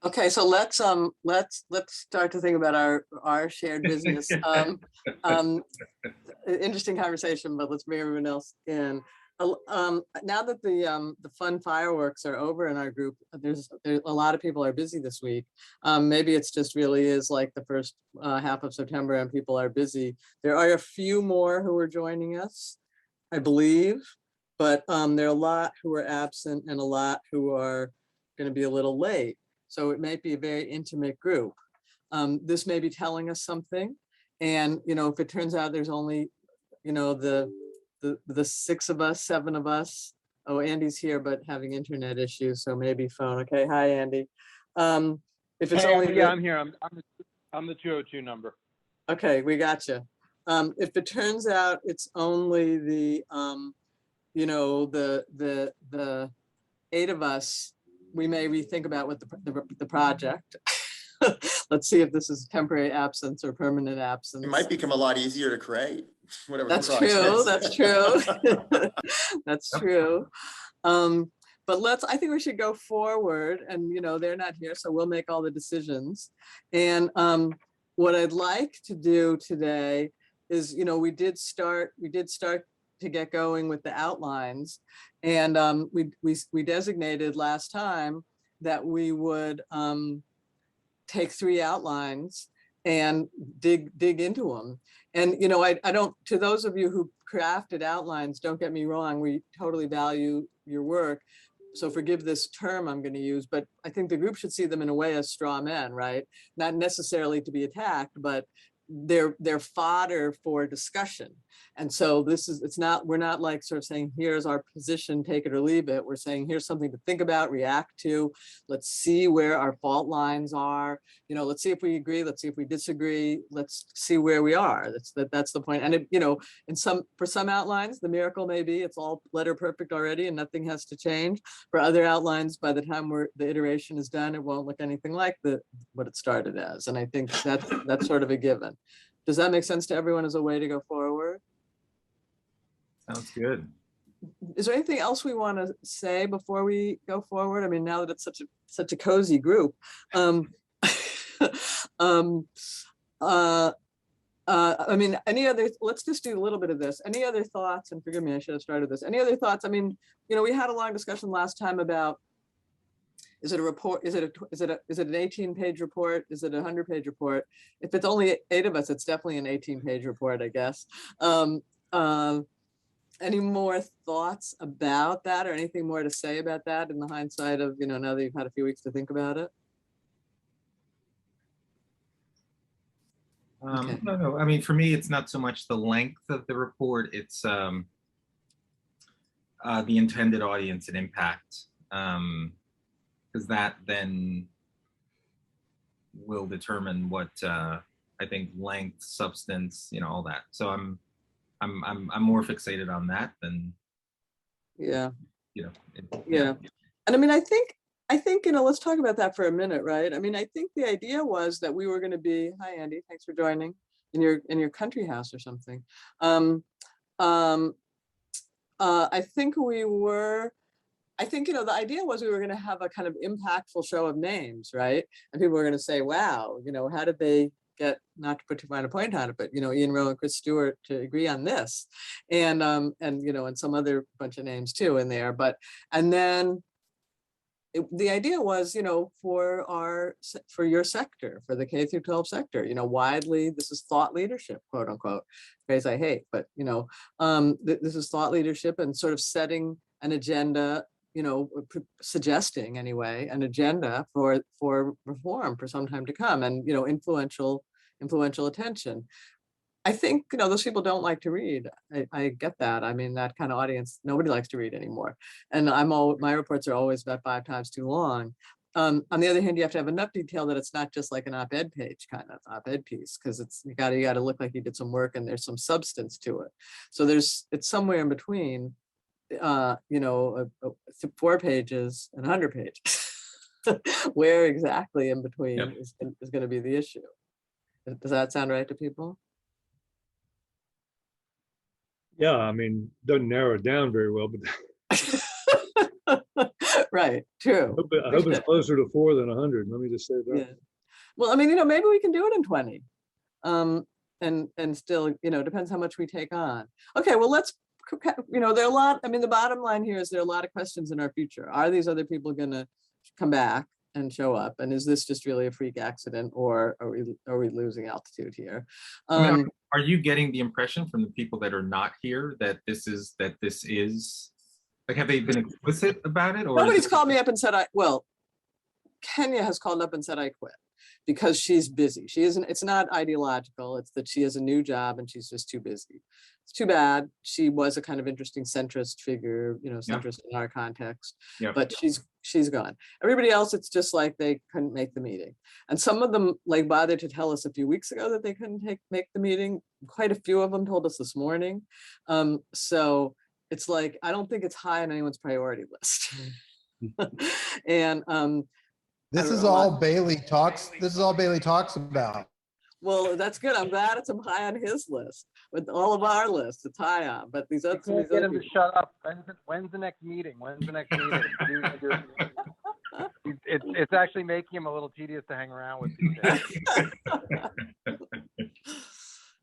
Okay, so let's start to think about our shared business. Um, Interesting conversation, but let's bring everyone else in. Now that the fun fireworks are over in our group, there's a lot of people are busy this week. Maybe it's just really is like the first half of September and people are busy. There are a few more who are joining us, I believe, but there are a lot who are absent and a lot who are going to be a little late. So it might be a very intimate group. This may be telling us something. And, if it turns out there's only, the 6 of us, 7 of us. Oh, Andy's here, but having internet issues, so maybe phone. Okay, hi, Andy. If it's only yeah, I'm here. I'm the 202 number. Okay, we got you. If it turns out it's only the the 8 of us, we may rethink about what the project. Let's see if this is temporary absence or permanent absence. It might become a lot easier to create. Whatever. That's true. That's true. That's true. But I think we should go forward, and they're not here, so we'll make all the decisions. And what I'd like to do today is, we did start to get going with the outlines, and we designated last time that we would take 3 outlines and dig into them. And I don't, to those of you who crafted outlines, don't get me wrong, we totally value your work. So forgive this term I'm going to use, but I think the group should see them in a way as straw men, right? Not necessarily to be attacked, but they're fodder for discussion. And so we're not like sort of saying, here's our position, take it or leave it. We're saying, here's something to think about, react to. Let's see where our fault lines are. Let's see if we agree. Let's see if we disagree. Let's see where we are. That's the point. And for some outlines, the miracle may be it's all letter perfect already and nothing has to change. For other outlines, by the time the iteration is done, it won't look anything like what it started as. And I think that's sort of a given. Does that make sense to everyone as a way to go forward? Sounds good. Is there anything else we want to say before we go forward? I mean, now that it's such a cozy group. I mean, let's just do a little bit of this. Any other thoughts? And forgive me, I should have started this. Any other thoughts? I mean, we had a long discussion last time about, is it a report? Is it an 18-page report? Is it a 100-page report? If it's only 8 of us, it's definitely an 18-page report, I guess. Any more thoughts about that, or anything more to say about that in the hindsight of, now that you've had a few weeks to think about it? Okay. No. I mean, for me, it's not so much the length of the report, it's the intended audience and impact. Because that then will determine what I think length, substance, all that. So I'm more fixated on that than yeah. And I mean, I think let's talk about that for a minute, right? I mean, I think the idea was that we were going to be, hi Andy, thanks for joining, in your country house or something. I think the idea was we were going to have a kind of impactful show of names, right? And people were going to say, wow, how did they get, not to put too fine a point on it, but Ian Rowe and Chris Stewart to agree on this, and some other bunch of names too in there. And then the idea was, for your sector, for the K-12 sector, widely, this is thought leadership, quote unquote, phrase I hate, but this is thought leadership and sort of setting an agenda, suggesting anyway, an agenda for reform for some time to come, and influential attention. I think those people don't like to read. I get that. I mean, that kind of audience, nobody likes to read anymore. And my reports are always about 5 times too long. On the other hand, you have to have enough detail that it's not just like an op-ed page kind of op-ed piece, because you got to look like you did some work and there's some substance to it. So it's somewhere in between. 4 pages and 100 pages. Where exactly in between is going to be the issue. Does that sound right to people? Yeah, I mean, doesn't narrow it down very well, but Right, true. I hope it's closer to 4 than 100. Let me just say that. Yeah. Well, I mean, maybe we can do it in 20. And still, depends how much we take on. Okay, well, let's, there are a lot, I mean, the bottom line here is there are a lot of questions in our future. Are these other people gonna come back and show up? And is this just really a freak accident, or are we losing altitude here? I mean, are you getting the impression from the people that are not here that this is like, have they been explicit about it? Or nobody's called me up and said Kenya has called up and said I quit because she's busy. She isn't, it's not ideological. It's that she has a new job and she's just too busy. It's too bad. She was a kind of interesting centrist figure, centrist in our context, but she's gone. Everybody else, it's just like they couldn't make the meeting. And some of them like bothered to tell us a few weeks ago that they couldn't make the meeting. Quite a few of them told us this morning. So it's like, I don't think it's high on anyone's priority list. And this is all Bailey talks. This is all Bailey talks about. Well, that's good. I'm glad it's high on his list. With all of our lists, it's high on. But these other, can't get him to shut up. When's the next meeting? It's actually making him a little tedious to hang around with these days.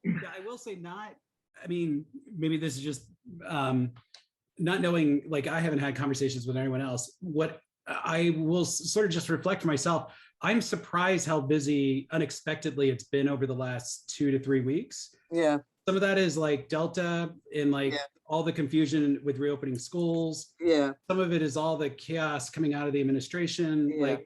Yeah, I will say I mean, maybe this is just not knowing, like, I haven't had conversations with anyone else. What I will sort of just reflect for myself, I'm surprised how busy unexpectedly it's been over the last 2 to 3 weeks. Yeah. Some of that is like Delta and like all the confusion with reopening schools. Yeah. Some of it is all the chaos coming out of the administration. Yeah.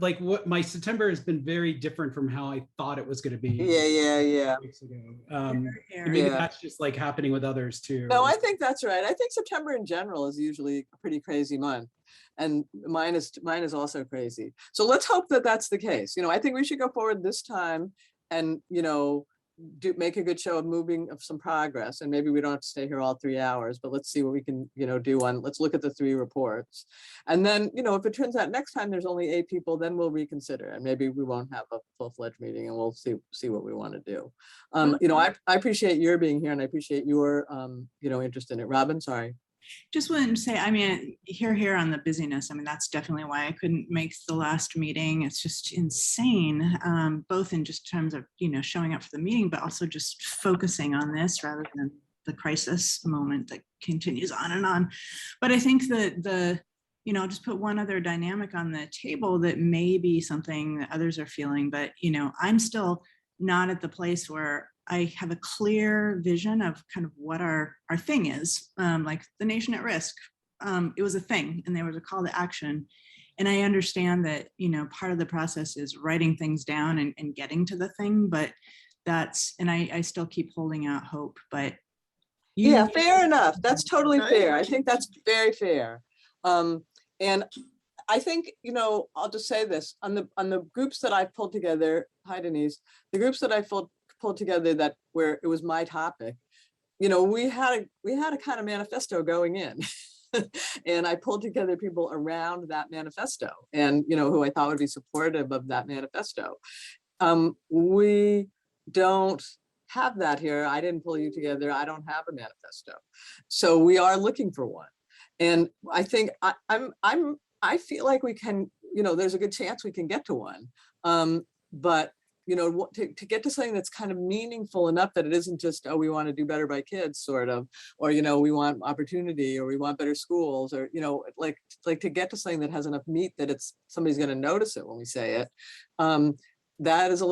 Like what my September has been very different from how I thought it was going to be. Yeah. Weeks ago. Maybe that's just like happening with others too. No, I think that's right. I think September in general is usually a pretty crazy month, and mine is also crazy. So let's hope that that's the case. I think we should go forward this time, and make a good show of some progress. And maybe we don't have to stay here all 3 hours, but let's see what we can do let's look at the 3 reports. And then if it turns out next time there's only 8 people, then we'll reconsider, and maybe we won't have a full-fledged meeting, and we'll see what we want to do. I appreciate your being here, and I appreciate your interest in it. Robin, sorry. Just wanted to say, I mean, here on the busyness, I mean, that's definitely why I couldn't make the last meeting. It's just insane, both in just terms of, showing up for the meeting, but also just focusing on this rather than the crisis moment that continues on and on. But I think that I'll just put one other dynamic on the table that may be something that others are feeling, but, I'm still not at the place where I have a clear vision of kind of what our thing is, like the nation at risk. It was a thing, and there was a call to action. And I understand that, part of the process is writing things down and getting to the thing, but I still keep holding out hope, but. Yeah, fair enough. That's totally fair. I think that's very fair. And I think, I'll just say this, on the groups that I've pulled together, hi Denise, the groups that I pulled together where it was my topic, we had a kind of manifesto going in. And I pulled together people around that manifesto and, who I thought would be supportive of that manifesto. We don't have that here. I didn't pull you together. I don't have a manifesto. So we are looking for one. And I think I feel like we can, there's a good chance we can get to one. But to get to something that's kind of meaningful enough that it isn't just, we want to do better by kids, sort of, or, we want opportunity, or we want better schools, or, like to get to something that has enough meat that somebody's going to notice it when we say it. That is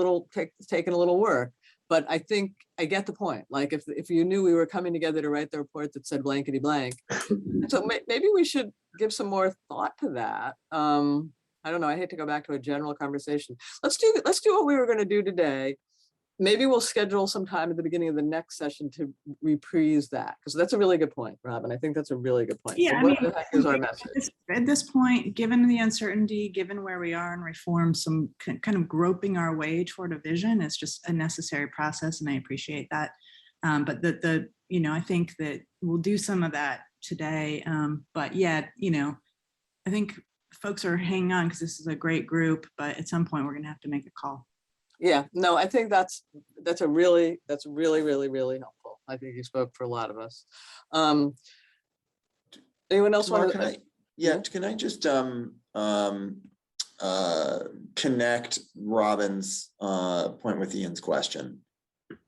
taking a little work. But I think I get the point. Like if you knew we were coming together to write the report that said blankety blank, so maybe we should give some more thought to that. I don't know. I hate to go back to a general conversation. Let's do what we were going to do today. Maybe we'll schedule some time at the beginning of the next session to reprise that, because that's a really good point, Robin. I think that's a really good point. Yeah, so what the heck is our message? At this point, given the uncertainty, given where we are in reform, some kind of groping our way toward a vision is just a necessary process, and I appreciate that. But I think that we'll do some of that today. But yeah, I think folks are hanging on because this is a great group, but at some point we're going to have to make a call. Yeah, no, I think that's really, really helpful. I think you spoke for a lot of us. Anyone else want to? Yeah, can I just connect Robin's point with Ian's question?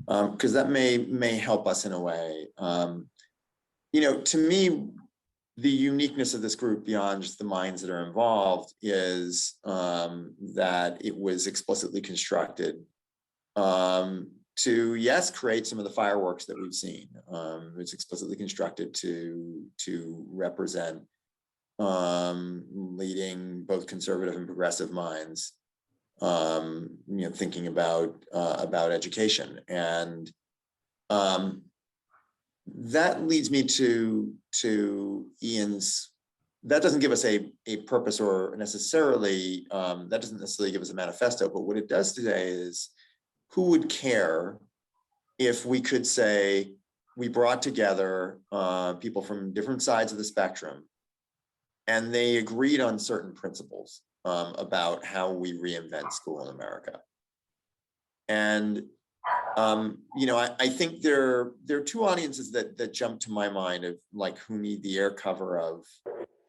Because that may help us in a way. To me, the uniqueness of this group beyond just the minds that are involved is that it was explicitly constructed to, yes, create some of the fireworks that we've seen. It's explicitly constructed to represent leading both conservative and progressive minds, thinking about education. And that leads me to Ian's. That doesn't give us a purpose or necessarily, that doesn't necessarily give us a manifesto, but what it does today is, who would care if we could say we brought together people from different sides of the spectrum and they agreed on certain principles about how we reinvent school in America. And I think there are two audiences that jump to my mind of like who need the air cover of,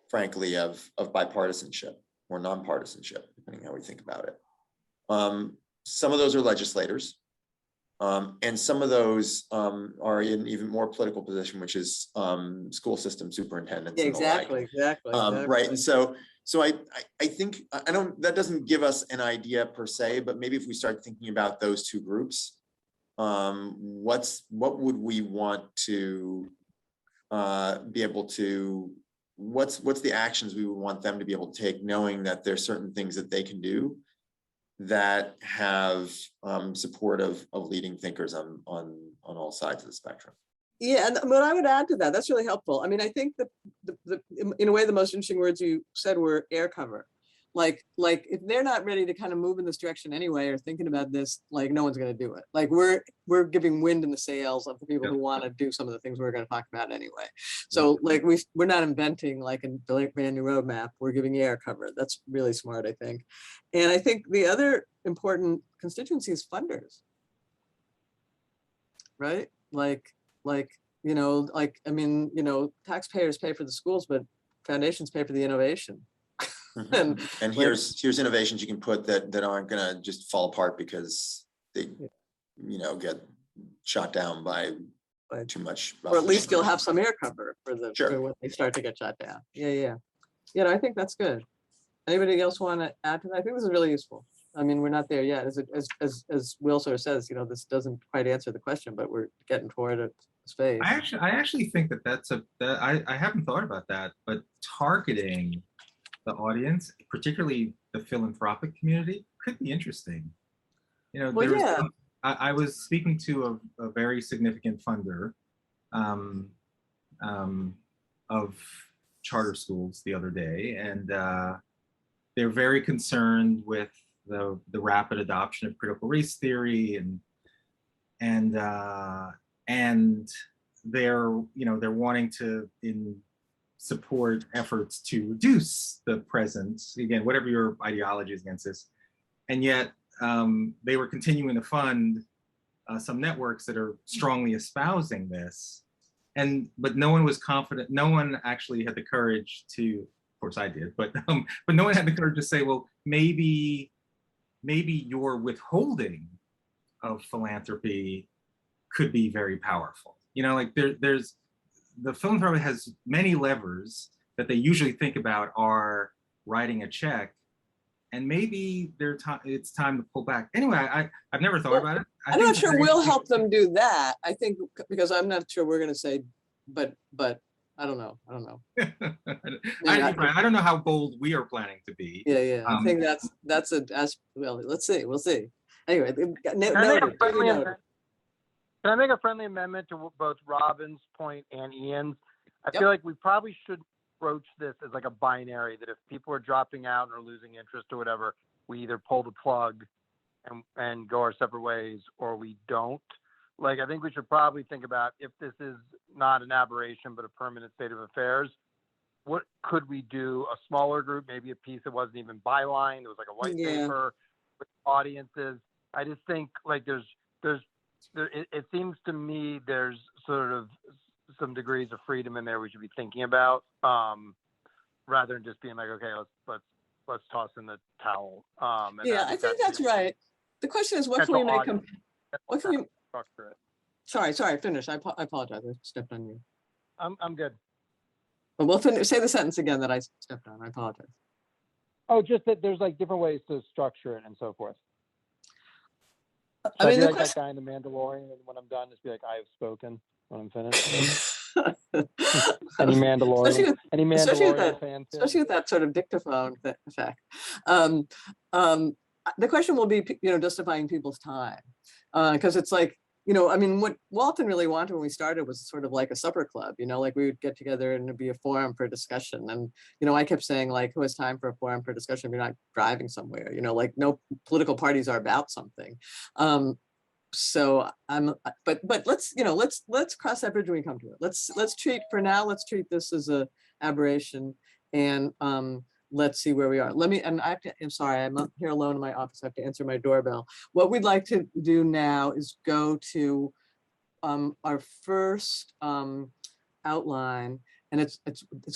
frankly, of bipartisanship or nonpartisanship, depending how we think about it. Some of those are legislators, and some of those are in even more political position, which is school system superintendents. Yeah, and the like. exactly. Right. And so I think that doesn't give us an idea per se, but maybe if we start thinking about those two groups, what would we want to be able to, what's the actions we would want them to be able to take, knowing that there's certain things that they can do that have support of leading thinkers on all sides of the spectrum. Yeah, and what I would add to that, that's really helpful. I mean, I think in a way, the most interesting words you said were air cover. Like if they're not ready to kind of move in this direction anyway, or thinking about this, like no one's going to do it. Like we're giving wind in the sails of the people who want to do some of the things we're going to talk about anyway. So like we're not inventing like a brand new roadmap. We're giving air cover. That's really smart, I think. And I think the other important constituency is funders, right? Taxpayers pay for the schools, but foundations pay for the innovation. And here's innovations you can put that aren't going to just fall apart because they get shot down by too much, or at least you'll have some air cover for when they start to get shot down. I think that's good. Anybody else want to add to that? I think this is really useful. I mean, we're not there yet, as Will sort of says, this doesn't quite answer the question, but we're getting toward a space. I actually think I haven't thought about that, but targeting the audience, particularly the philanthropic community, could be interesting. I was speaking to a very significant funder of charter schools the other day, and they're very concerned with the rapid adoption of critical race theory, and they're wanting to support efforts to reduce the presence, again, whatever your ideology is against this, and yet they were continuing to fund some networks that are strongly espousing this, but no one was confident. No one actually had the courage to. Of course, I did, but no one had the courage to say, well, maybe your withholding of philanthropy could be very powerful. There's the philanthropy has many levers that they usually think about are writing a check, and maybe it's time to pull back. Anyway, I've never thought about it. I'm not sure we'll help them do that. I think because I'm not sure we're going to say, but I don't know. I don't know how bold we are planning to be. Yeah. I think that's well. Let's see. We'll see. Anyway, Can I make a friendly amendment to both Robin's point and Ian's? I feel like we probably should approach this as like a binary, that if people are dropping out or losing interest or whatever, we either pull the plug and go our separate ways, or we don't. Like, I think we should probably think about, if this is not an aberration, but a permanent state of affairs, what could we do? A smaller group, maybe a piece that wasn't even byline. It was like a white paper with audiences. I just think like it seems to me there's sort of some degrees of freedom in there we should be thinking about. rather than just being like, okay, let's toss in the towel. And Yeah, I think that's right. The question is, what can we make them? What can we? Structure it. Sorry, finish. I apologize. I stepped on you. I'm good. But we'll finish. Say the sentence again that I stepped on. I apologize. Oh, just that there's like different ways to structure it and so forth. So I mean, be the like question. that guy in The Mandalorian, and when I'm done, just be like, I have spoken when I'm finished. Any Mandalorian fans? Especially with that sort of dictaphone effect. The question will be, justifying people's time, because it's like, I mean, what Walton really wanted when we started was sort of like a supper club, like we would get together and it'd be a forum for discussion. And, I kept saying, like, who has time for a forum for discussion if you're not driving somewhere, like no political parties are about something. So but let's cross that bridge when we come to it. Let's treat this as a aberration, and let's see where we are. I'm sorry, I'm up here alone in my office. I have to answer my doorbell. What we'd like to do now is go to our first outline, and it's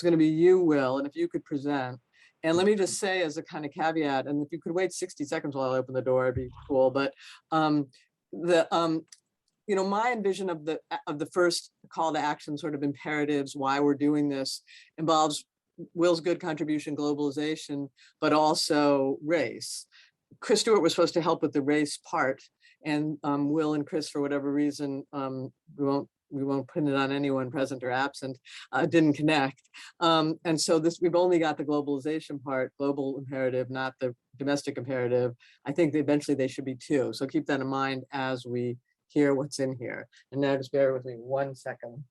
going to be you, Will, and if you could present. And let me just say as a kind of caveat, and if you could wait 60 seconds while I open the door, it'd be cool. But my envision of the first call to action, sort of imperatives, why we're doing this, involves Will's good contribution, globalization, but also race. Chris Stewart was supposed to help with the race part, and Will and Chris, for whatever reason, we won't put it on anyone present or absent, didn't connect. And so we've only got the globalization part, global imperative, not the domestic imperative. I think eventually they should be two. So keep that in mind as we hear what's in here. And now just bear with me 1 second.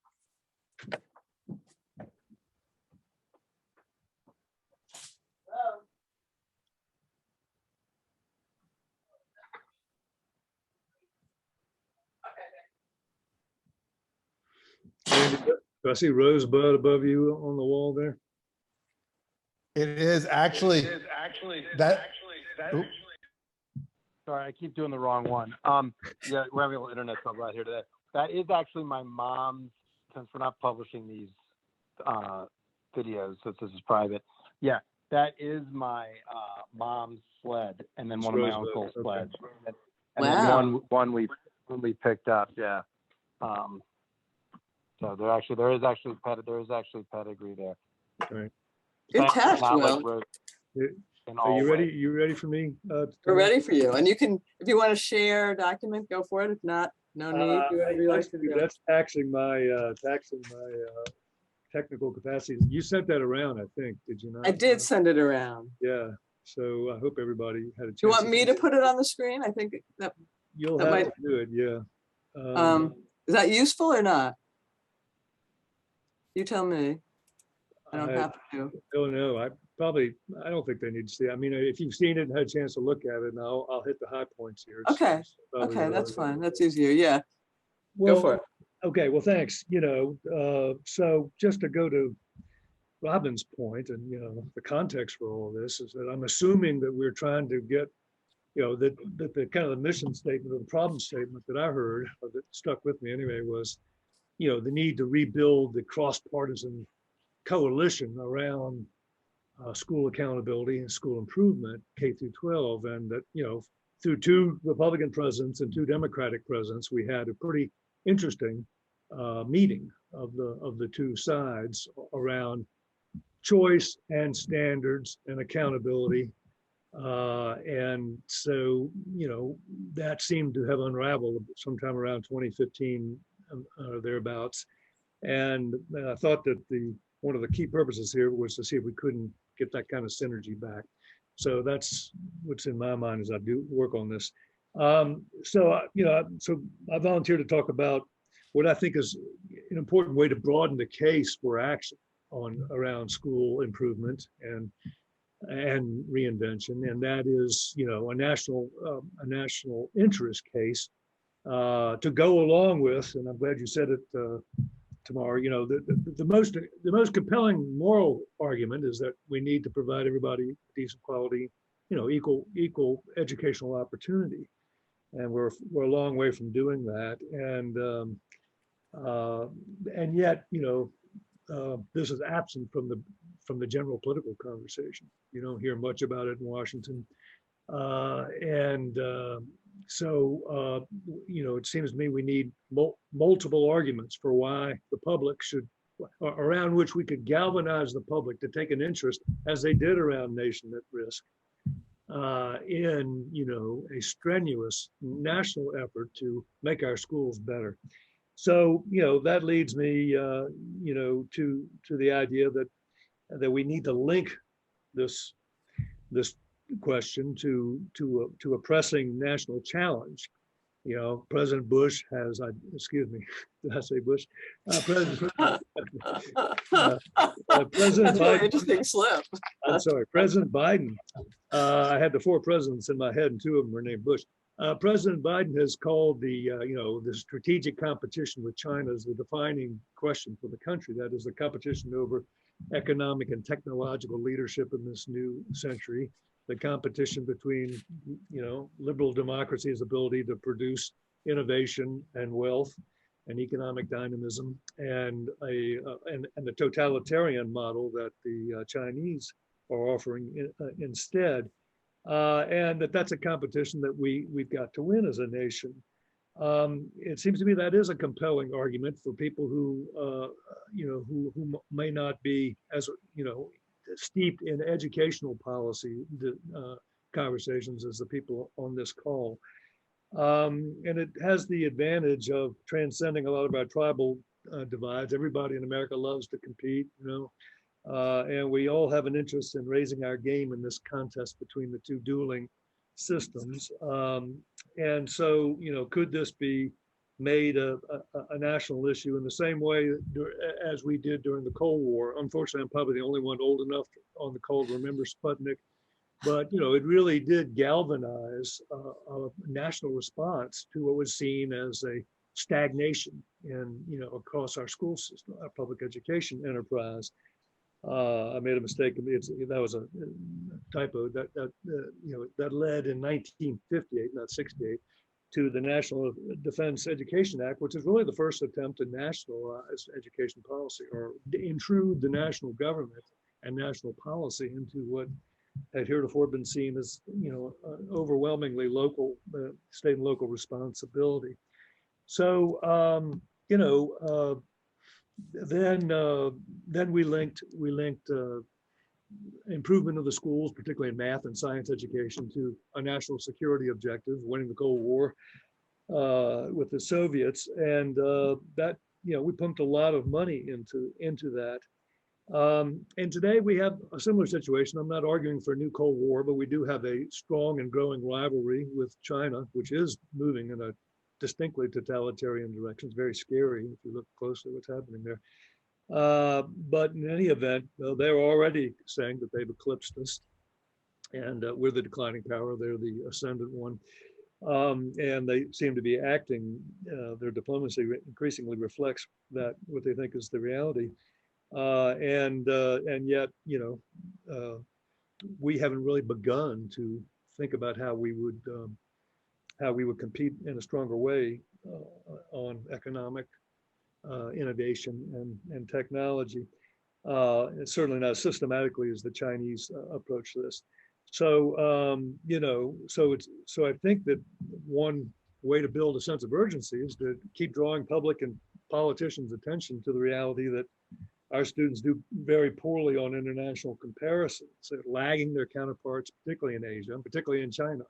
Do I see Rosebud above you on the wall there? It is actually that. Oop. Sorry, I keep doing the wrong one. Yeah, we're having a little internet trouble right here today. That is actually my mom's, since we're not publishing these videos, since this is private. Yeah, that is my mom's sled, and then one of my uncle's sleds. And wow. then one we picked up, yeah. So there is actually pedigree there. Right. Good catch, Will. Are you ready? You ready for me? We're ready for you. And you can, if you want to share a document, go for it. If not, no need. Do whatever you like to do. That's taxing my technical capacity. You sent that around, I think, did you not? I did send it around. Yeah. So I hope everybody had a chance. Do you want me to put it on the screen? I think that you'll have to do it. Yeah. Is that useful or not? You tell me. I don't have to. Oh no, I don't think they need to see. I mean, if you've seen it and had a chance to look at it, and I'll hit the high points here. Okay. Okay, that's fine. That's easier. Yeah. Well, go for it. Okay. Well, thanks. So just to go to Robin's point, and the context for all of this is that I'm assuming that we're trying to get, that the kind of the mission statement or the problem statement that I heard, or that stuck with me anyway, was, the need to rebuild the cross-partisan coalition around school accountability and school improvement, K through 12, and that, through two Republican presidents and two Democratic presidents, we had a pretty interesting meeting of the two sides around choice and standards and accountability. And so, that seemed to have unraveled sometime around 2015 or thereabouts. And I thought that one of the key purposes here was to see if we couldn't get that kind of synergy back. So that's what's in my mind as I do work on this. So I volunteered to talk about what I think is an important way to broaden the case for action around school improvement and reinvention, and that is, a national interest case to go along with. And I'm glad you said it, Tamar. The most compelling moral argument is that we need to provide everybody decent quality, equal educational opportunity, and we're a long way from doing that. And yet, this is absent from the general political conversation. You don't hear much about it in Washington. It seems to me we need multiple arguments for why the public should, around which we could galvanize the public to take an interest, as they did around Nation at Risk, in a strenuous national effort to make our schools better. So that leads me to the idea that we need to link this question to a pressing national challenge. President Bush has, excuse me, did I say Bush? President That's really Biden, interesting slip. I'm sorry, President Biden. I had the 4 presidents in my head, and 2 of them were named Bush. President Biden has called the strategic competition with China as the defining question for the country. That is the competition over economic and technological leadership in this new century. The competition between, liberal democracy's ability to produce innovation and wealth and economic dynamism, and the totalitarian model that the Chinese are offering instead. And that's a competition that we've got to win as a nation. It seems to me that is a compelling argument for people who may not be as steeped in educational policy conversations as the people on this call. And it has the advantage of transcending a lot of our tribal divides. Everybody in America loves to compete, and we all have an interest in raising our game in this contest between the 2 dueling systems. And so, could this be made a national issue in the same way as we did during the Cold War? Unfortunately, I'm probably the only one old enough on the call to remember Sputnik, but it really did galvanize a national response to what was seen as a stagnation in, across our school system, our public education enterprise. I made a mistake. That was a typo. That led in 1958, not 68, to the National Defense Education Act, which is really the first attempt to nationalize education policy or intrude the national government and national policy into what had heretofore been seen as, overwhelmingly local, state and local responsibility. So, then we linked improvement of the schools, particularly in math and science education, to a national security objective, winning the Cold War with the Soviets, and that we pumped a lot of money into that. And today we have a similar situation. I'm not arguing for a new Cold War, but we do have a strong and growing rivalry with China, which is moving in a distinctly totalitarian direction. It's very scary if you look closely what's happening there. But in any event, they're already saying that they've eclipsed us, and we're the declining power. They're the ascendant one. And they seem to be acting, their diplomacy increasingly reflects that, what they think is the reality. And yet, we haven't really begun to think about how we would compete in a stronger way on economic innovation and technology. Certainly not systematically as the Chinese approach this. So so I think that one way to build a sense of urgency is to keep drawing public and politicians' attention to the reality that our students do very poorly on international comparisons. They're lagging their counterparts, particularly in Asia, and particularly in China.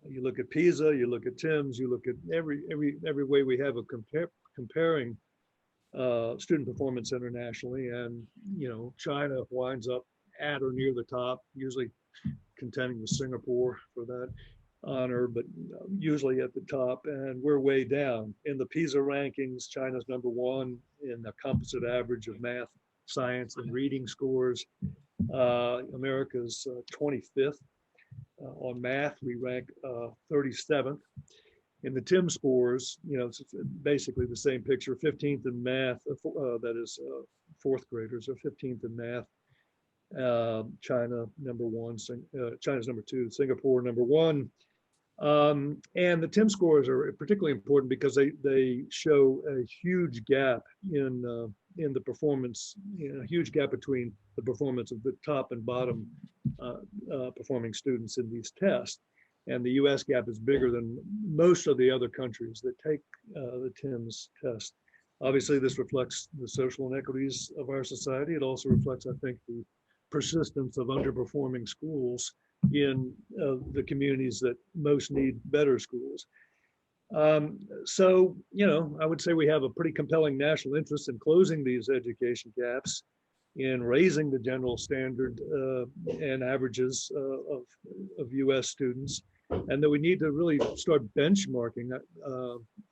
You look at PISA, you look at TIMSS, you look at every way we have of comparing student performance internationally, and China winds up at or near the top, usually contending with Singapore for that honor, but usually at the top, and we're way down. In the PISA rankings, China's number 1 in the composite average of math, science, and reading scores. America's 25th. On math, we rank 37th. In the TIMSS scores, it's basically the same picture. 15th in math, that is 4th graders are 15th in math. China number 1, China's number 2, Singapore number 1. And the TIMSS scores are particularly important because they show a huge gap in in the performance, a huge gap between the performance of the top and bottom performing students in these tests. And the US gap is bigger than most of the other countries that take the TIMSS test. Obviously, this reflects the social inequities of our society. It also reflects, I think, the persistence of underperforming schools in the communities that most need better schools. So, I would say we have a pretty compelling national interest in closing these education gaps, in raising the general standard and averages of US students, and that we need to really start benchmarking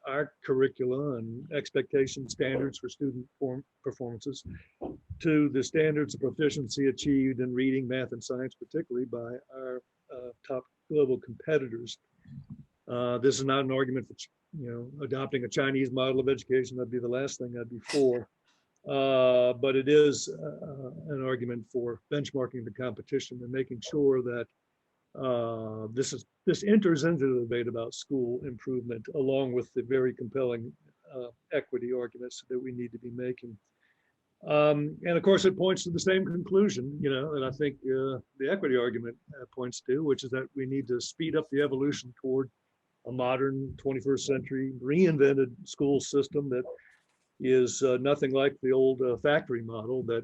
our curricula and expectation standards for student performances to the standards of proficiency achieved in reading, math, and science, particularly by our top global competitors. This is not an argument for, adopting a Chinese model of education. That'd be the last thing I'd be for. But it is an argument for benchmarking the competition and making sure that this enters into the debate about school improvement, along with the very compelling equity arguments that we need to be making. And of course, it points to the same conclusion, that I think the equity argument points to, which is that we need to speed up the evolution toward a modern 21st century reinvented school system that is nothing like the old factory model that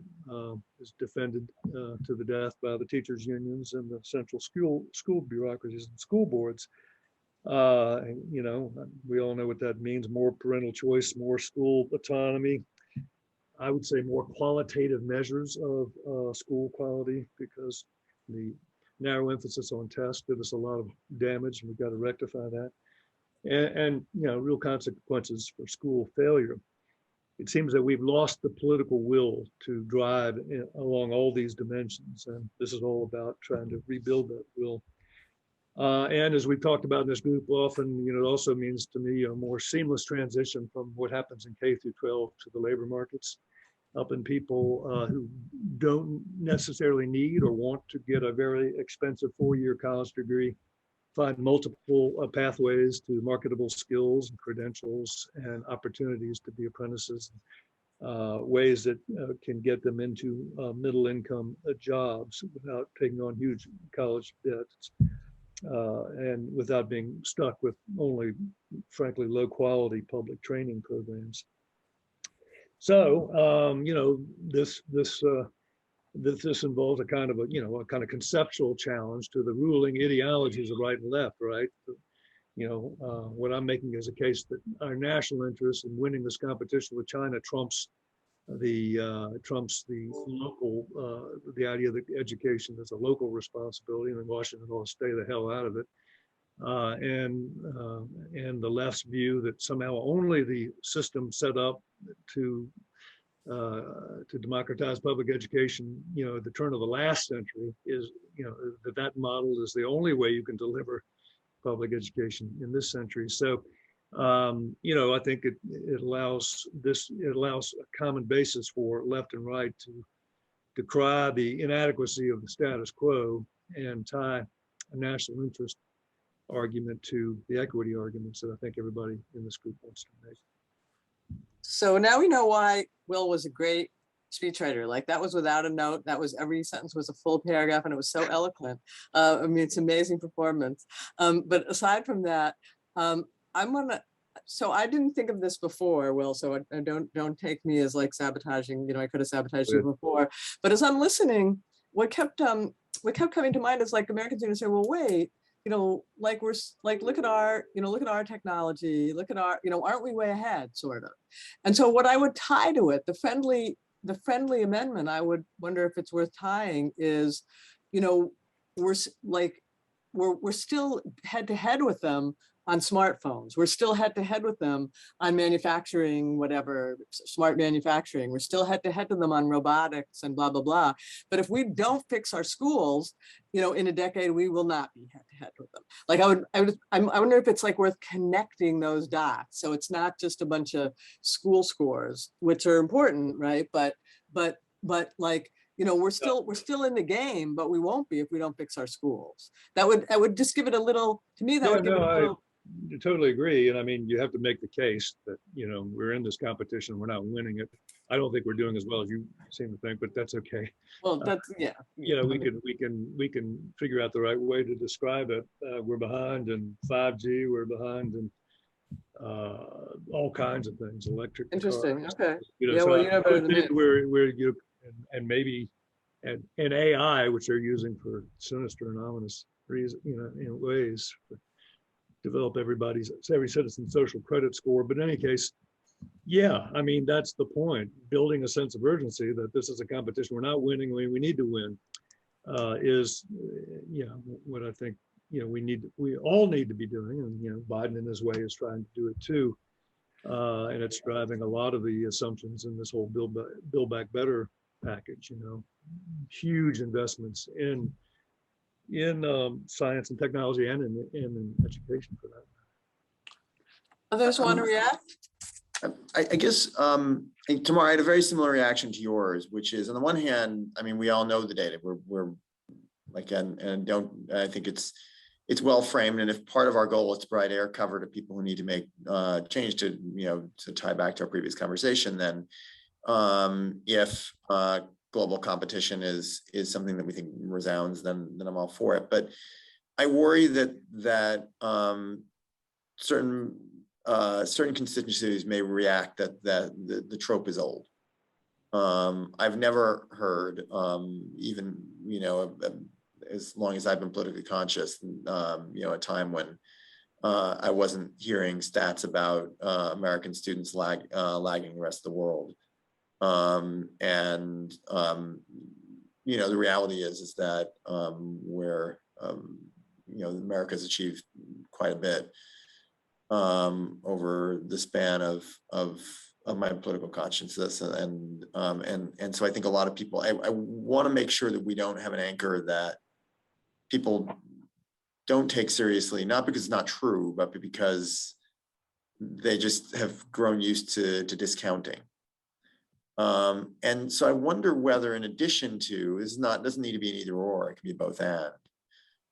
is defended to the death by the teachers unions and the central school bureaucracies and school boards. We all know what that means: more parental choice, more school autonomy. I would say more qualitative measures of school quality, because the narrow emphasis on tests did us a lot of damage, and we've got to rectify that. And real consequences for school failure. It seems that we've lost the political will to drive along all these dimensions, and this is all about trying to rebuild that will. And as we've talked about in this group often, it also means to me a more seamless transition from what happens in K through 12 to the labor markets, helping people who don't necessarily need or want to get a very expensive 4-year college degree, find multiple pathways to marketable skills and credentials and opportunities to be apprentices, ways that can get them into middle income jobs without taking on huge college debts, and without being stuck with only, frankly, low quality public training programs. So, this involves a kind of conceptual challenge to the ruling ideologies of right and left, right? What I'm making is a case that our national interest in winning this competition with China trumps the local, the idea that education is a local responsibility, and Washington ought to stay the hell out of it. And the left's view that somehow only the system set up to democratize public education, at the turn of the last century, is, that model is the only way you can deliver public education in this century. So, I think it allows a common basis for left and right to decry the inadequacy of the status quo and tie a national interest argument to the equity arguments that I think everybody in this group wants to make. So now we know why Will was a great speechwriter. Like, that was without a note. That was, every sentence was a full paragraph, and it was so eloquent. It's amazing performance. But aside from that, so I didn't think of this before, Will, so don't take me as like sabotaging, I could have sabotaged you before. But as I'm listening, what kept coming to mind is, like, Americans are gonna say, well, wait, like, we're like, look at our technology, look at our, aren't we way ahead, sort of. And so what I would tie to it, the friendly amendment, I would wonder if it's worth tying, is, we're still head to head with them on smartphones. We're still head to head with them on manufacturing, whatever, smart manufacturing. We're still head to head with them on robotics and blah, blah, blah. But if we don't fix our schools, in a decade, we will not be head to head with them. Like, I wonder if it's like worth connecting those dots. So it's not just a bunch of school scores, which are important, right? But like, we're still in the game, but we won't be if we don't fix our schools. That would just give it a little, to me, that would give it a little totally agree. And I mean, you have to make the case that, we're in this competition, we're not winning it. I don't think we're doing as well as you seem to think, but that's okay. Well, that's, yeah. We can figure out the right way to describe it. We're behind in 5G, we're behind in all kinds of things, electric Interesting. cars. Okay. Yeah, Well, you know better than me. And maybe and AI, which they're using for sinister and ominous reasons, in ways, develop every citizen's social credit score. But in any case, yeah, I mean, that's the point. Building a sense of urgency that this is a competition. We're not winning. We need to win. Is what I think we all need to be doing, and Biden in his way is trying to do it too, and it's driving a lot of the assumptions in this whole Build Back Better package. Huge investments in science and technology and in education for that. Others want to react? I guess, Tamar, I had a very similar reaction to yours, which is, on the one hand, I mean, we all know the data. We're like, and I think it's well framed. And if part of our goal is to provide air cover to people who need to make change to tie back to our previous conversation, then if global competition is something that we think resounds, then I'm all for it. But I worry that certain constituencies may react that the trope is old. I've never heard, even as long as I've been politically conscious, a time when I wasn't hearing stats about American students lagging the rest of the world. The reality is that where America's achieved quite a bit over the span of my political consciousness, and so I think a lot of people, I want to make sure that we don't have an anchor that people don't take seriously, not because it's not true, but because they just have grown used to discounting. And so I wonder whether, in addition to, doesn't need to be an either or, it can be both and.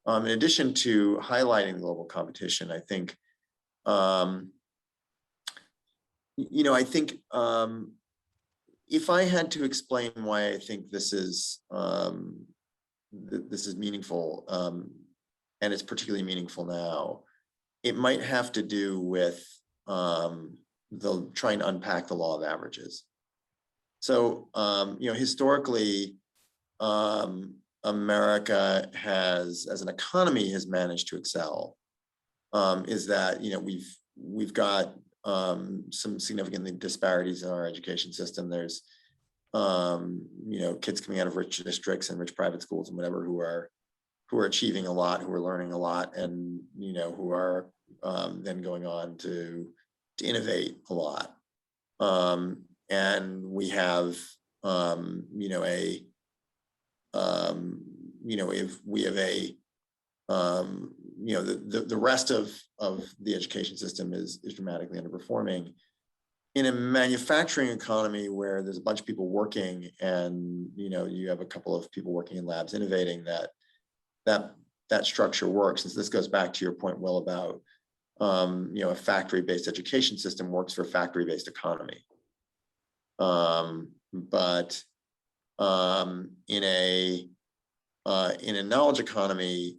In addition to highlighting global competition, I think, I think if I had to explain why I think this is meaningful, and it's particularly meaningful now, it might have to do with trying to unpack the law of averages. So, historically, America has, as an economy, has managed to excel. Is that we've got some significant disparities in our education system. There's kids coming out of rich districts and rich private schools and whatever who are achieving a lot, who are learning a lot, and who are then going on to innovate a lot. And we have if we have the rest of the education system is dramatically underperforming. In a manufacturing economy where there's a bunch of people working, and you have a couple of people working in labs innovating, that structure works. And so this goes back to your point, Will, about a factory-based education system works for a factory-based economy. But in a knowledge economy,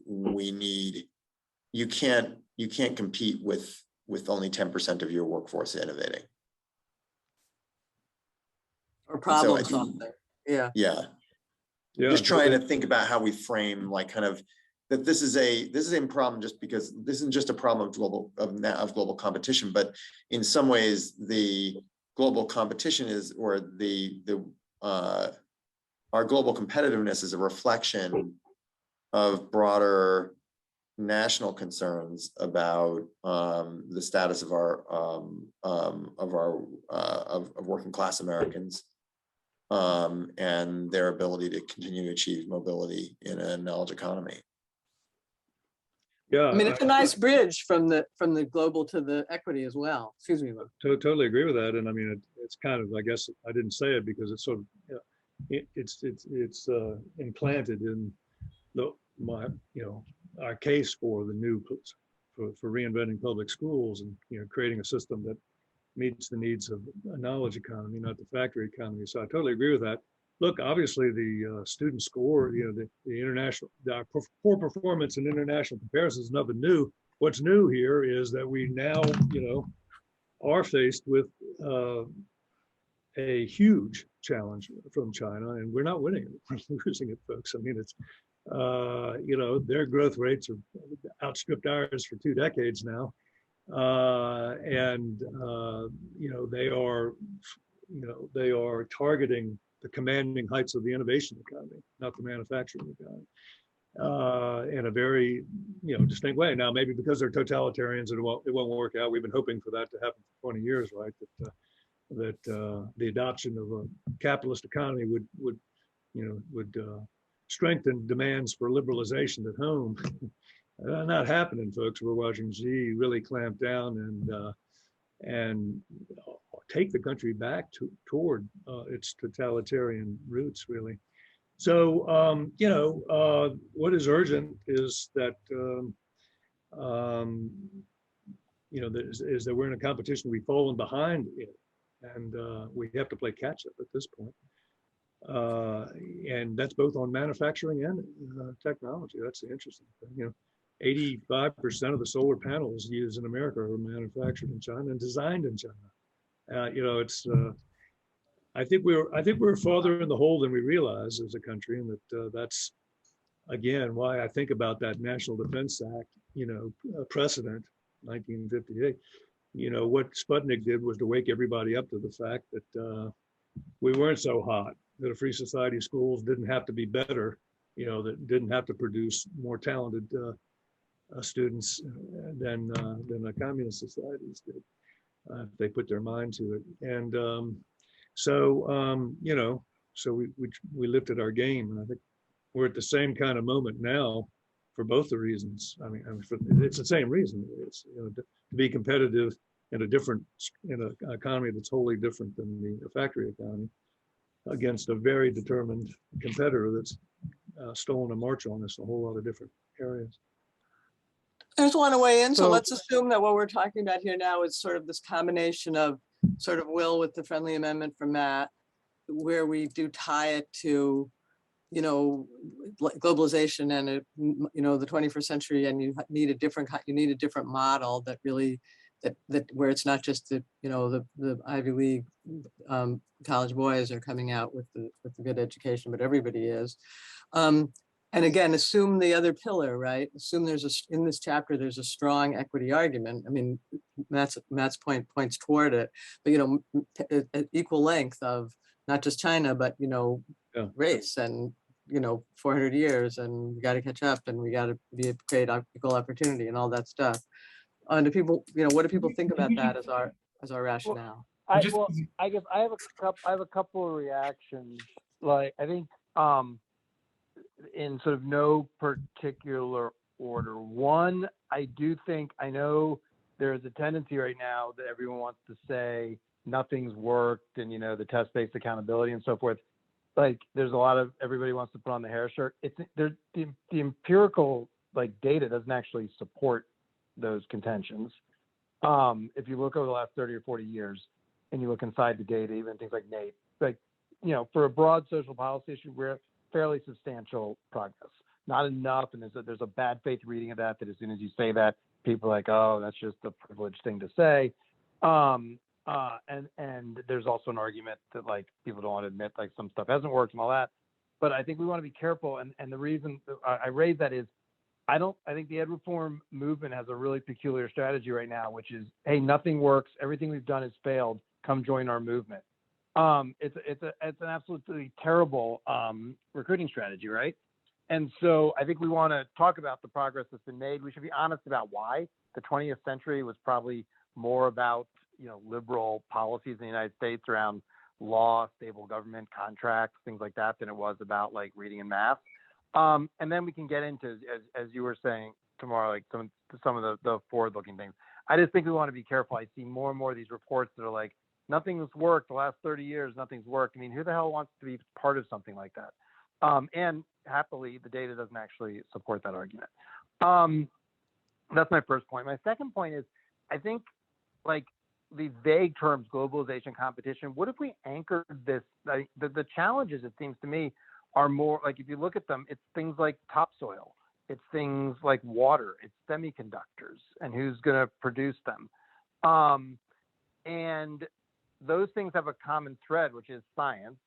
you can't compete with only 10% of your workforce innovating or problem solving. Yeah. Just trying to think about how we frame, like, kind of that this is a problem, just because this isn't just a problem of global competition, but in some ways the global competition is, or our global competitiveness is a reflection of broader national concerns about the status of working class Americans, and their ability to continue to achieve mobility in a knowledge economy. Yeah, I mean, it's a nice bridge from the global to the equity as well. Excuse me, Will. Totally agree with that. And I mean, it's kind of, I guess I didn't say it because it's sort of, it's implanted in our case for the new for reinventing public schools and, creating a system that meets the needs of a knowledge economy, not the factory economy. So I totally agree with that. Look, obviously the student score, the international, the poor performance in international comparisons is nothing new. What's new here is that we now, are faced with a huge challenge from China, and we're not winning it. We're losing it, folks. I mean, it's, their growth rates are outstripped ours for 2 decades now. They are targeting the commanding heights of the innovation economy, not the manufacturing economy, in a very, distinct way. Now, maybe because they're totalitarians, it won't work out. We've been hoping for that to happen for 20 years, right? That the adoption of a capitalist economy would strengthen demands for liberalization at home. Not happening, folks. We're watching Xi really clamp down and take the country back toward its totalitarian roots, really. So, what is urgent is that, is that we're in a competition we've fallen behind in, and we have to play catch up at this point. And that's both on manufacturing and technology. That's the interesting thing. 85% of the solar panels used in America are manufactured in China and designed in China. It's. I think we're farther in the hole than we realize as a country, and that's again why I think about that National Defense Act, precedent, 1958. What Sputnik did was to wake everybody up to the fact that we weren't so hot, that a free society schools didn't have to be better, that didn't have to produce more talented students than the communist societies did, if they put their mind to it. And so we lifted our game, and I think we're at the same kind of moment now for both the reasons. I mean, it's the same reason. It's to be competitive in an economy that's wholly different than the factory economy, against a very determined competitor that's stolen a march on us in a whole lot of different areas. I just want to weigh in. So let's assume that what we're talking about here now is sort of this combination of sort of will with the friendly amendment from Matt, where we do tie it to, globalization and, the 21st century, and you need a different model that really, that where it's not just the Ivy League college boys are coming out with the good education, but everybody is. And again, assume the other pillar, right? Assume in this chapter, there's a strong equity argument. I mean, Matt's point points toward it, but, at equal length of not just China, but, race and, 400 years, and we got to catch up, and we got to create equal opportunity and all that stuff. And do people, what do people think about that as our rationale? I guess I have a couple of reactions. Like, I think, in sort of no particular order. One, I know there's a tendency right now that everyone wants to say nothing's worked and, the test-based accountability and so forth. Like, there's a lot of, everybody wants to put on the hair shirt. The empirical, data doesn't actually support those contentions. If you look over the last 30 or 40 years and you look inside the data, even things like NAEP, for a broad social policy issue, we're fairly substantial progress. Not enough, and there's a bad faith reading of that as soon as you say that, people are like, oh, that's just a privileged thing to say. And there's also an argument that people don't want to admit some stuff hasn't worked and all that. But I think we want to be careful, and the reason I raise that is I think the ed reform movement has a really peculiar strategy right now, which is, hey, nothing works, everything we've done has failed, come join our movement. It's an absolutely terrible recruiting strategy, right? And so I think we want to talk about the progress that's been made. We should be honest about why. The 20th century was probably more about liberal policies in the United States around law, stable government, contracts, things like that, than it was about reading and math. And then we can get into, as you were saying, tomorrow, some of the forward-looking things. I just think we want to be careful. I see more and more of these reports that are nothing's worked the last 30 years, nothing's worked. I mean, who the hell wants to be part of something like that? And happily, the data doesn't actually support that argument. That's my first point. My second point is, I think, like, the vague terms globalization, competition, what if we anchored this? Like, the challenges, it seems to me, are more like, if you look at them, it's things like topsoil, it's things like water, it's semiconductors, and who's going to produce them. And those things have a common thread, which is science.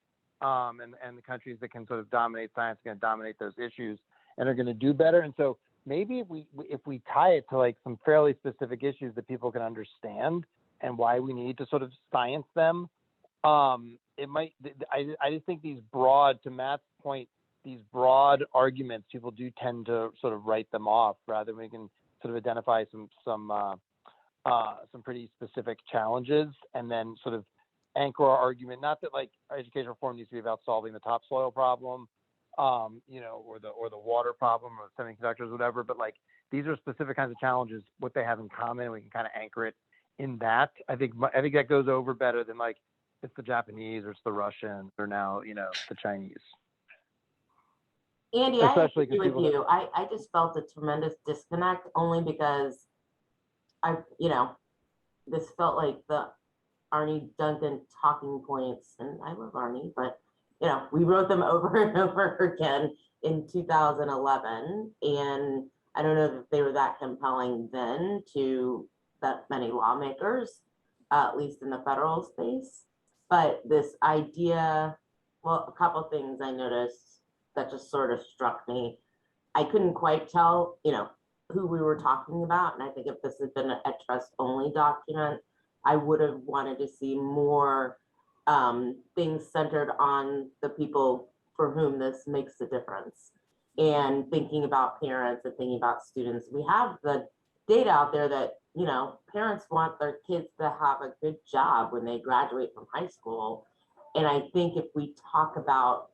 And the countries that can sort of dominate science are going to dominate those issues and are going to do better. And so maybe if we tie it to like some fairly specific issues that people can understand and why we need to sort of science them, it might, I just think these broad, to Matt's point, these broad arguments, people do tend to sort of write them off rather than we can sort of identify some pretty specific challenges and then sort of anchor our argument. Not that like our education reform needs to be about solving the topsoil problem, you know, or the water problem or the semiconductors, whatever, but like these are specific kinds of challenges, what they have in common, and we can kind of anchor it in that. I think that goes over better than like it's the Japanese or it's the Russians or now, you know, the Chinese. Andy, I Especially agree 'cause with people- you. I just felt a tremendous disconnect only because you know, this felt like the Arnie Duncan talking points, and I love Arnie, but you know, we wrote them over and over again in 2011, and I don't know if they were that compelling then to that many lawmakers, at least in the federal space. But this idea, well, a couple of things I noticed that just sort of struck me. I couldn't quite tell, you know, who we were talking about, and I think if this had been a trust-only document, I would have wanted to see more things centered on the people for whom this makes a difference, and thinking about parents and thinking about students. We have the data out there that, you know, parents want their kids to have a good job when they graduate from high school. And I think if we talk about,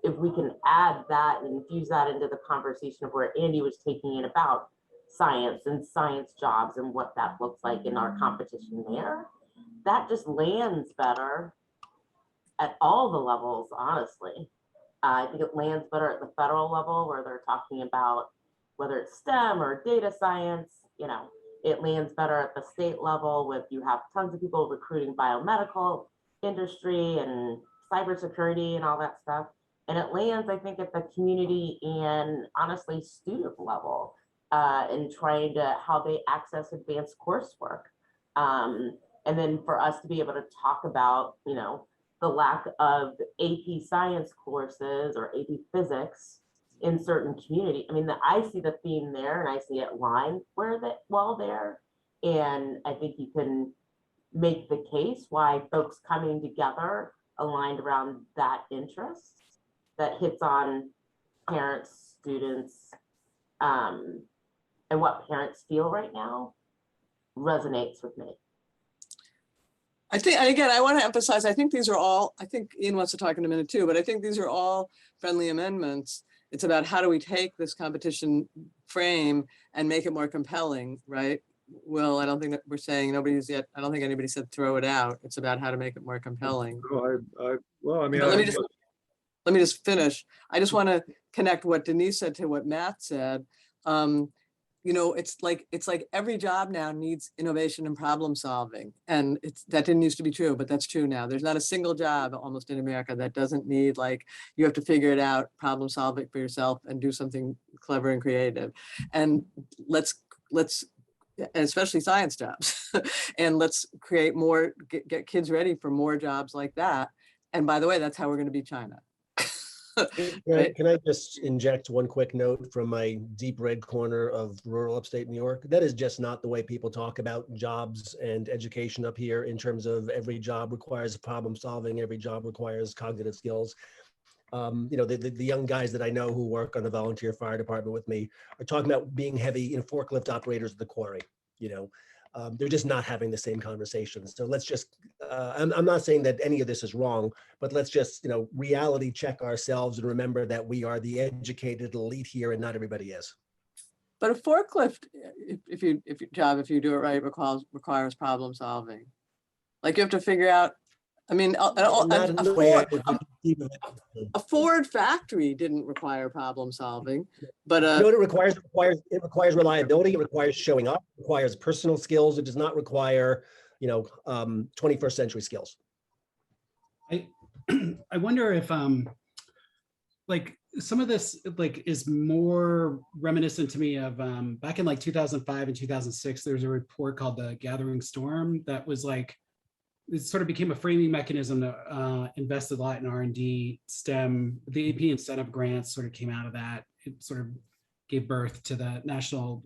if we can add that and infuse that into the conversation of where Andy was taking it about science and science jobs and what that looks like in our competition there, that just lands better at all the levels, honestly. I think it lands better at the federal level where they're talking about whether it's STEM or data science, you know, it lands better at the state level with, you have tons of people recruiting biomedical industry and cybersecurity and all that stuff. And it lands, I think, at the community and honestly student level in trying to, how they access advanced coursework. And then for us to be able to talk about, you know, the lack of AP science courses or AP physics in certain community. I mean, I see the theme there and I see it lined well there. And I think you can make the case why folks coming together aligned around that interest that hits on parents, students, and what parents feel right now resonates with me. I think, and again, I want to emphasize, I think these are all, I think Ian wants to talk in a minute too, but I think these are all friendly amendments. It's about how do we take this competition frame and make it more compelling, right? Well, I don't think that we're saying nobody's yet, I don't think anybody said throw it out. It's about how to make it more compelling. Well, I mean, But let me just finish. I just want to connect what Denise said to what Matt said. You know, it's like every job now needs innovation and problem solving. And that didn't used to be true, but that's true now. There's not a single job almost in America that doesn't need, like, you have to figure it out, problem solve it for yourself and do something clever and creative. And let's and especially science jobs. And let's create more, get kids ready for more jobs like that. And by the way, that's how we're going to beat China. Right? Can I just inject one quick note from my deep red corner of rural upstate New York? That is just not the way people talk about jobs and education up here, in terms of every job requires problem solving, every job requires cognitive skills. You know, the young guys that I know who work on the volunteer fire department with me are talking about being heavy, you know, forklift operators at the quarry. You know, they're just not having the same conversations. So let's just, I'm not saying that any of this is wrong, but let's just, you know, reality check ourselves and remember that we are the educated elite here and not everybody is. But a forklift, if you do it right, requires problem solving. Like, you have to figure out I mean, Not in the way I would conceive of it. a Ford factory didn't require problem solving, but You know what it requires? It requires reliability. It requires showing up. It requires personal skills. It does not require, 21st century skills. I I wonder if like some of this like is more reminiscent to me of back in like 2005 and 2006. There was a report called the Gathering Storm that was like, it sort of became a framing mechanism that invested a lot in R&D, STEM. The AP incentive grants sort of came out of that. It sort of gave birth to the National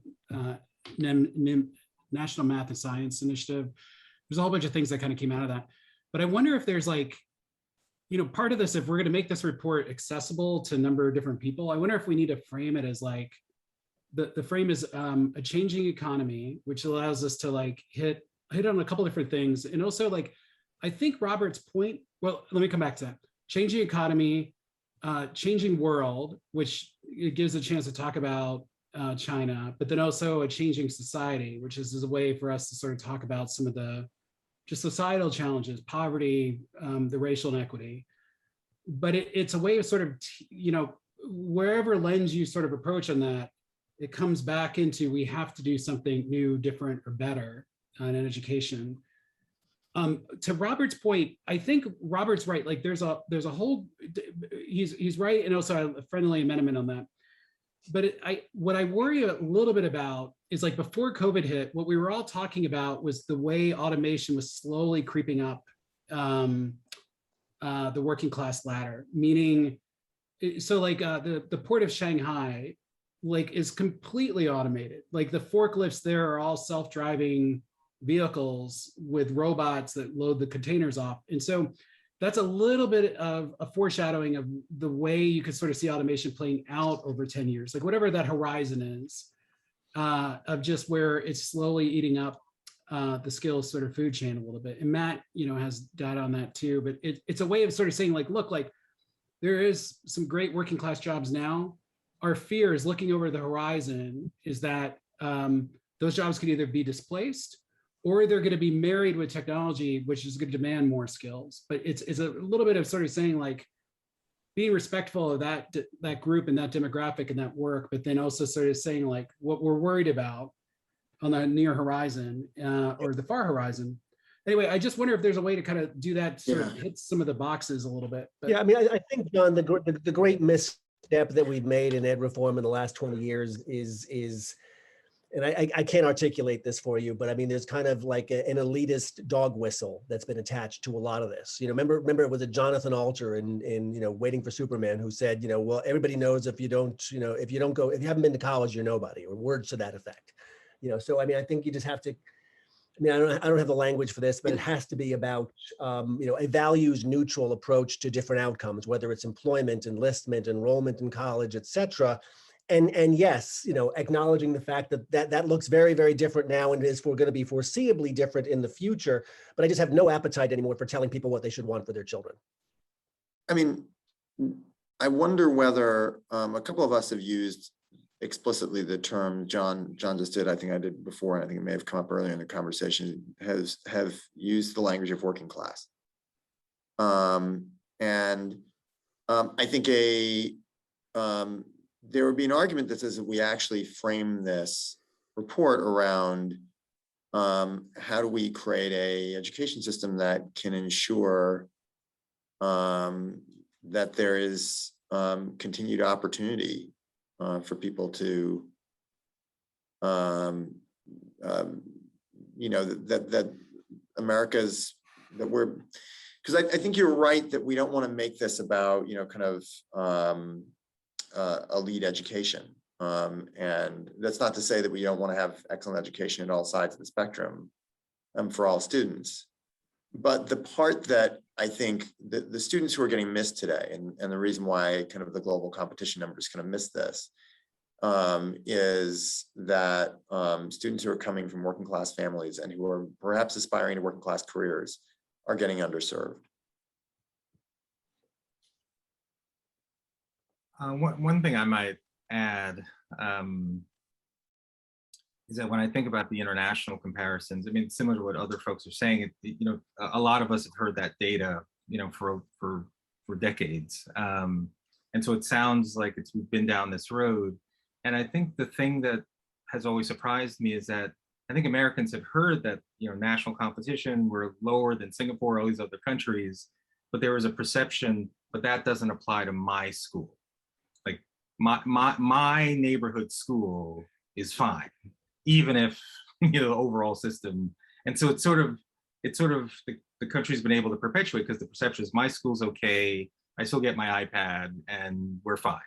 National Math and Science Initiative. There's a whole bunch of things that kind of came out of that. But I wonder if there's like, part of this, if we're going to make this report accessible to a number of different people, I wonder if we need to frame it as like, the frame is a changing economy, which allows us to like hit on a couple different things. And also like, I think Robert's point, well, let me come back to that. Changing economy, changing world, which it gives a chance to talk about China, but then also a changing society, which is a way for us to sort of talk about some of the just societal challenges, poverty, the racial inequity. But it's a way of sort of, wherever lens you sort of approach on that, it comes back into, we have to do something new, different, or better in education. To Robert's point, I think Robert's right. Like there's a whole, he's right. And also a friendly amendment on that. But what I worry a little bit about is like before COVID hit, what we were all talking about was the way automation was slowly creeping up the working class ladder, meaning, so like the port of Shanghai, like is completely automated. Like the forklifts there are all self-driving vehicles with robots that load the containers off. And so that's a little bit of a foreshadowing of the way you could sort of see automation playing out over 10 years, like whatever that horizon is, of just where it's slowly eating up the skills sort of food chain a little bit. And Matt, has data on that too, but it's a way of sort of saying like, look, like there is some great working class jobs now. Our fear is looking over the horizon is that those jobs could either be displaced or they're going to be married with technology, which is going to demand more skills. But it's a little bit of sort of saying like being respectful of that group and that demographic and that work, but then also sort of saying like what we're worried about on the near horizon or the far horizon. Anyway, I just wonder if there's a way to kind of do that, sort of hit some of the boxes a little bit. But. Yeah, I mean, I think, John, the great misstep that we've made in ed reform in the last 20 years is and I can't articulate this for you, but I mean, there's kind of like an elitist dog whistle that's been attached to a lot of this. Remember it was a Jonathan Alter in Waiting for Superman who said, well, everybody knows if you haven't been to college, you're nobody, or words to that effect. So I mean, I think you just have to. I mean, I don't have the language for this, but it has to be about a values neutral approach to different outcomes, whether it's employment, enlistment, enrollment in college, et cetera. And yes, acknowledging the fact that looks very, very different now and is going to be foreseeably different in the future. But I just have no appetite anymore for telling people what they should want for their children. I mean, I wonder whether a couple of us have used explicitly the term John just did. I think I did before, and I think it may have come up earlier in the conversation. Have used the language of working class, and I think there would be an argument that says that we actually frame this report around how do we create a education system that can ensure that there is continued opportunity for people to, that America's, that we're, because I think you're right that we don't want to make this about, kind of elite education. And that's not to say that we don't want to have excellent education at all sides of the spectrum for all students. But the part that I think the students who are getting missed today, and the reason why kind of the global competition numbers kind of miss this, is that students who are coming from working class families and who are perhaps aspiring to working class careers are getting underserved. One thing I might add is that when I think about the international comparisons, I mean, similar to what other folks are saying, a lot of us have heard that data, for decades. And so it sounds like we've been down this road. And I think the thing that has always surprised me is that I think Americans have heard that, national competition, we're lower than Singapore, all these other countries, but there was a perception, but that doesn't apply to my school. Like my neighborhood school is fine, even if, the overall system. And so it's sort of the country's been able to perpetuate because the perception is my school's okay, I still get my iPad and we're fine.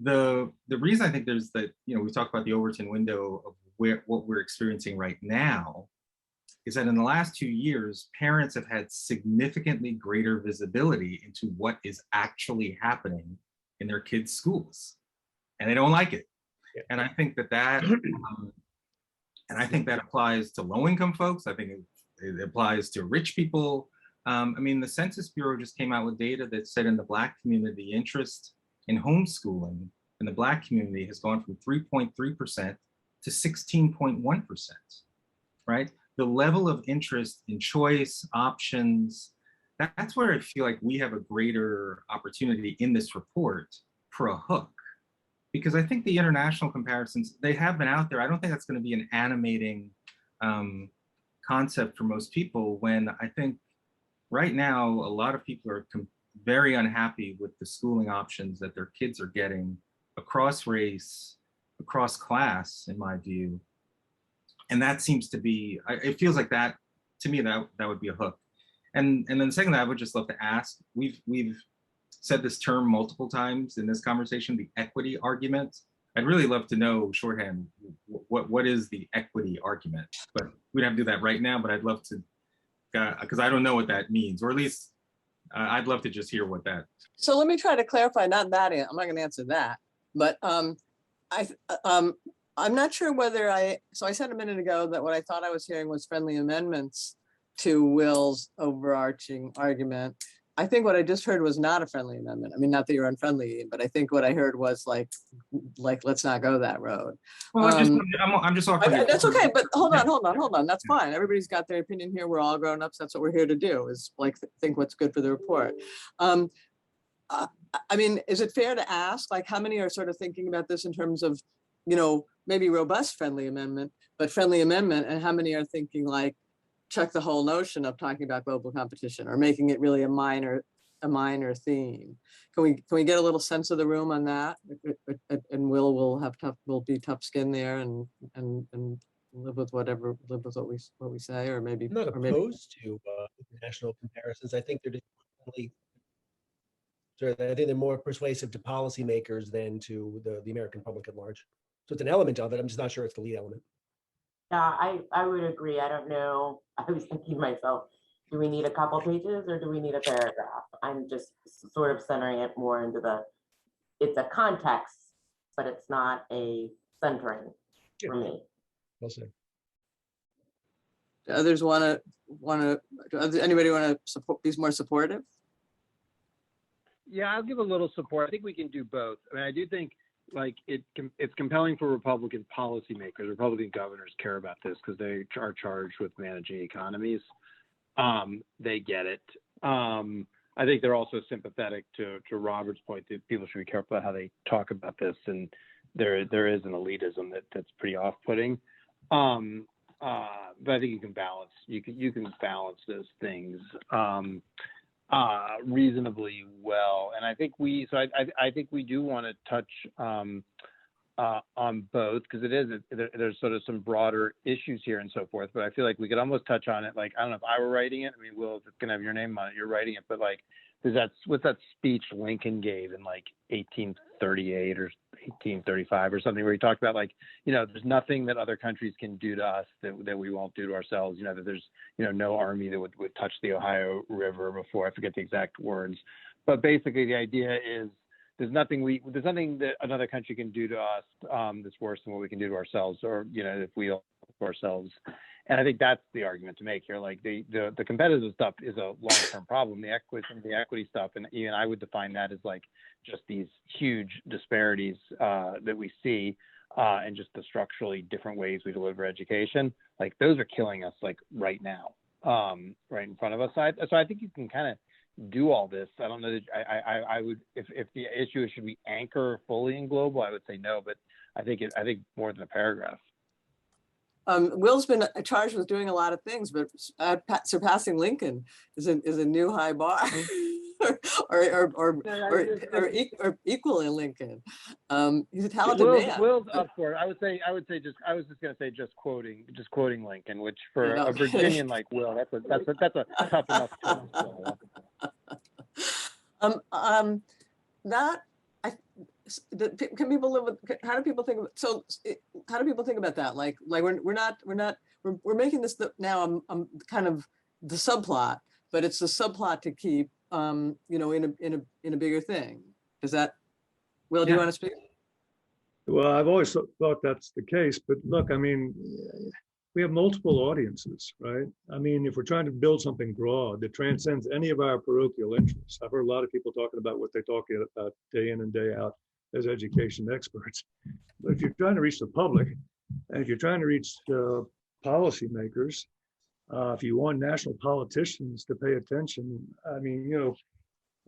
The reason I think there's that, we talked about the Overton window of what we're experiencing right now is that in the last 2 years, parents have had significantly greater visibility into what is actually happening in their kids' schools, and they don't like it. Yeah. And I think that applies to low-income folks. I think it applies to rich people. I mean, the Census Bureau just came out with data that said in the Black community, interest in homeschooling in the Black community has gone from 3.3% to 16.1%, right? The level of interest in choice, options, that's where I feel like we have a greater opportunity in this report for a hook. Because I think the international comparisons, they have been out there. I don't think that's going to be an animating concept for most people, when I think right now, a lot of people are very unhappy with the schooling options that their kids are getting across race, across class, in my view. And that seems to be, it feels like that, to me, that would be a hook. And then the second, I would just love to ask, we've said this term multiple times in this conversation, the equity argument. I'd really love to know, shorthand, what is the equity argument? But we don't have to do that right now, but I'd love to, because I don't know what that means, or at least I'd love to just hear what that. So let me try to clarify, not that, I'm not going to answer that, but I'm not sure whether so I said a minute ago that what I thought I was hearing was friendly amendments to Will's overarching argument. I think what I just heard was not a friendly amendment. I mean, not that you're unfriendly, but I think what I heard was like let's not go that road. Well, I'm just offering. That's okay, but hold on. That's fine. Everybody's got their opinion here. We're all grown-ups. That's what we're here to do, is like think what's good for the report. I mean, is it fair to ask, like, how many are sort of thinking about this in terms of, maybe robust friendly amendment, but friendly amendment, and how many are thinking like, check the whole notion of talking about global competition, or making it really a minor theme? Can we get a little sense of the room on that? And we'll be tough skin there and live with what we say, or maybe. I'm not opposed to national comparisons. I think they're I think they're more persuasive to policymakers than to the American public at large. So it's an element of it. I'm just not sure it's the lead element. Yeah, I would agree. I don't know. I was thinking to myself, do we need a couple pages or do we need a paragraph? I'm just sort of centering it more into it's a context, but it's not a centering for me. Well said. Do others anybody want to be more supportive? Yeah, I'll give a little support. I think we can do both. I mean, I do think like it's compelling for Republican policymakers. Republican governors care about this because they are charged with managing economies. They get it. I think they're also sympathetic to Robert's point that people should be careful about how they talk about this, and there is an elitism that's pretty off-putting. But I think you can balance those things reasonably well, and I think I think we do want to touch on both, because there's sort of some broader issues here and so forth. But I feel like we could almost touch on it. Like, I don't know if I were writing it. I mean, Will, if it's gonna have your name on it, you're writing it. But like, what's that speech Lincoln gave in like 1838 or 1835 or something, where he talked about, like, there's nothing that other countries can do to us that we won't do to ourselves. That there's no army that would touch the Ohio River before. I forget the exact words, but basically the idea is there's nothing that another country can do to us that's worse than what we can do to ourselves, or if we don't do ourselves. And I think that's the argument to make here. Like the competitive stuff is a long-term problem. The equity stuff, and even I would define that as like just these huge disparities that we see. and just the structurally different ways we deliver education, like those are killing us like right now, right in front of us. So I think you can kind of do all this. I don't know that I would, if the issue is should we anchor fully in global, I would say no, but I think more than a paragraph. Will's been charged with doing a lot of things, but surpassing Lincoln is a new high bar, or equaling Lincoln. He's a talented man. Will's up for it. I was just going to say just quoting Lincoln, which for a Virginian like Will, that's a tough enough term. Can people live with? How do people think? How do people think about that? Like we're making this now. I'm kind of the subplot, but it's the subplot to keep, in a bigger thing. Does that? Will, do you want to speak? Well, I've always thought that's the case, but look, I mean, we have multiple audiences, right? I mean, if we're trying to build something broad that transcends any of our parochial interests, I've heard a lot of people talking about what they talk about day in and day out as education experts. But if you're trying to reach the public, and if you're trying to reach policymakers, if you want national politicians to pay attention, I mean,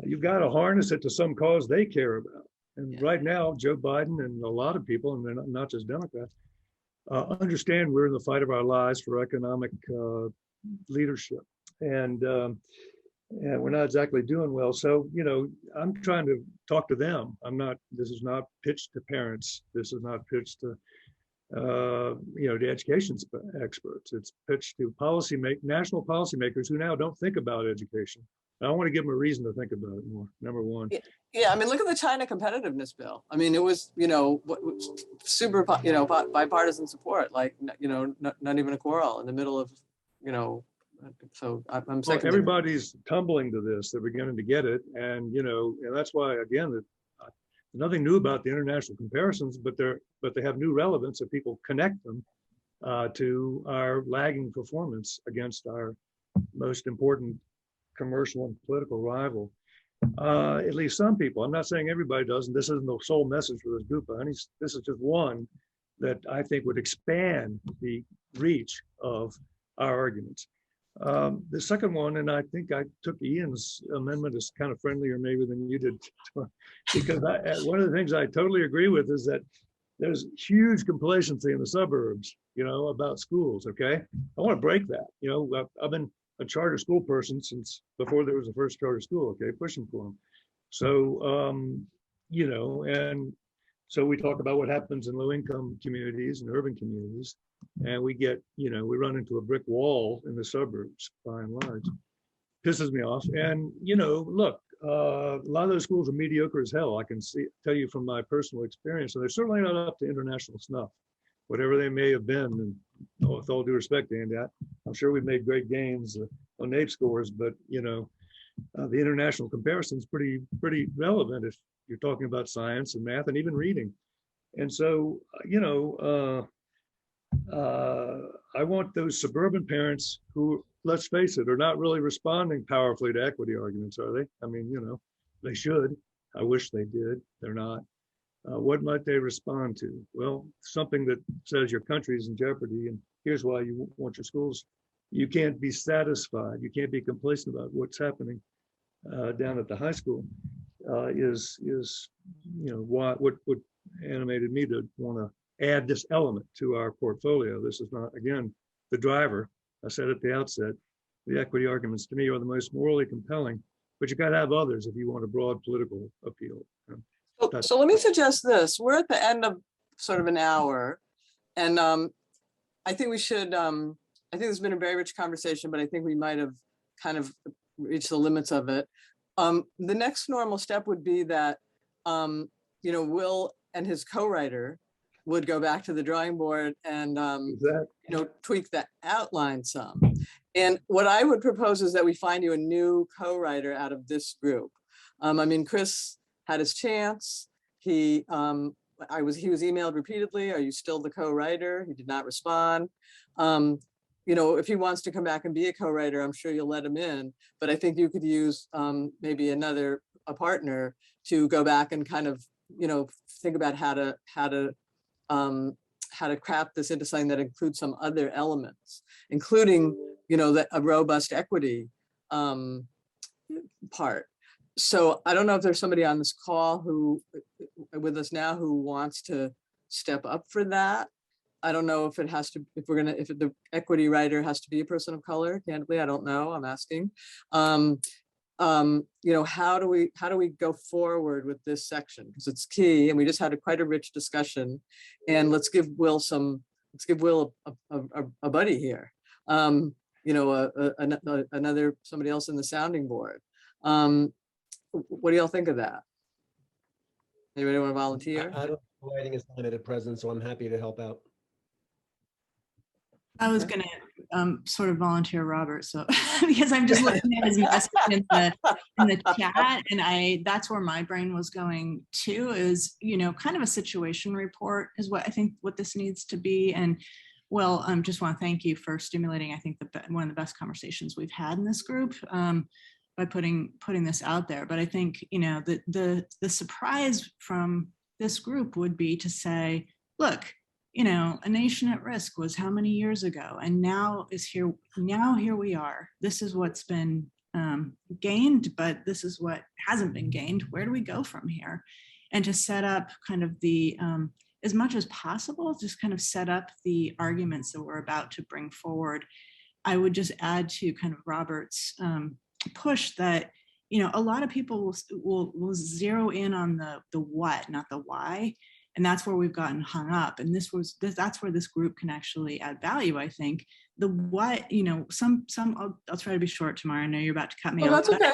you've got to harness it to some cause they care about. And right now, Joe Biden and a lot of people, and they're not just Democrats, understand we're in the fight of our lives for economic leadership. And we're not exactly doing well. So, I'm trying to talk to them. This is not pitched to parents. This is not pitched to, the education experts. It's pitched to national policymakers who now don't think about education. I want to give them a reason to think about it more, number one. Yeah, I mean, look at the China competitiveness bill. I mean, it was, super, bipartisan support, like, not even a quarrel in the middle of, so I'm saying everybody's tumbling to this. They're beginning to get it. And, and that's why, again, nothing new about the international comparisons, but they have new relevance if people connect them to our lagging performance against our most important commercial and political rival. At least some people. I'm not saying everybody does, and this isn't the sole message for this group. This is just one that I think would expand the reach of our arguments. The second one, and I think I took Ian's amendment as kind of friendlier maybe than you did, because one of the things I totally agree with is that there's huge complacency in the suburbs, about schools. Okay, I want to break that. I've been a charter school person since before there was a first charter school. Okay, pushing for them. So, and so we talk about what happens in low-income communities and urban communities, and we get, we run into a brick wall in the suburbs by and large. Pisses me off. And, look, a lot of those schools are mediocre as hell. I can tell you from my personal experience, and they're certainly not up to international snuff, whatever they may have been. And with all due respect, Andy, I'm sure we've made great gains on NAEP scores, but, the international comparison is pretty relevant if you're talking about science and math and even reading. And so, I want those suburban parents who, let's face it, are not really responding powerfully to equity arguments, are they? I mean, they should. I wish they did. They're not. What might they respond to? Well, something that says your country is in jeopardy, and here's why you want your schools. You can't be satisfied. You can't be complacent about what's happening down at the high school. Is what animated me to want to add this element to our portfolio. This is not, again, the driver. I said at the outset, the equity arguments to me are the most morally compelling, but you got to have others if you want a broad political appeal. So let me suggest this. We're at the end of sort of an hour, and I think we should, I think this has been a very rich conversation, but I think we might have kind of reached the limits of it. The next normal step would be that, Will and his co-writer would go back to the drawing board and, tweak that outline some. And what I would propose is that we find you a new co-writer out of this group. Chris had his chance. He was emailed repeatedly. Are you still the co-writer? He did not respond. If he wants to come back and be a co-writer, I'm sure you'll let him in. But I think you could use maybe a partner to go back and kind of, think about how to how to craft this into something that includes some other elements, including, you know, a robust equity part. So I don't know if there's somebody on this call who, with us now, who wants to step up for that. I don't know if it has to, if the equity writer has to be a person of color, candidly, I don't know, I'm asking. You know, how do we go forward with this section? Because it's key, and we just had quite a rich discussion, and let's give Will a buddy here. You know, another, somebody else in the sounding board. What do y'all think of that? Anybody want to volunteer? I don't know writing is not at present, so I'm happy to help out. I was going to sort of volunteer Robert, so because I'm just looking at his message in the chat, and that's where my brain was going too, is, you know, kind of a situation report is what I think what this needs to be. And well, just want to thank you for stimulating, I think, one of the best conversations we've had in this group by putting this out there. But I think, you know, the surprise from this group would be to say, look, you know, a nation at risk was how many years ago, and now here we are. This is what's been gained, but this is what hasn't been gained. Where do we go from here? And to set up kind of the, as much as possible, just kind of set up the arguments that we're about to bring forward. I would just add to kind of Robert's push that, you know, a lot of people will zero in on the what, not the why. And that's where we've gotten hung up. And that's where this group can actually add value, I think. The what, you know, I'll try to be short tomorrow. I know you're about to cut me off. That's okay.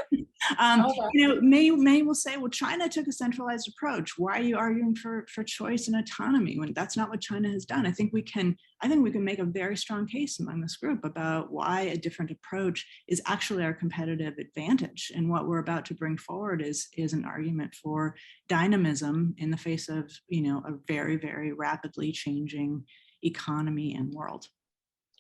You know, May will say, well, China took a centralized approach. Why are you arguing for choice and autonomy when that's not what China has done? I think we can make a very strong case among this group about why a different approach is actually our competitive advantage. And what we're about to bring forward is an argument for dynamism in the face of, you know, a very, very rapidly changing economy and world.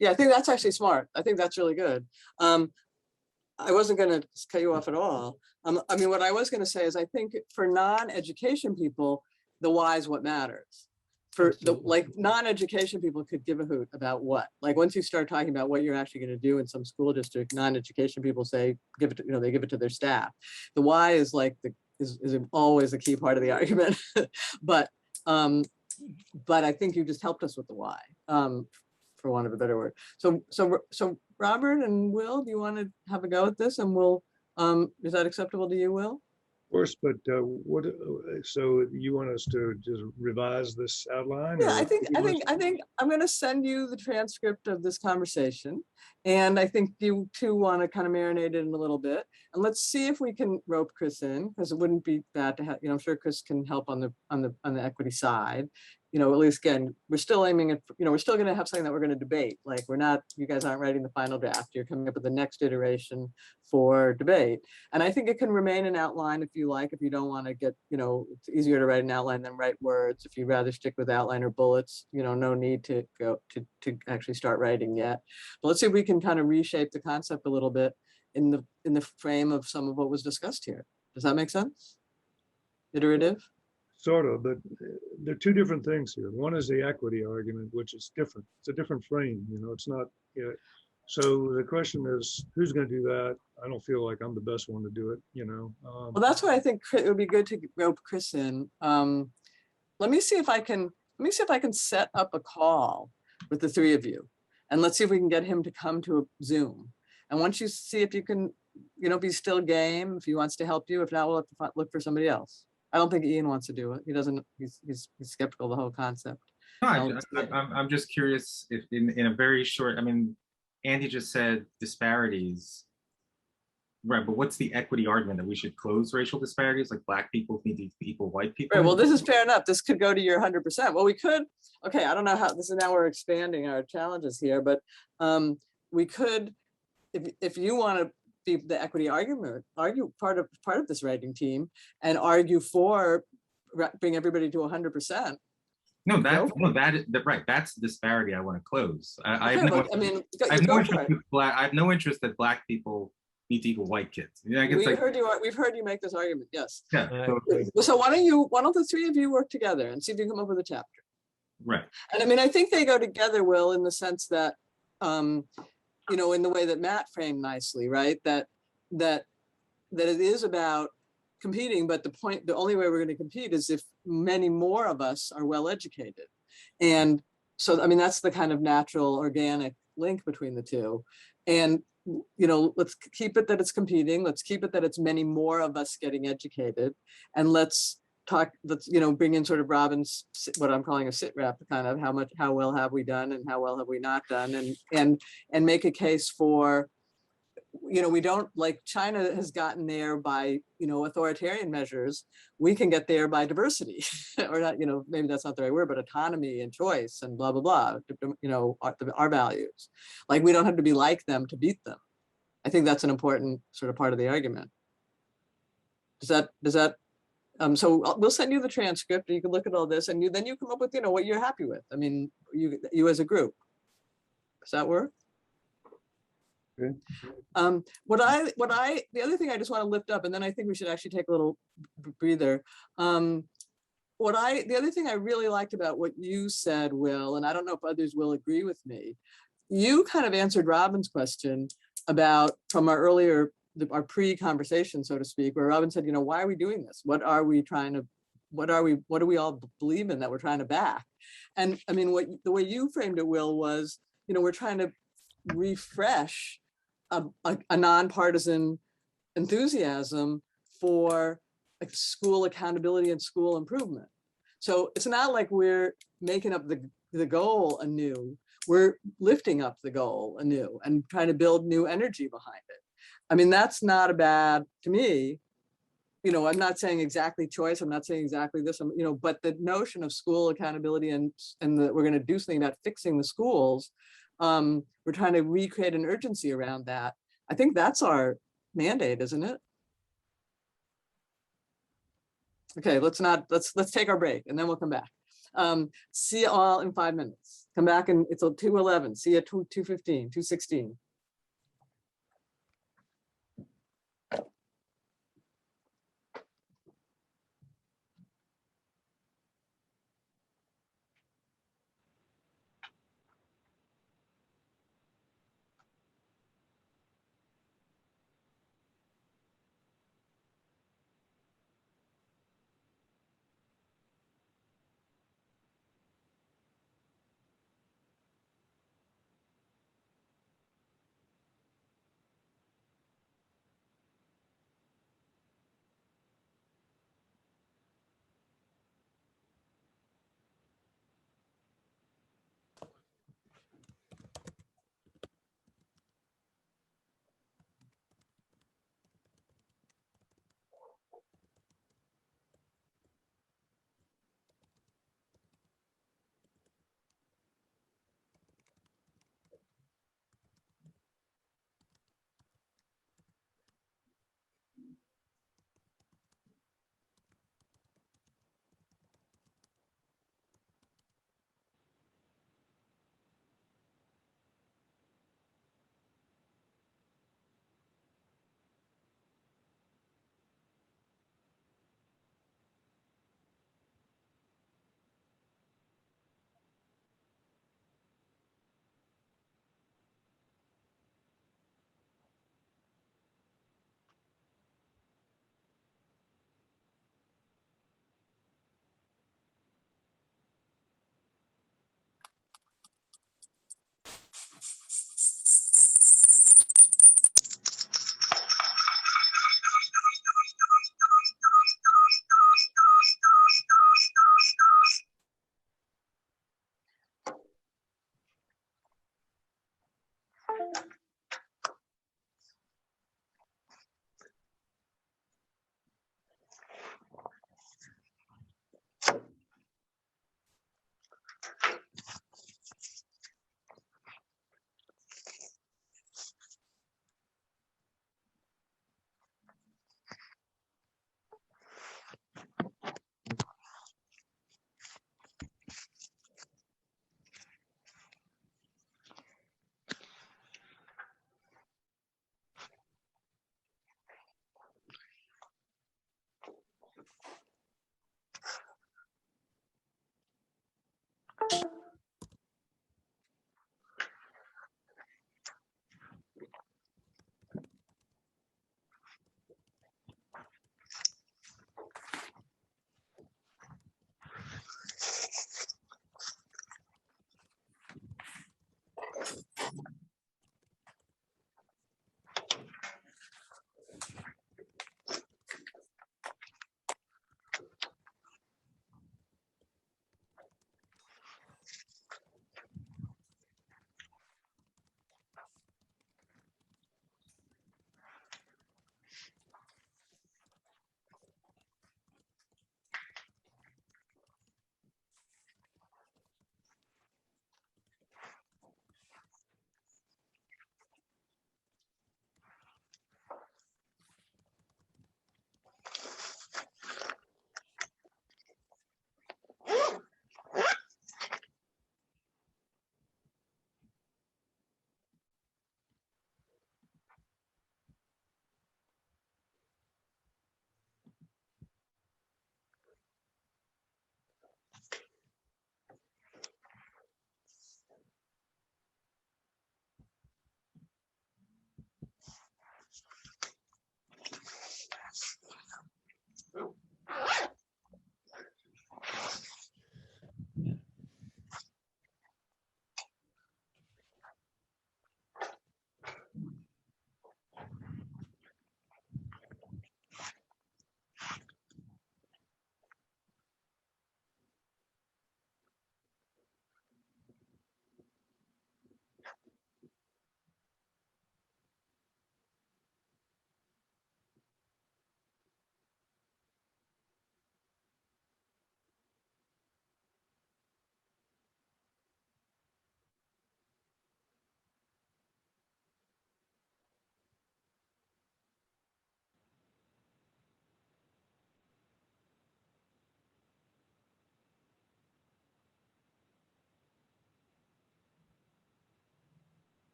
Yeah, I think that's actually smart. I think that's really good. I wasn't going to cut you off at all. I mean, what I was going to say is I think for non-education people, the why is what matters. For like non-education people could give a hoot about what. Like once you start talking about what you're actually going to do in some school district, non-education people say, give it to, you know, they give it to their staff. The why is like is always a key part of the argument. But I think you just helped us with the why. For want of a better word. So Robert and Will, do you want to have a go at this? And we'll, is that acceptable to you, Will? Of course, but so you want us to just revise this outline? Yeah, I think I'm going to send you the transcript of this conversation, and I think you two want to kind of marinate it in a little bit, and let's see if we can rope Chris in, because it wouldn't be bad to have, you know, I'm sure Chris can help on the equity side. You know, at least again, we're still aiming at, you know, we're still going to have something that we're going to debate. Like we're not, you guys aren't writing the final draft. You're coming up with the next iteration for debate. And I think it can remain an outline if you like, if you don't want to get, you know, it's easier to write an outline than write words. If you'd rather stick with outline or bullets, you know, no need to go to actually start writing yet. But let's see if we can kind of reshape the concept a little bit in the frame of some of what was discussed here. Does that make sense? Iterative? Sort of, but there are two different things here. One is the equity argument, which is different. It's a different frame, you know, it's not, you know, so the question is, who's going to do that? I don't feel like I'm the best one to do it, you know. Well, that's why I think it would be good to rope Chris in. Let me see if I can set up a call with the three of you, and let's see if we can get him to come to a Zoom. And once you see if you can, you know, be still game, if he wants to help you, if not, we'll have to look for somebody else. I don't think Ian wants to do it. He doesn't, he's skeptical of the whole concept. No, I'm just curious if in a very short, I mean, Andy just said disparities, right? But what's the equity argument, that we should close racial disparities, like Black people need to equal white people? Right, well, this is fair enough. This could go to your 100%. Well, we could, okay, I don't know how, this is now we're expanding our challenges here, but we could, if you want to be the equity argument, argue part of this writing team and argue for bring everybody to 100%. No, right. That's the disparity I want to close. I have no interest that Black people need to equal white kids. You know, we've heard you make this argument. Yes. Yeah. So why don't the three of you work together and see if you come up with a chapter? Right. And I mean, I think they go together, Will, in the sense that, you know, in the way that Matt framed nicely, right? That it is about competing, but the only way we're going to compete is if many more of us are well educated. And so, I mean, that's the kind of natural, organic link between the two. And, you know, let's keep it that it's competing. Let's keep it that it's many more of us getting educated. And let's, you know, bring in sort of Robin's, what I'm calling a sit rep, kind of how well have we done and how well have we not done, and make a case for, you know, we don't, like China has gotten there by, you know, authoritarian measures. We can get there by diversity or not, you know, maybe that's not the right word, but autonomy and choice and blah, blah, blah, you know, our values. Like, we don't have to be like them to beat them. I think that's an important sort of part of the argument. Does that, so we'll send you the transcript and you can look at all this and then you come up with, you know, what you're happy with. I mean, you as a group. Does that work? Okay. The other thing I just want to lift up, and then I think we should actually take a little breather. The other thing I really liked about what you said, Will, and I don't know if others will agree with me, you kind of answered Robin's question about, from our earlier, our pre-conversation, so to speak, where Robin said, you know, why are we doing this? What do we all believe in that we're trying to back? And I mean, the way you framed it, Will, was, you know, we're trying to refresh a nonpartisan enthusiasm for like school accountability and school improvement. So it's not like we're making up the goal anew. We're lifting up the goal anew and trying to build new energy behind it. I mean, that's not a bad, to me, you know, I'm not saying exactly choice. I'm not saying exactly this, you know, but the notion of school accountability and that we're going to do something about fixing the schools, we're trying to recreate an urgency around that. I think that's our mandate, isn't it? Okay, let's take our break and then we'll come back. See you all in 5 minutes. Come back and it's 2:11. See you at 2:15, 2:16.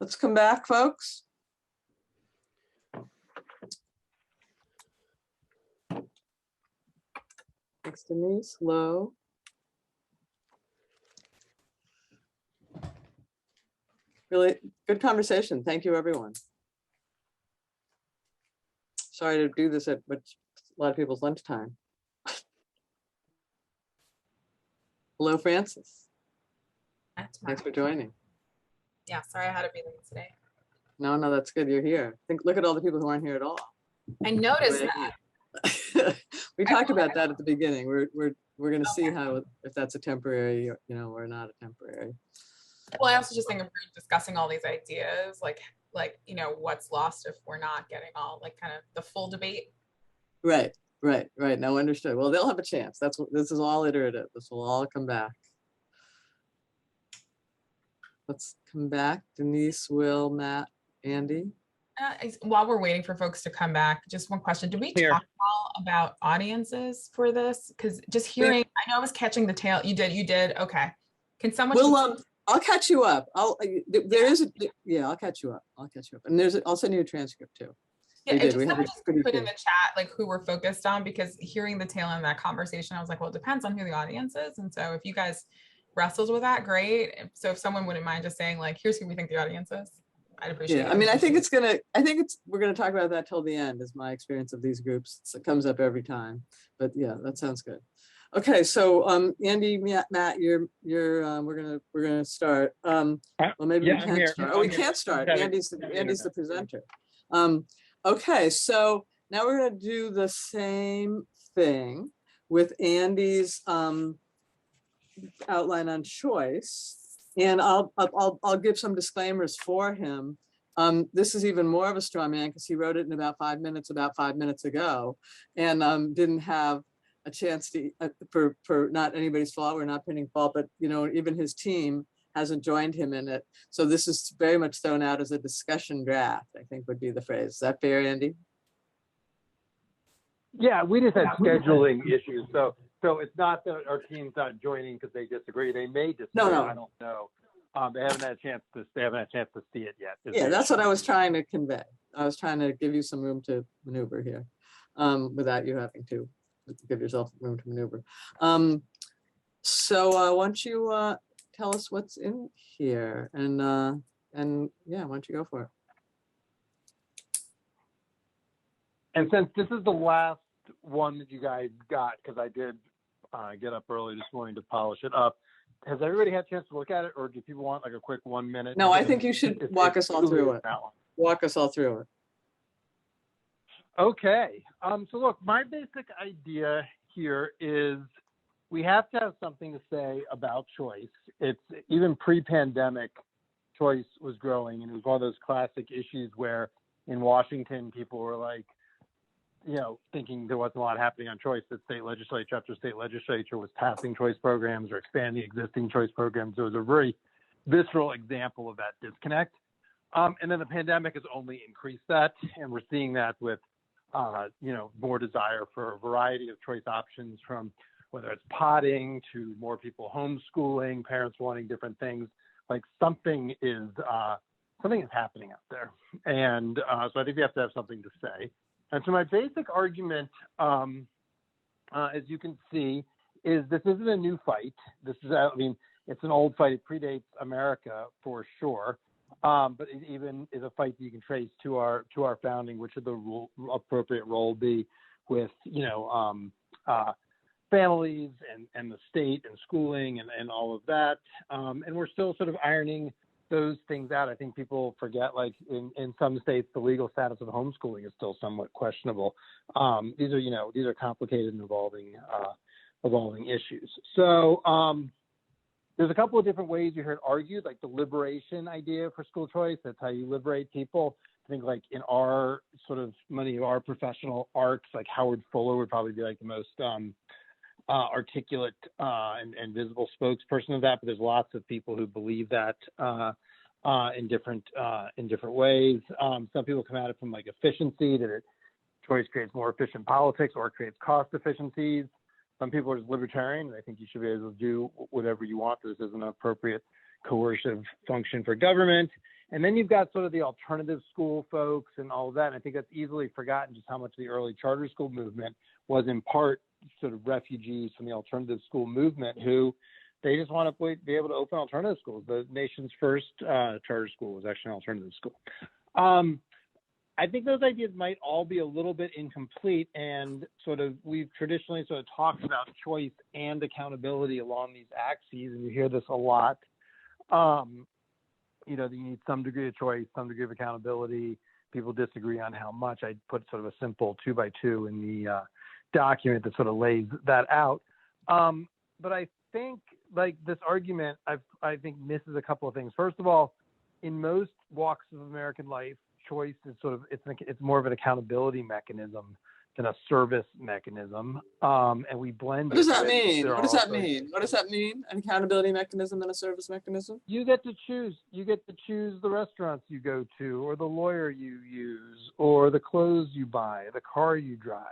Let's come back, folks. Thanks, Denise. Hello. Really good conversation. Thank you, everyone. Sorry to do this at a lot of people's lunchtime. Hello, Francis. Thanks for joining. Yeah, sorry I had to be late today. No, that's good. You're here. Look at all the people who aren't here at all. I noticed that. We talked about that at the beginning. We're going to see how, if that's a temporary, or not a temporary. Well, I also just think of discussing all these ideas, like what's lost if we're not getting all kind of the full debate. Right. No, understood. Well, they'll have a chance. This is all iterative. This will all come back. Let's come back. Denise, Will, Matt, Andy. While we're waiting for folks to come back, just one question. Did we talk about audiences for this? Because just hearing, I know I was catching the tail. You did. Okay. Can someone? Well, I'll catch you up. I'll catch you up. And I'll send you a transcript too. Yeah, and someone just put in the chat who we're focused on, because hearing the tail end of that conversation, I was like, well, it depends on who the audience is. And so if you guys wrestled with that, great. So if someone wouldn't mind just saying here's who we think the audience is, I'd appreciate it. I mean, we're gonna talk about that till the end, is my experience of these groups. It comes up every time, but yeah, that sounds good. Okay, so Andy, Matt, we're gonna start. Well, maybe we can't start. Oh, we can't start. Andy's the presenter. Okay, so now we're gonna do the same thing with Andy's outline on choice, and I'll give some disclaimers for him. This is even more of a straw man because he wrote it in about 5 minutes ago, and didn't have a chance to, for not anybody's fault, we're not pinning fault, but even his team hasn't joined him in it. So this is very much thrown out as a discussion draft, I think would be the phrase. Is that fair, Andy? Yeah, we just had scheduling issues. So it's not that our team's not joining because they disagree. They may disagree. No. I don't know. They haven't had a chance to see it yet. Yeah, that's what I was trying to convey. I was trying to give you some room to maneuver here, without you having to give yourself room to maneuver. So why don't you tell us what's in here, and yeah, why don't you go for it? And since this is the last one that you guys got, because I did get up early this morning to polish it up, has everybody had a chance to look at it, or do people want a quick 1 minute? No, I think you should walk us all through it. Walk us all through it. Okay. So look, my basic idea here is we have to have something to say about choice. It's even pre-pandemic, choice was growing, and it was one of those classic issues where in Washington, people were thinking there wasn't a lot happening on choice, that state legislature after state legislature was passing choice programs or expanding existing choice programs. It was a very visceral example of that disconnect. And then the pandemic has only increased that, and we're seeing that with more desire for a variety of choice options, from whether it's potting to more people homeschooling, parents wanting different things. Something is happening out there. And so I think we have to have something to say. And so my basic argument, as you can see, is this isn't a new fight. This is, it's an old fight. It predates America for sure. But it even is a fight that you can trace to our founding, which is the appropriate role be with families and the state and schooling and all of that. And we're still sort of ironing those things out. I think people forget, in some states, the legal status of homeschooling is still somewhat questionable. These are complicated and evolving issues. So there's a couple of different ways you heard argued, like the liberation idea for school choice. That's how you liberate people. I think in our many of our professional arcs, Howard Fuller would probably be the most articulate and visible spokesperson of that. But there's lots of people who believe that in different ways. Some people come at it from efficiency, that choice creates more efficient politics or creates cost efficiencies. Some people are just libertarian, and I think you should be able to do whatever you want. This isn't an appropriate coercive function for government. And then you've got sort of the alternative school folks and all of that. And I think that's easily forgotten just how much the early charter school movement was in part sort of refugees from the alternative school movement who they just want to be able to open alternative schools. The nation's first charter school was actually an alternative school. I think those ideas might all be a little bit incomplete, and sort of we've traditionally sort of talked about choice and accountability along these axes, and you hear this a lot. You know, you need some degree of choice, some degree of accountability. People disagree on how much. I put sort of a simple 2x2 in the document that sort of lays that out. But I think like this argument, I think misses a couple of things. First of all, in most walks of American life, choice is sort of, it's more of an accountability mechanism than a service mechanism. And we blend. What does that mean? What does that mean? What does that mean? An accountability mechanism and a service mechanism? You get to choose. You get to choose the restaurants you go to, or the lawyer you use, or the clothes you buy, the car you drive.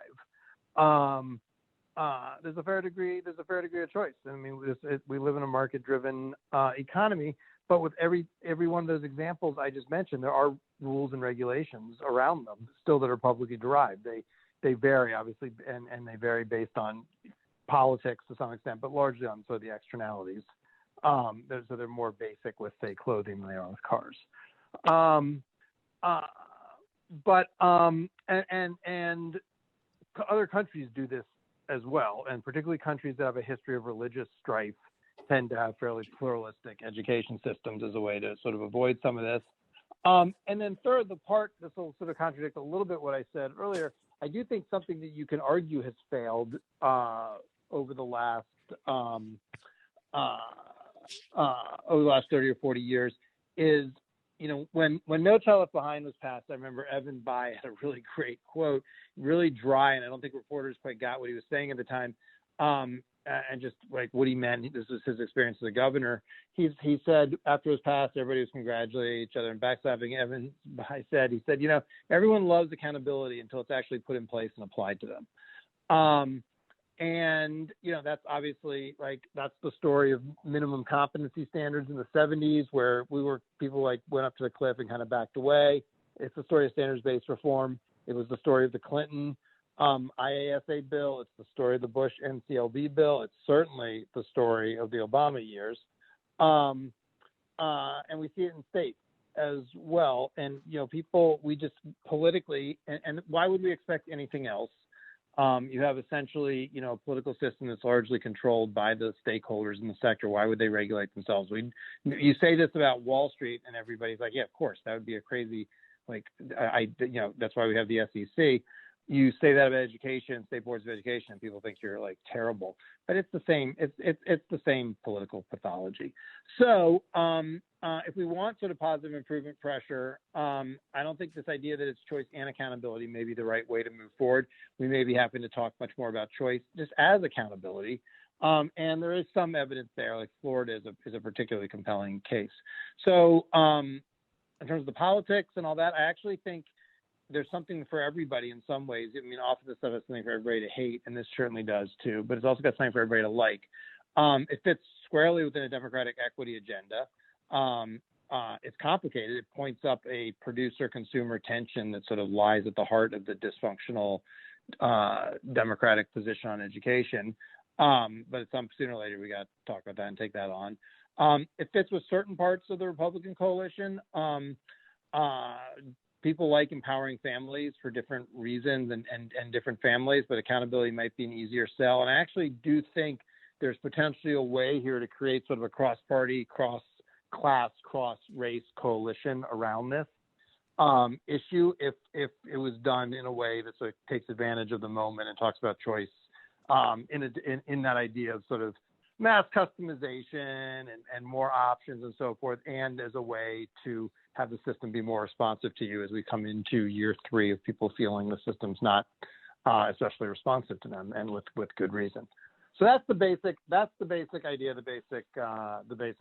There's a fair degree of choice. I mean, we live in a market-driven economy, but with every one of those examples I just mentioned, there are rules and regulations around them still that are publicly derived. They vary, obviously, and they vary based on politics to some extent, but largely on sort of the externalities. So they're more basic with, say, clothing than they are with cars. And other countries do this as well, and particularly countries that have a history of religious strife tend to have fairly pluralistic education systems as a way to sort of avoid some of this. And then third, this will sort of contradict a little bit what I said earlier. I do think something that you can argue has failed over the last 30 or 40 years is, you know, when No Child Left Behind was passed, I remember Evan Bayh had a really great quote, really dry, and I don't think reporters quite got what he was saying at the time. And just like what he meant, this was his experience as a governor. He said after it was passed, everybody was congratulating each other and backslapping. Evan Bayh said, you know, everyone loves accountability until it's actually put in place and applied to them. And, you know, that's obviously that's the story of minimum competency standards in the 70s, where people went up to the cliff and kind of backed away. It's the story of standards-based reform. It was the story of the Clinton IASA bill. It's the story of the Bush NCLB bill. It's certainly the story of the Obama years. And we see it in states as well. And, you know, we just politically, and why would we expect anything else? You have essentially, you know, a political system that's largely controlled by the stakeholders in the sector. Why would they regulate themselves? You say this about Wall Street and everybody's like, yeah, of course, that would be a crazy, you know, that's why we have the SEC. You say that about education, state boards of education, and people think you're like terrible, but it's the same. It's the same political pathology. So if we want sort of positive improvement pressure, I don't think this idea that it's choice and accountability may be the right way to move forward. We may be having to talk much more about choice just as accountability. And there is some evidence there, like Florida is a particularly compelling case. So in terms of the politics and all that, I actually think there's something for everybody in some ways. I mean, often this stuff has something for everybody to hate, and this certainly does too, but it's also got something for everybody to like. It fits squarely within a democratic equity agenda. It's complicated. It points up a producer-consumer tension that sort of lies at the heart of the dysfunctional democratic position on education. But at some sooner or later, we got to talk about that and take that on. It fits with certain parts of the Republican coalition. People like empowering families for different reasons and different families, but accountability might be an easier sell. And I actually do think there's potentially a way here to create sort of a cross-party, cross-class, cross-race coalition around this issue if it was done in a way that sort of takes advantage of the moment and talks about choice in that idea of sort of mass customization and more options and so forth, and as a way to have the system be more responsive to you as we come into year 3 of people feeling the system's not especially responsive to them, and with good reason. So that's the basic idea, the basic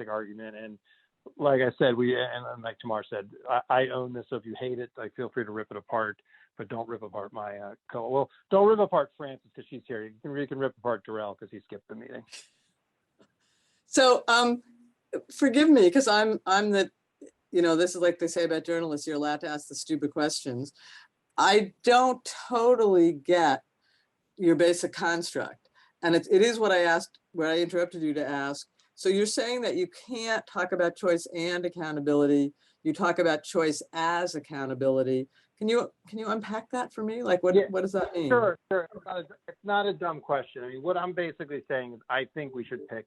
argument. And like I said, and like Tamar said, I own this. So if you hate it, like, feel free to rip it apart, but don't rip apart my well, don't rip apart Frances because she's here. You can rip apart Darrell because he skipped the meeting. So forgive me, because I'm this is like they say about journalists, you're allowed to ask the stupid questions. I don't totally get your basic construct. And it is what I asked, what I interrupted you to ask. So you're saying that you can't talk about choice and accountability. You talk about choice as accountability. Can you unpack that for me? Like what does that mean? Sure. It's not a dumb question. I mean, what I'm basically saying is I think we should pick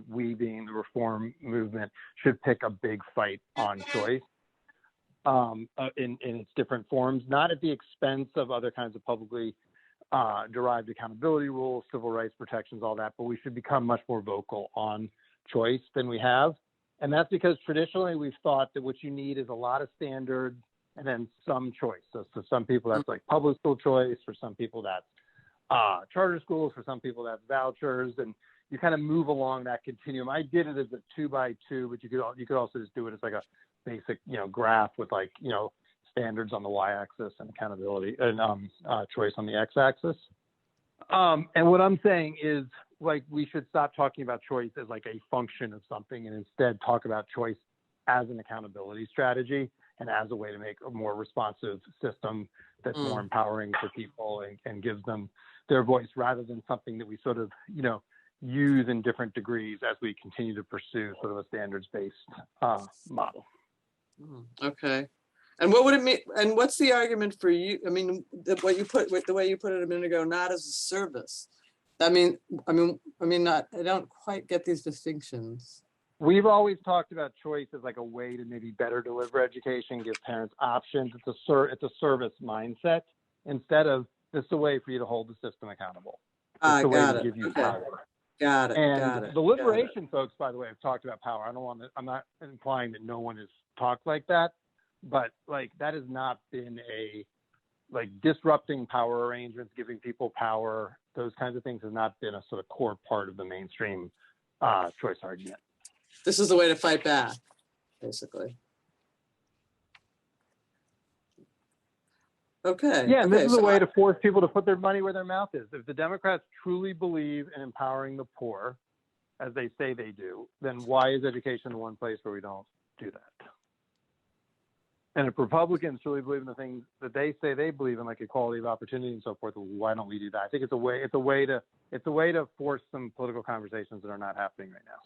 we being the reform movement, should pick a big fight on choice in its different forms, not at the expense of other kinds of publicly derived accountability rules, civil rights protections, all that, but we should become much more vocal on choice than we have. And that's because traditionally we've thought that what you need is a lot of standards and then some choice. So for some people that's like public school choice, for some people that's charter schools, for some people that's vouchers, and you kind of move along that continuum. I did it as a 2x2, but you could also just do it as like a basic, graph with like, standards on the y-axis and accountability and choice on the x-axis. And what I'm saying is like we should stop talking about choice as like a function of something and instead talk about choice as an accountability strategy and as a way to make a more responsive system that's more empowering for people and gives them their voice rather than something that we sort of, use in different degrees as we continue to pursue sort of a standards-based model. Okay. And what would it mean? And what's the argument for you? I mean, the way you put it a minute ago, not as a service. I mean, not. I don't quite get these distinctions. We've always talked about choice as like a way to maybe better deliver education, give parents options. It's a service mindset instead of this is a way for you to hold the system accountable. It's a way to give you power. Got it. And the liberation folks, by the way, have talked about power. I'm not implying that no one has talked like that, but like that has not been disrupting power arrangements, giving people power. Those kinds of things have not been a sort of core part of the mainstream choice argument. This is the way to fight back, basically. Okay. Yeah, and this is a way to force people to put their money where their mouth is. If the Democrats truly believe in empowering the poor, as they say they do, then why is education the one place where we don't do that? And if Republicans truly believe in the things that they say they believe in, like equality of opportunity and so forth, why don't we do that? I think it's a way to force some political conversations that are not happening right now.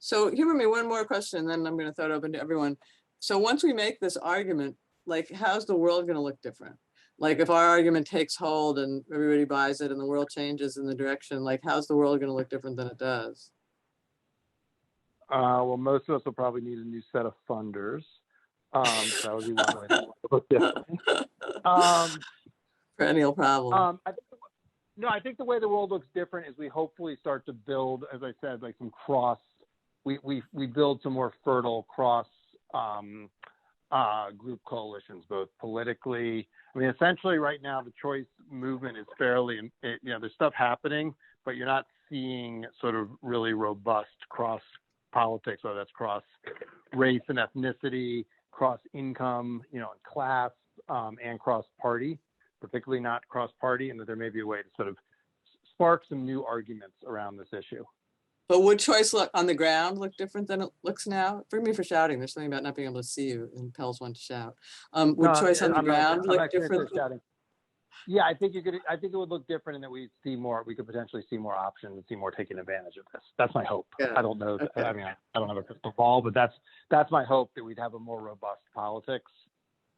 So humor me one more question, and then I'm going to throw it open to everyone. So once we make this argument, like, how's the world going to look different? Like, if our argument takes hold and everybody buys it and the world changes in the direction, like, how's the world going to look different than it does? Well, most of us will probably need a new set of funders. So that would be one way to look different. Perennial problem. I think the way the world looks different is we hopefully start to build, as I said, like some we build some more fertile cross group coalitions, both politically. I mean, essentially right now, the choice movement is fairly, there's stuff happening, but you're not seeing sort of really robust cross politics, whether that's cross race and ethnicity, cross income, and class, and cross party, particularly not cross party, and that there may be a way to sort of spark some new arguments around this issue. But would choice look on the ground look different than it looks now? Forgive me for shouting. There's something about not being able to see you and impels one to shout. Would choice on the ground look different? Yeah, I think it would look different in that we could potentially see more options and see more taking advantage of this. That's my hope. Yeah. I don't know. Okay. I mean, I don't have a crystal ball, but that's my hope, that we'd have a more robust politics.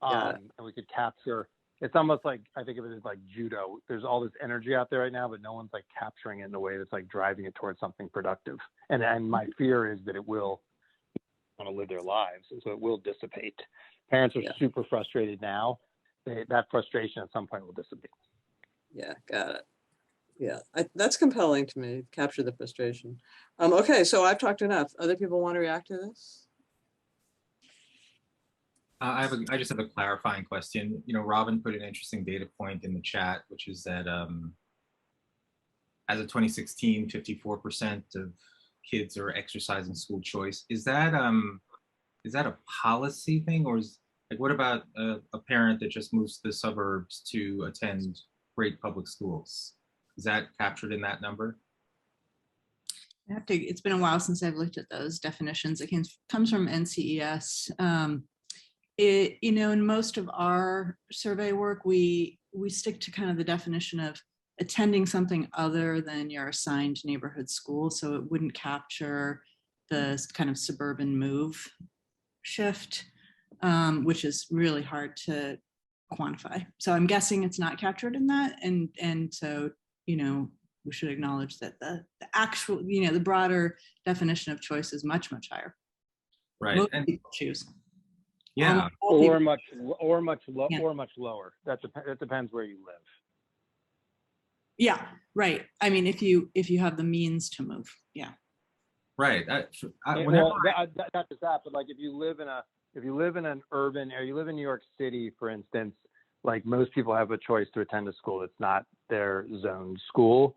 And we could capture. It's almost like, I think of it as like judo. There's all this energy out there right now, but no one's like capturing it in a way that's like driving it towards something productive. And my fear is that it will want to live their lives, and so it will dissipate. Parents are super frustrated now. That frustration at some point will dissipate. Yeah, got it. Yeah, that's compelling to me. Capture the frustration. Okay, so I've talked enough. Other people want to react to this? I just have a clarifying question. Robin put an interesting data point in the chat, which is that as of 2016, 54% of kids are exercising school choice. Is that a policy thing, or what about a parent that just moves to the suburbs to attend great public schools? Is that captured in that number? It's been a while since I've looked at those definitions. It comes from NCES. In most of our survey work, we stick to kind of the definition of attending something other than your assigned neighborhood school. So it wouldn't capture the kind of suburban move shift, which is really hard to quantify. So I'm guessing it's not captured in that. And so, we should acknowledge that the actual, the broader definition of choice is much, much higher. Right. Most people choose. Yeah. Or much lower. That depends where you live. Yeah, right. I mean, if you have the means to move, yeah. Right. Not just that, but like if you live in an urban, or you live in New York City, for instance, like most people have a choice to attend a school that's not their zone school.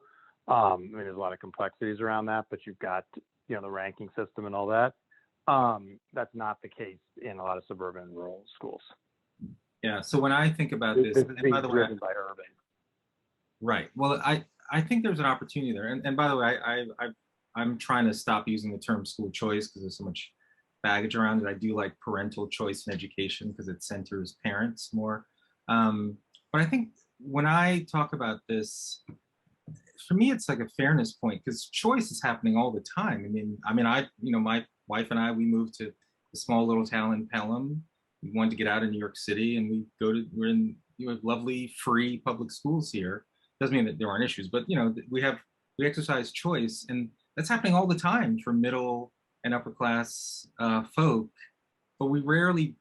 I mean, there's a lot of complexities around that, but you've got, the ranking system and all that. That's not the case in a lot of suburban and rural schools. Yeah. So when I think about this, and by the way, driven by urban. Right. Well, I think there's an opportunity there. And by the way, I'm trying to stop using the term school choice because there's so much baggage around it. I do like parental choice in education because it centers parents more. But I think when I talk about this, for me, it's like a fairness point because choice is happening all the time. My wife and I, we moved to a small little town in Pelham. We wanted to get out of New York City, and we're in lovely free public schools here. Doesn't mean that there aren't issues, but we exercise choice, and that's happening all the time for middle and upper class folk. But we rarely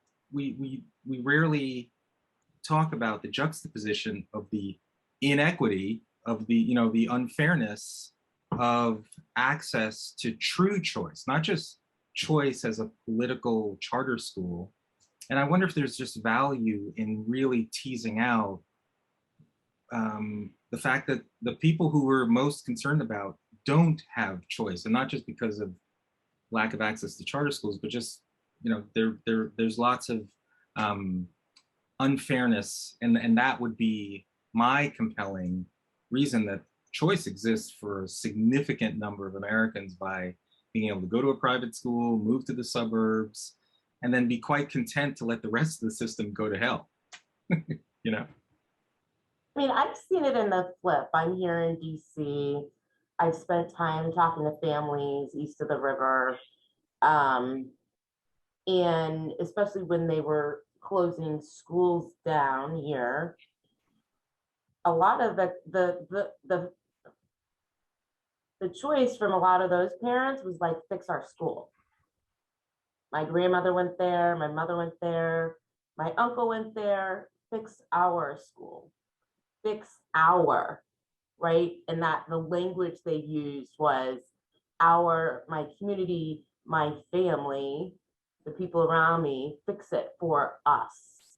talk about the juxtaposition of the inequity of the unfairness of access to true choice, not just choice as a political charter school. And I wonder if there's just value in really teasing out the fact that the people who we're most concerned about don't have choice, and not just because of lack of access to charter schools, but just there's lots of unfairness, and that would be my compelling reason that choice exists for a significant number of Americans by being able to go to a private school, move to the suburbs, and then be quite content to let the rest of the system go to hell. I mean, I've seen it in the flip. I'm here in DC. I've spent time talking to families east of the river. And especially when they were closing schools down here, a lot of the choice from a lot of those parents was like, fix our school. My grandmother went there, my mother went there, my uncle went there, fix our school, fix our, right? And that the language they used was my community, my family, the people around me, fix it for us.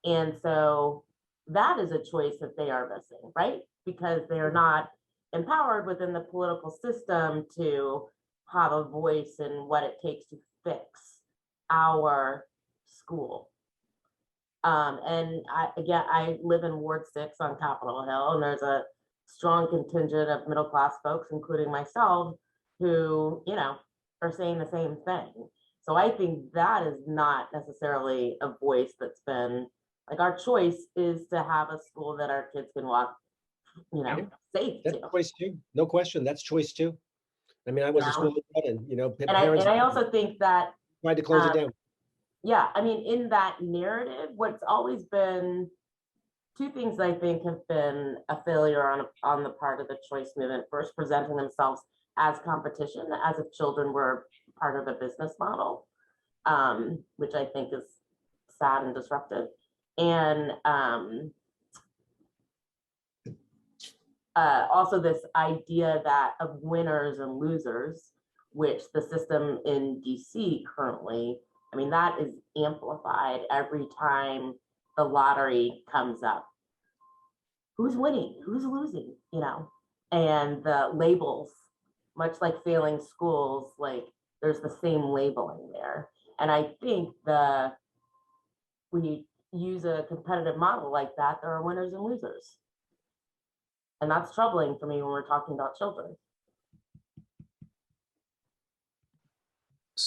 And so that is a choice that they are missing, right? Because they are not empowered within the political system to have a voice in what it takes to fix our school. And I live in Ward 6 on Capitol Hill, and there's a strong contingent of middle-class folks, including myself, who, are saying the same thing. So I think that is not necessarily a voice that's been, like, our choice is to have a school that our kids can walk, safe That's to. choice too. No question. That's choice too. I mean, I was a school and parents And I also think that tried to close it down. Yeah, I mean, in that narrative, what's always been two things I think have been a failure on the part of the choice movement. First, presenting themselves as competition, as if children were part of a business model, which I think is sad and disruptive. And also this idea that of winners and losers, which the system in DC currently, I mean, that is amplified every time the lottery comes up. Who's winning? Who's losing? And the labels, much like failing schools, like there's the same labeling there. And I think when you use a competitive model like that, there are winners and losers. And that's troubling for me when we're talking about children.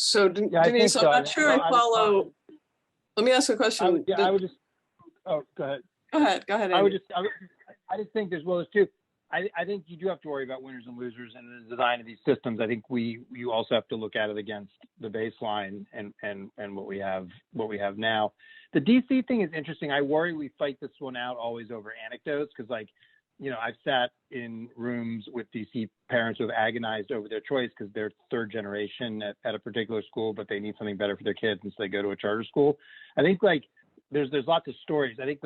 So Yeah, I think Denise, I'm so. not sure I follow. Let me ask a question. I would just, oh, go ahead. Go ahead. I Andy. I just think there's two. I think you do have to worry about winners and losers in the design of these systems. I think you also have to look at it against the baseline and what we have now. The DC thing is interesting. I worry we fight this one out always over anecdotes because, like, you know, I've sat in rooms with DC parents who have agonized over their choice because they're third generation at a particular school, but they need something better for their kids, and so they go to a charter school. I think, like, there's lots of stories. I think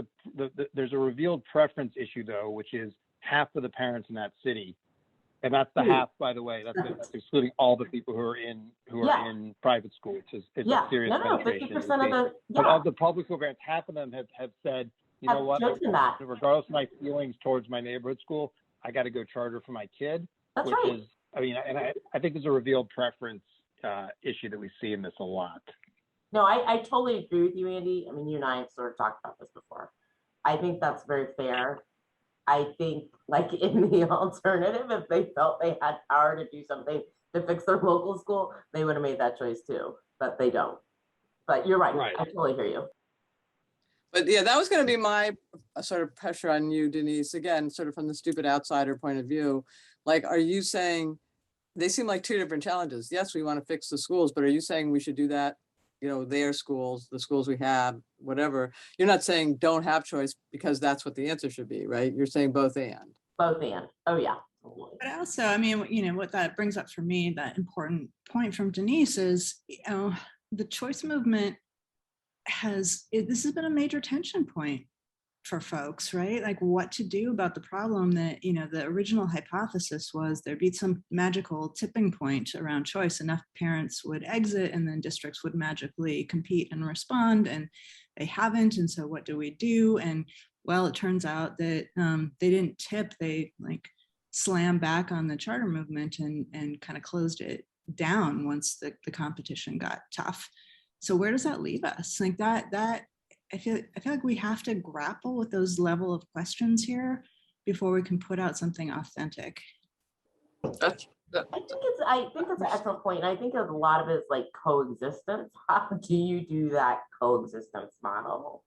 there's a revealed preference issue though, which is half of the parents in that city, and that's the half, by the way. That's excluding all the people who are in private schools. It's a serious penetration. 50% But of the public school parents, half of them have said, you know what, regardless of my feelings towards my neighborhood school, I got to go charter for my kid. That's which right. is, I mean, and I think there's a revealed preference issue that we see in this a lot. No, I totally agree with you, Andy. I mean, you and I have sort of talked about this before. I think that's very fair. I think, like, in the alternative, if they felt they had power to do something to fix their local school, they would have made that choice too, but they don't. But you're right. I totally hear you. But yeah, that was going to be my sort of pressure on you, Denise, again, sort of from the stupid outsider point of view. Like, are you saying they seem like two different challenges? Yes, we want to fix the schools, but are you saying we should do that, you know, their schools, the schools we have, whatever? You're not saying don't have choice because that's what the answer should be, right? You're saying both and. Both and. Oh, yeah. But also, I mean, you know, what that brings up for me, that important point from Denise is, you know, the choice movement this has been a major tension point for folks, right? Like, what to do about the problem that, you know, the original hypothesis was there'd be some magical tipping point around choice. Enough parents would exit and then districts would magically compete and respond, and they haven't. And so what do we do? And well, it turns out that they didn't tip, they like slammed back on the charter movement and kind of closed it down once the competition got tough. So where does that leave us? Like that I feel like we have to grapple with those level of questions here before we can put out something authentic. I think it's an excellent point. And I think a lot of it is like coexistence. How do you do that coexistence model?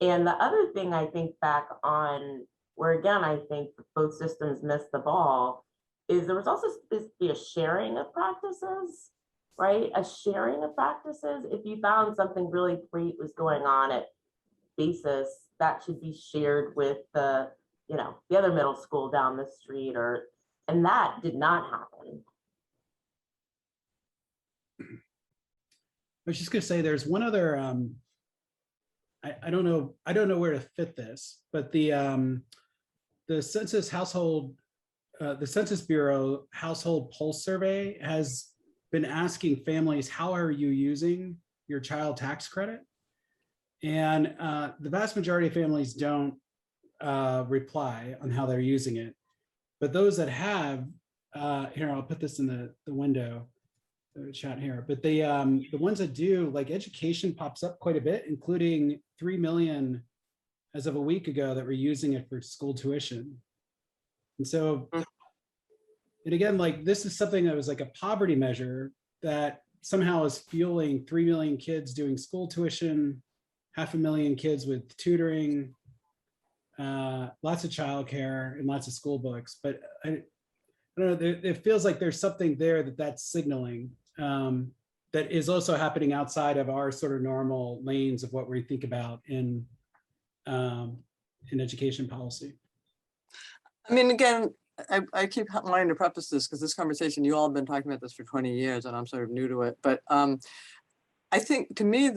And the other thing I think back on where, again, I think both systems missed the ball is there was also a sharing of practices. Right? A sharing of practices. If you found something really great was going on at basis, that should be shared with the other middle school down the street, and that did not happen. I was just gonna say there's one other I don't know where to fit this, but the Census Bureau Household Pulse Survey has been asking families, how are you using your child tax credit? And the vast majority of families don't reply on how they're using it. But those that have, here, I'll put this in the window, the chat here. But the ones that do, like, education pops up quite a bit, including 3 million as of a week ago that were using it for school tuition. And so, and again, like, this is something that was like a poverty measure that somehow is fueling 3 million kids doing school tuition, 500,000 kids with tutoring, lots of childcare, and lots of school books. But I don't know, it feels like there's something there that's signaling that is also happening outside of our sort of normal lanes of what we think about in education policy. I mean, again, I keep wanting to preface this because this conversation, you all have been talking about this for 20 years and I'm sort of new to it. But I think, to me,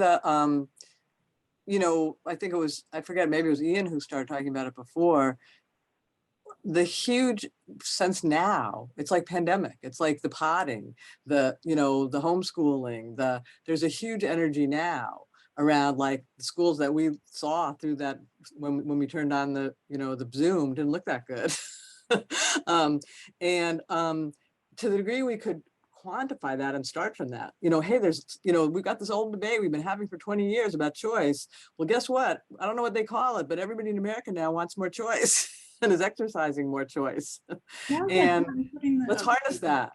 you know, I think it was, I forget, maybe it was Ian who started talking about it before. The huge sense now, it's like pandemic. It's like the podding, the homeschooling, there's a huge energy now around, like, the schools that we saw through that when we turned on the Zoom didn't look that good. To the degree we could quantify that and start from that, hey, we've got this old debate we've been having for 20 years about choice. Well, guess what? I don't know what they call it, but everybody in America now wants more choice and is exercising more choice. And let's harness that.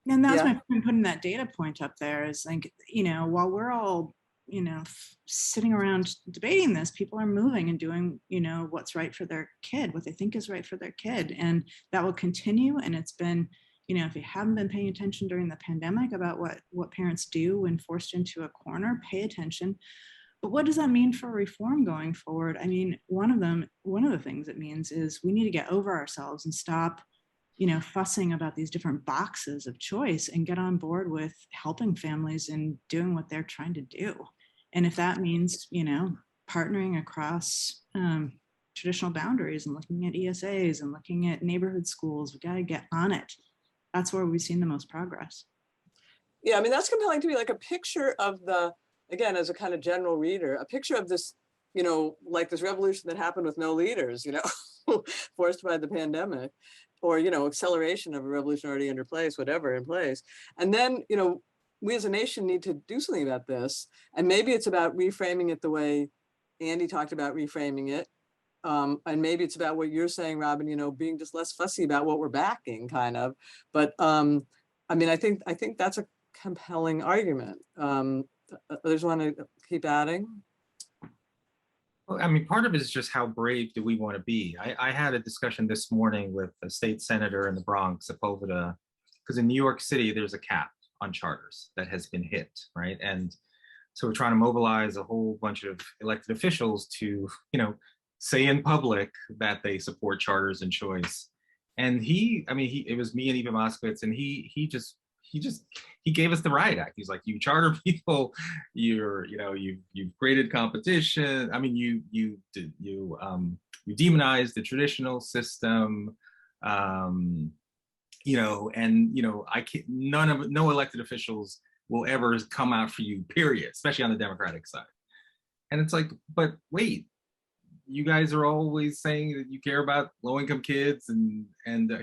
And that's Yeah. my point, putting that data point up there is like, you know, while we're all, you know, sitting around debating this, people are moving and doing, you know, what's right for their kid, what they think is right for their kid. And that will continue. And it's been, you know, if you haven't been paying attention during the pandemic about what parents do when forced into a corner, pay attention. But what does that mean for reform going forward? I mean, one of the things it means is we need to get over ourselves and stop, you know, fussing about these different boxes of choice and get on board with helping families and doing what they're trying to do. And if that means, you know, partnering across traditional boundaries and looking at ESAs and looking at neighborhood schools, we got to get on it. That's where we've seen the most progress. Yeah, I mean, that's compelling to me, like a picture of the, again, as a kind of general reader, a picture of this, you know, like this revolution that happened with no leaders, you know, forced by the pandemic, or, you know, acceleration of a revolution already in place, whatever in place. And then, you know, we as a nation need to do something about this. And maybe it's about reframing it the way Andy talked about reframing it. And maybe it's about what you're saying, Robin, you know, being just less fussy about what we're backing, kind of. But I mean, I think that's a compelling argument. Others want to keep adding? Well, I mean, part of it is just how brave do we want to be? I had a discussion this morning with a state senator in the Bronx, Sepulveda, because in New York City, there's a cap on charters that has been hit, right? And so we're trying to mobilize a whole bunch of elected officials to, you know, say in public that they support charters and choice. And it was me and Eva Moskowitz, and he gave us the riot act. He's like, you charter people, you've created competition. I mean, you demonize the traditional system, you know, and, you know, no elected officials will ever come out for you, period, especially on the Democratic side. And it's like, but wait, you guys are always saying that you care about low-income kids, and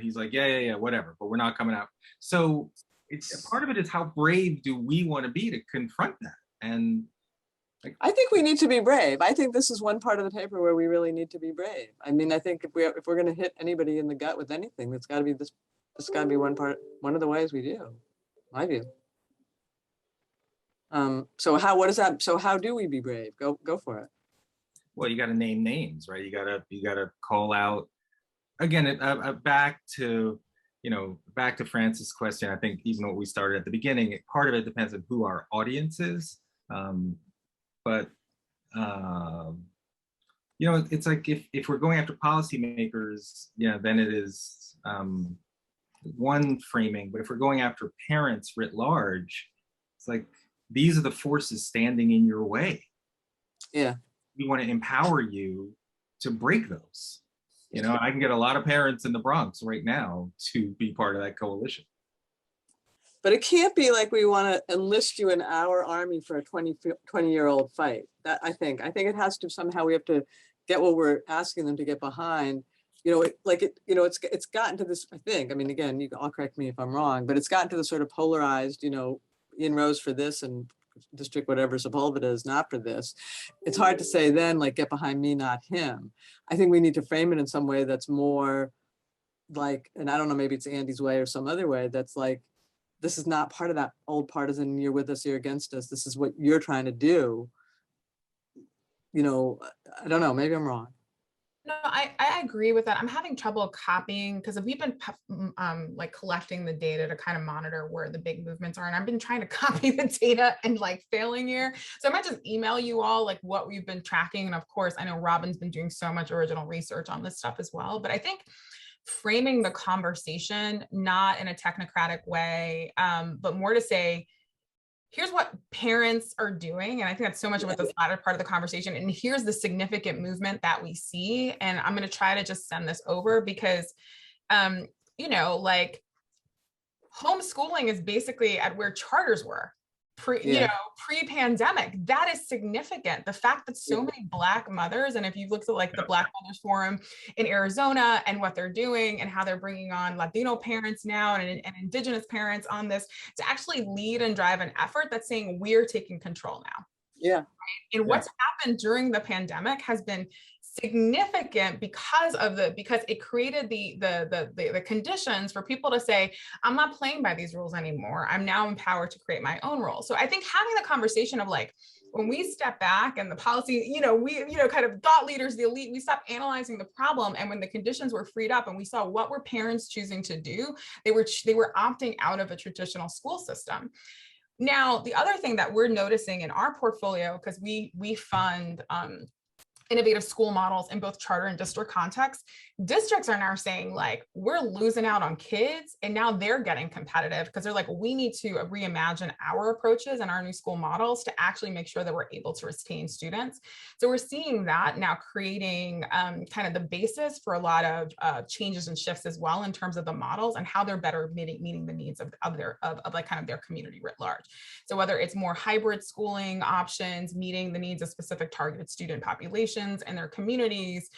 he's like, yeah, whatever, but we're not coming out. So it's part of it is how brave do we want to be to confront that? And like, I think we need to be brave. I think this is one part of the paper where we really need to be brave. I mean, I think if we're going to hit anybody in the gut with anything, it's got to be this. It's got to be one of the ways we do, my view. So how do we be brave? Go for it. Well, you got to name names, right? You got to call out, again, back to Francis' question. I think even what we started at the beginning, part of it depends on who our audience is. But you know, it's like if we're going after policymakers, then it is one framing. But if we're going after parents writ large, it's like, these are the forces standing in your way. Yeah. We want to empower you to break those. You know, I can get a lot of parents in the Bronx right now to be part of that coalition. But it can't be like we want to enlist you in our army for a 20-year-old fight. That I think it has to somehow, we have to get what we're asking them to get behind. You know, it's gotten to this, I think, I mean, again, you can all correct me if I'm wrong, but it's gotten to the sort of polarized, you know, Ian Rose for this and District whatever Sepulveda is not for this. It's hard to say then, like, get behind me, not him. I think we need to frame it in some way that's more like, and I don't know, maybe it's Andy's way or some other way, that's like, this is not part of that old partisan, you're with us, you're against us. This is what you're trying to do. You know, I don't know, maybe I'm wrong. No, I agree with that. I'm having trouble copying because we've been like collecting the data to kind of monitor where the big movements are. And I've been trying to copy the data and like failing here. So I might just email you all like what we've been tracking. And of course, I know Robin's been doing so much original research on this stuff as well. But I think framing the conversation, not in a technocratic way, but more to say, here's what parents are doing. And I think that's so much of what this latter part of the conversation, and here's the significant movement that we see. And I'm going to try to just send this over because, you know, like homeschooling is basically at where charters were pre-pandemic. That is significant. The fact that so many Black mothers, and if you've looked at like the Black Mothers Forum in Arizona and what they're doing and how they're bringing on Latino parents now and Indigenous parents on this to actually lead and drive an effort that's saying we're taking control now. Yeah. And what's happened during the pandemic has been significant because it created the conditions for people to say, I'm not playing by these rules anymore. I'm now empowered to create my own rules. So I think having the conversation of like, when we step back and the policy, kind of thought leaders, the elite, we stopped analyzing the problem. And when the conditions were freed up and we saw what were parents choosing to do, they were opting out of a traditional school system. Now, the other thing that we're noticing in our portfolio, because we fund innovative school models in both charter and district contexts, districts are now saying like, we're losing out on kids, and now they're getting competitive because they're like, we need to reimagine our approaches and our new school models to actually make sure that we're able to retain students. So we're seeing that now creating kind of the basis for a lot of changes and shifts as well in terms of the models and how they're better meeting the needs of their community writ large. So whether it's more hybrid schooling options, meeting the needs of specific targeted student populations and their communities,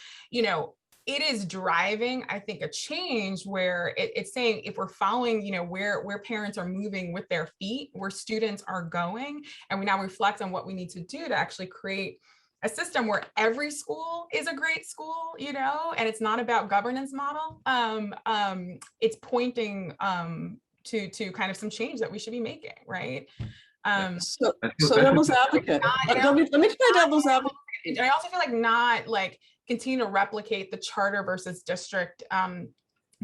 it is driving, I think, a change where it's saying if we're following, where parents are moving with their feet, where students are going, and we now reflect on what we need to do to actually create a system where every school is a great school, and it's not about governance model. It's pointing to kind of some change that we should be making, right? So devil's advocate. Let me try devil's advocate. I also feel like not like continue to replicate the charter versus district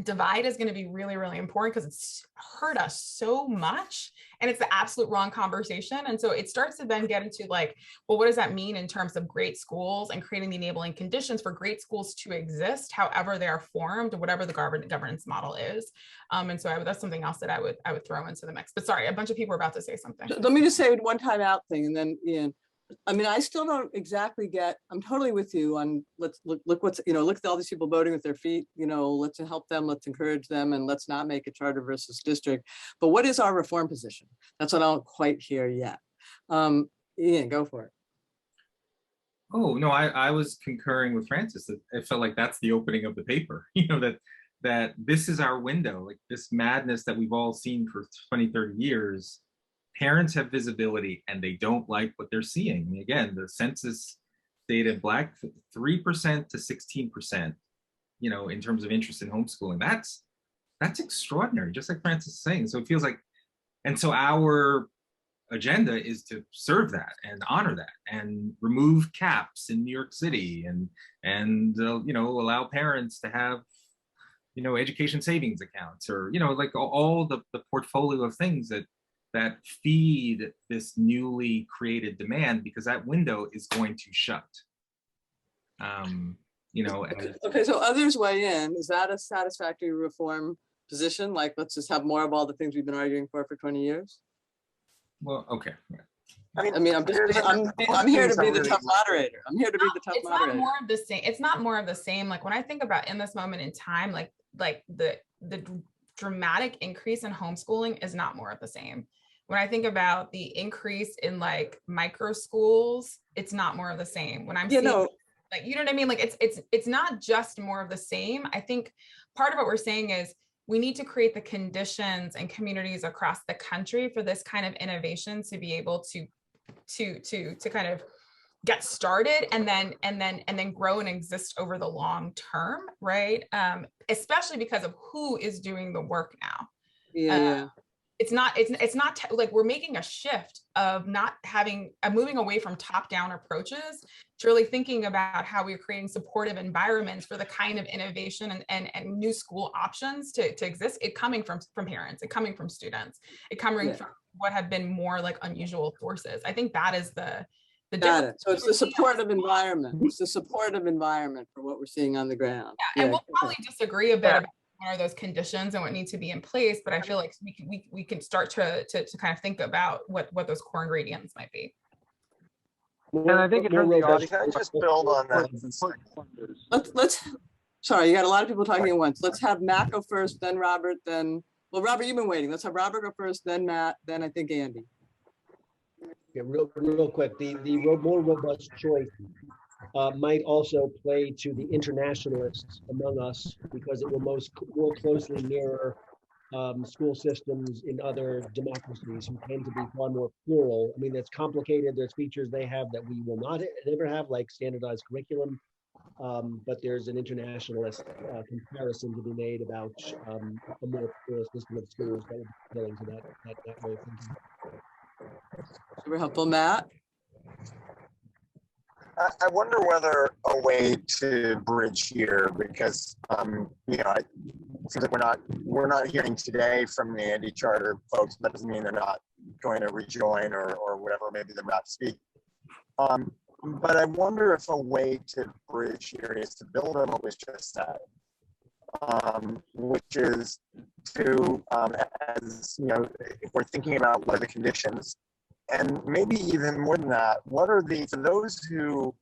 divide is going to be really, really important because it's hurt us so much and it's the absolute wrong conversation. And so it starts to then get into like, well, what does that mean in terms of great schools and creating the enabling conditions for great schools to exist, however they are formed, whatever the governance model is. And so that's something else that I would throw into the mix. But sorry, a bunch of people are about to say something. Let me just say one time out thing, and then Ian. I mean, I still don't exactly get, I'm totally with you on let's look what's, look at all these people voting with their feet, let's help them, let's encourage them, and let's not make a charter versus district. But what is our reform position? That's what I don't quite hear yet. Ian, go for it. Oh, no, I was concurring with Francis. It felt like that's the opening of the paper, that this is our window, like this madness that we've all seen for 20, 30 years. Parents have visibility and they don't like what they're seeing. I mean, again, the census data, Black 3% to 16%, in terms of interest in homeschooling. That's extraordinary, just like Francis is saying. So it feels like, and so our agenda is to serve that and honor that and remove caps in New York City and allow parents to have, education savings accounts or, like all the portfolio of things that feed this newly created demand, because that window is going to shut. Okay, so others weigh in. Is that a satisfactory reform position? Like, let's just have more of all the things we've been arguing for 20 years? Well, okay. I mean, I'm here to be the tough moderator. I'm here to be the tough moderator. It's not more of the same. It's not more of the same. Like when I think about in this moment in time, like the dramatic increase in homeschooling is not more of the same. When I think about the increase in like micro schools, it's not more of the same. When I'm seeing, like, you know what I mean? Like it's not just more of the same. I think part of what we're saying is we need to create the conditions and communities across the country for this kind of innovation to be able to kind of get started and then grow and exist over the long term, right? Especially because of who is doing the work now. Yeah. It's not like we're making a shift of not having moving away from top-down approaches to really thinking about how we're creating supportive environments for the kind of innovation and new school options to exist. It coming from parents, it coming from students, it coming from what have been more like unusual forces. I think that is the Got it. So it's the supportive environment. It's the supportive environment for what we're seeing on the ground. Yeah, and we'll probably disagree a bit about what are those conditions and what needs to be in place, but I feel like we can start to kind of think about what those core ingredients might be. And I think in terms of the audience, can I just build on that? Let's sorry, you got a lot of people talking at once. Let's have Matt go first, then Robert, then, well, Robert, you've been waiting. Let's have Robert go first, then Matt, then I think Andy. Yeah, real quick, the more robust choice might also play to the internationalists among us, because it will more closely mirror school systems in other democracies who tend to be far more plural. I mean, that's complicated. There's features they have that we will not ever have, like standardized curriculum. but there's an internationalist comparison to be made about a more plural system of schools that would be appealing to that way of thinking. Super helpful, Matt. I wonder whether a way to bridge here, because it seems like we're not hearing today from the anti-charter folks. That doesn't mean they're not going to rejoin or whatever. Maybe they're not speaking. But I wonder if a way to bridge here is to build on what was just said, which is to, as you know, if we're thinking about what are the conditions, and maybe even more than that, what are for those who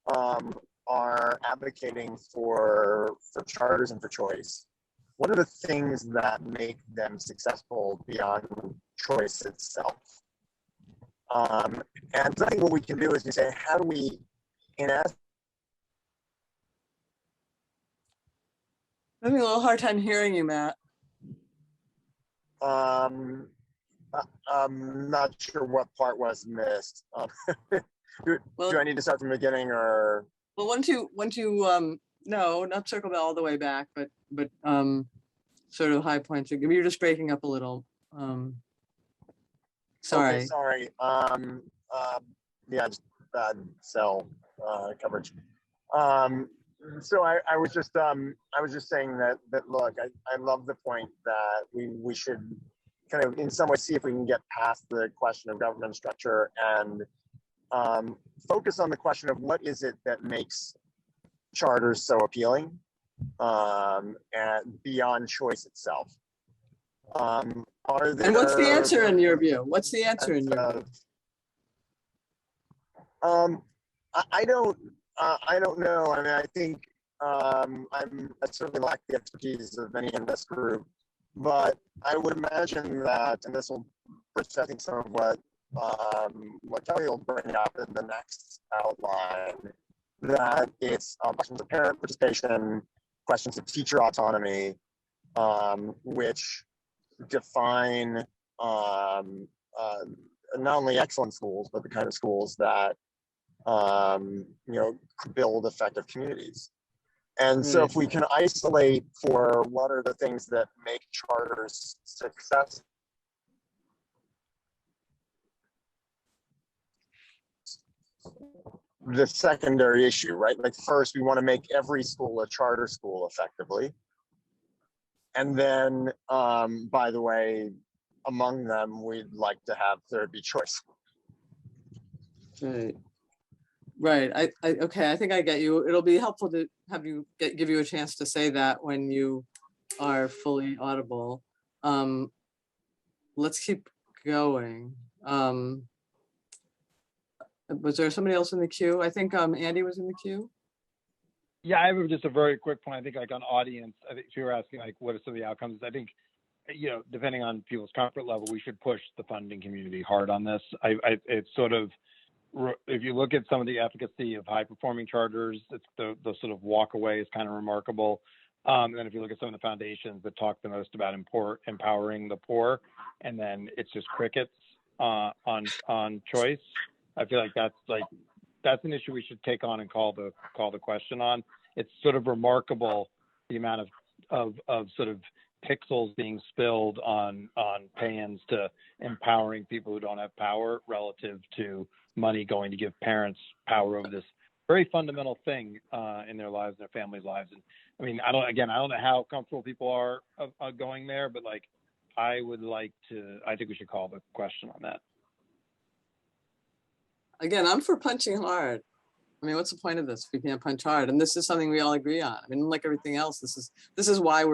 are advocating for charters and for choice, what are the things that make them successful beyond choice itself? And I think what we can do is we say, how do we, in essence, I'm having a little hard time hearing you, Matt. I'm not sure what part was missed. Do I need to start from the beginning, or? Well, once you no, not circle all the way back, but sort of high points. You're just breaking up a little. Sorry. Okay, sorry. Yeah, just bad cell coverage. So I was just saying that look, I love the point that we should kind of in some way see if we can get past the question of government structure and focus on the question of what is it that makes charters so appealing and beyond choice itself. And what's the answer in your view? What's the answer in your view? I don't know. I mean, I think I certainly lack the expertise of many in this group, but I would imagine that, and this will bridge, I think, some of what Kelly will bring up in the next outline, that it's questions of parent participation, questions of teacher autonomy, which define not only excellent schools, but the kind of schools that build effective communities. And so if we can isolate for what are the things that make charters successful, the secondary issue, right? Like first, we want to make every school a charter school effectively. And then, by the way, among them, we'd like to have there be choice. Right. Okay. I think I get you. It'll be helpful to have you give you a chance to say that when you are fully audible. Let's keep going. Was there somebody else in the queue? I think Andy was in the queue. Yeah, I have just a very quick point. I think like on audience, I think you were asking like what are some of the outcomes. I think, depending on people's comfort level, we should push the funding community hard on this. It's sort of, if you look at some of the efficacy of high performing charters, it's the sort of walk away is kind of remarkable. And then if you look at some of the foundations that talk the most about empowering the poor, and then it's just crickets on choice. I feel like that's an issue we should take on and call the question on. It's sort of remarkable the amount of sort of pixels being spilled on pay-ins to empowering people who don't have power relative to money going to give parents power over this very fundamental thing in their lives, and their families' lives. And I mean, I don't know how comfortable people are going there, but like, I think we should call the question on that. Again, I'm for punching hard. I mean, what's the point of this if we can't punch hard? And this is something we all agree on. I mean, like everything else, this is why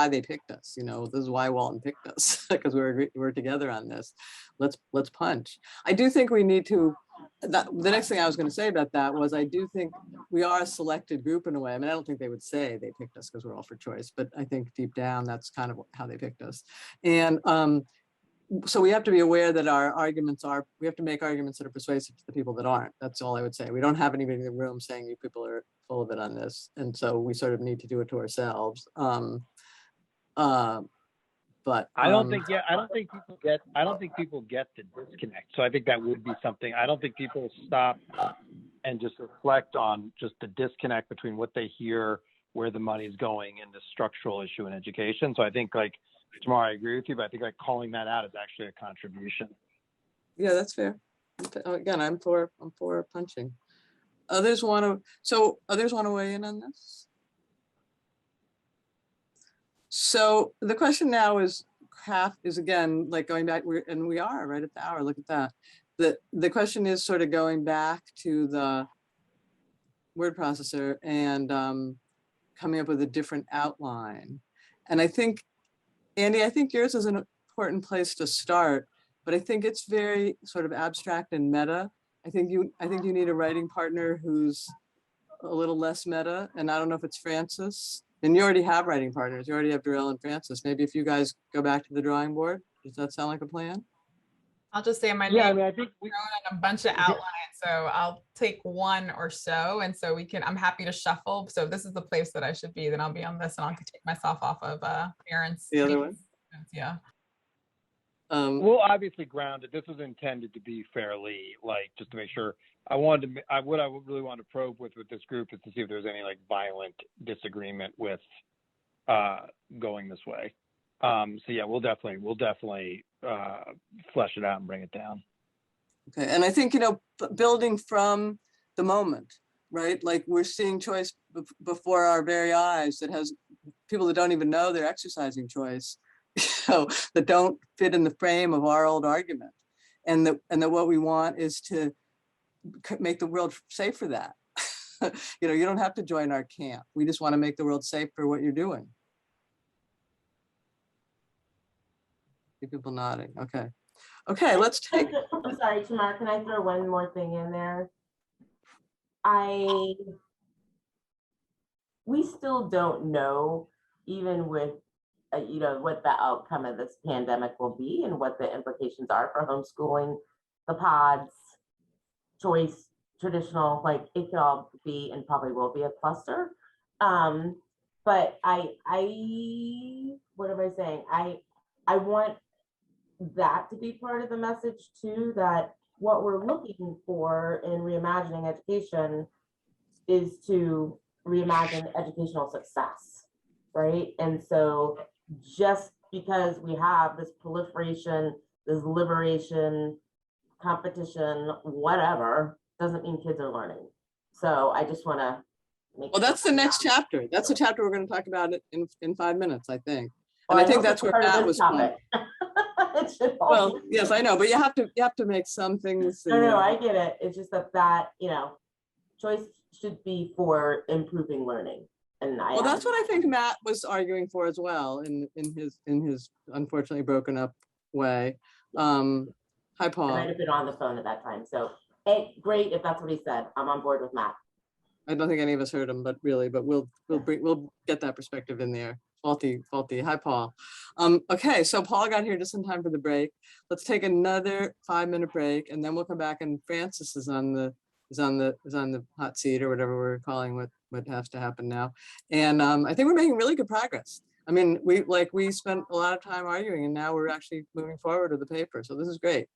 they picked us. This is why Walton picked us, because we're together on this. Let's punch. I do think we need to. The next thing I was going to say about that was I do think we are a selected group in a way. I mean, I don't think they would say they picked us because we're all for choice, but I think deep down that's kind of how they picked us. And so we have to be aware that we have to make arguments that are persuasive to the people that aren't. That's all I would say. We don't have anybody in the room saying you people are full of it on this. And so we sort of need to do it to ourselves. But I don't think people get the disconnect. So I think that would be something. I don't think people stop and just reflect on just the disconnect between what they hear, where the money is going, and the structural issue in education. So I think like, Tamara, I agree with you, but I think like calling that out is actually a contribution. Yeah, that's fair. Again, I'm for punching. Others want to weigh in on this? So the question now is again, like going back, we are right at the hour, look at that. The question is sort of going back to the word processor and coming up with a different outline. And I think, Andy, I think yours is an important place to start, but I think it's very sort of abstract and meta. I think you need a writing partner who's a little less meta, and I don't know if it's Francis. And you already have writing partners. You already have Darrell and Francis. Maybe if you guys go back to the drawing board, does that sound like a plan? I'll just say my Yeah, name. I mean, I think we thrown in a bunch of outlines, so I'll take one or so, and so I'm happy to shuffle. So if this is the place that I should be, then I'll be on this, and I'll take myself off of parents. The other one? Yeah. we'll obviously ground it. This was intended to be fairly like just to make sure. What I really want to probe with this group is to see if there's any like violent disagreement with going this way. So yeah, we'll definitely flesh it out and bring it down. Okay, and I think, building from the moment, right? Like we're seeing choice before our very eyes that has people that don't even know they're exercising choice, that don't fit in the frame of our old argument. And that what we want is to make the world safe for that. You don't have to join our camp. We just want to make the world safe for what you're doing. People nodding. Okay, let's take. I'm sorry, Tamara, can I throw one more thing in there? We still don't know, even with, what the outcome of this pandemic will be and what the implications are for homeschooling, the pods, choice, traditional, like it could all be and probably will be a cluster. But what am I saying? I want that to be part of the message too, that what we're looking for in reimagining education is to reimagine educational success, right? And so just because we have this proliferation, this liberation, competition, whatever, doesn't mean kids are learning. So I just want to make Well, that's the next chapter. That's the chapter we're going to talk about it in 5 minutes, I think. And Well, I think that's where Matt was going. Well, yes, I know, but you have to make some things. No, I get it. It's just that choice should be for improving learning. And well, that's what I think Matt was arguing for as well in his unfortunately broken up way. Hi, Paul. I might have been on the phone at that time. So, hey, great if that's what he said. I'm on board with Matt. I don't think any of us heard him, but we'll get that perspective in there. Faulty. Hi, Paul. Okay, so Paul got here just in time for the break. Let's take another 5-minute break, and then we'll come back. And Francis is on the hot seat or whatever we're calling what has to happen now. And I think we're making really good progress. I mean, we spent a lot of time arguing, and now we're actually moving forward with the paper. So this is great.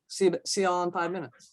See y'all in 5 minutes.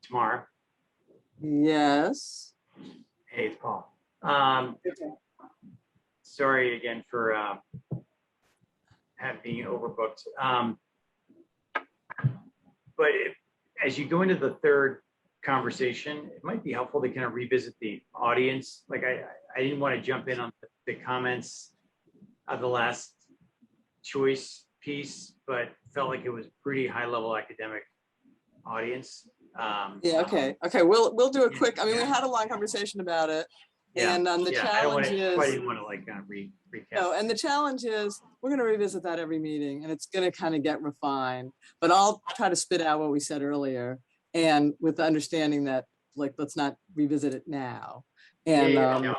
Tamara. Yes. Hey, it's Paul. Sorry again for being overbooked. But as you go into the third conversation, it might be helpful to kind of revisit the audience. Like I didn't want to jump in on the comments of the last choice piece, but felt like it was pretty high level academic audience. Yeah, okay. We'll do a quick, I mean, we had a long conversation about it. And the challenge is, I didn't want to like kind of recap. No, and the challenge is we're going to revisit that every meeting, and it's going to kind of get refined. But I'll try to spit out what we said earlier, and with the understanding that, like, let's not revisit it now. And no.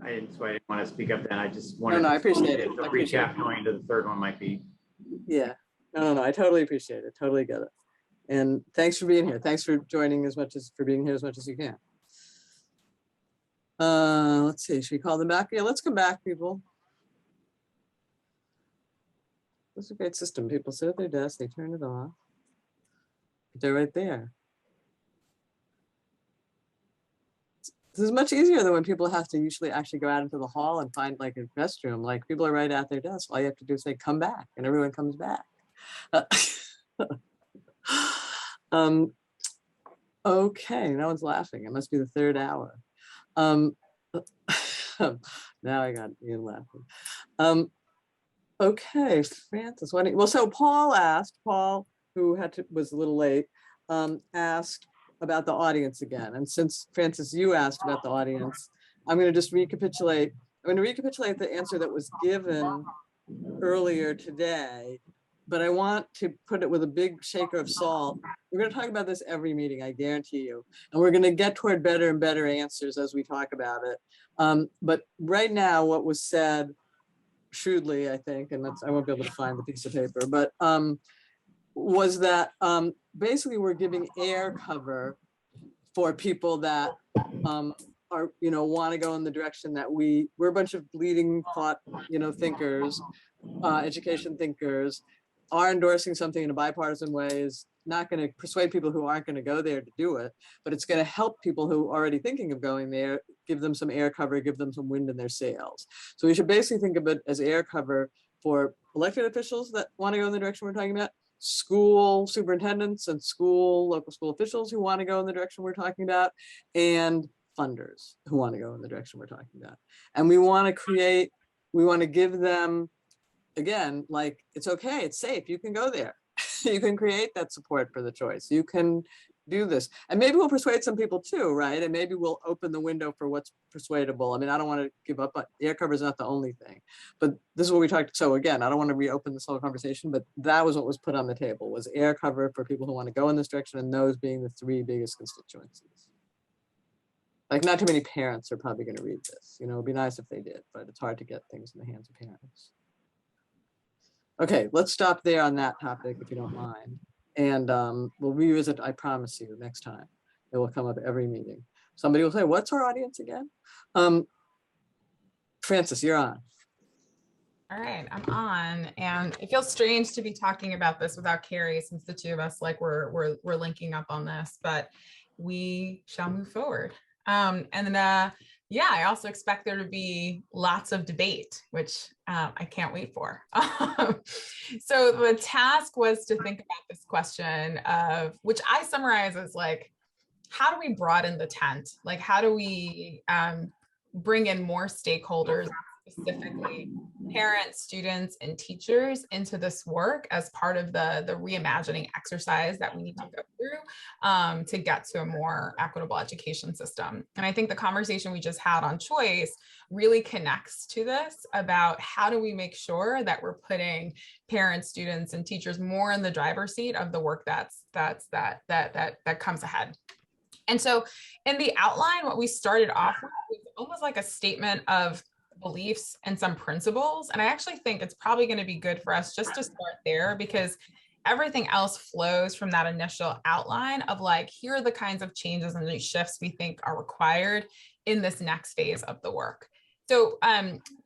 That's why I didn't want to speak up then. I just wanted I appreciate it. The recap going into the third one might be. Yeah, no, I totally appreciate it. Totally get it. And thanks for being here. Thanks for joining for being here as much as you can. Let's see, should we call them back? Yeah, let's come back, people. This is a great system. People sit at their desk, they turn it off. They're right there. This is much easier than when people have to usually actually go out into the hall and find like a restroom. Like people are right at their desk. All you have to do is say, come back, and everyone comes back. Okay, no one's laughing. It must be the third hour. Now I got Ian laughing. Okay, Francis, so Paul, who was a little late, asked about the audience again. And since Francis, you asked about the audience, I'm going to just recapitulate. I'm going to recapitulate the answer that was given earlier today, but I want to put it with a big shaker of salt. We're going to talk about this every meeting, I guarantee you. And we're going to get toward better and better answers as we talk about it. But right now, what was said shrewdly, I think, and I won't be able to find the piece of paper, but was that basically we're giving air cover for people that are, want to go in the direction that we're a bunch of leading thought, thinkers, education thinkers, are endorsing something in a bipartisan way is not going to persuade people who aren't going to go there to do it, but it's going to help people who are already thinking of going there, give them some air cover, give them some wind in their sails. So we should basically think of it as air cover for elected officials that want to go in the direction we're talking about, school superintendents and local school officials who want to go in the direction we're talking about, and funders who want to go in the direction we're talking about. And we want to give them, again, like, it's okay, it's safe, you can go there. You can create that support for the choice. You can do this. And maybe we'll persuade some people too, right? And maybe we'll open the window for what's persuadable. I mean, I don't want to give up, but air cover is not the only thing. But this is what we talked. So again, I don't want to reopen this whole conversation, but that was what was put on the table, was air cover for people who want to go in this direction, and those being the three biggest constituencies. Like, not too many parents are probably going to read this. It'd be nice if they did, but it's hard to get things in the hands of parents. Okay, let's stop there on that topic, if you don't mind. And we'll revisit, I promise you, next time. It will come up every meeting. Somebody will say, what's our audience again? Francis, you're on. All right, I'm on. And it feels strange to be talking about this without Carrie, since the two of us, like, we're linking up on this, but we shall move forward. Yeah, I also expect there to be lots of debate, which I can't wait for. So the task was to think about this question of, which I summarize as like, how do we broaden the tent? Like, how do we bring in more stakeholders, specifically parents, students, and teachers, into this work as part of the reimagining exercise that we need to go through to get to a more equitable education system. And I think the conversation we just had on choice really connects to this, about how do we make sure that we're putting parents, students, and teachers more in the driver's seat of the work that comes ahead. And so in the outline, what we started off with was almost like a statement of beliefs and some principles. And I actually think it's probably going to be good for us just to start there, because everything else flows from that initial outline of, like, here are the kinds of changes and shifts we think are required in this next phase of the work. So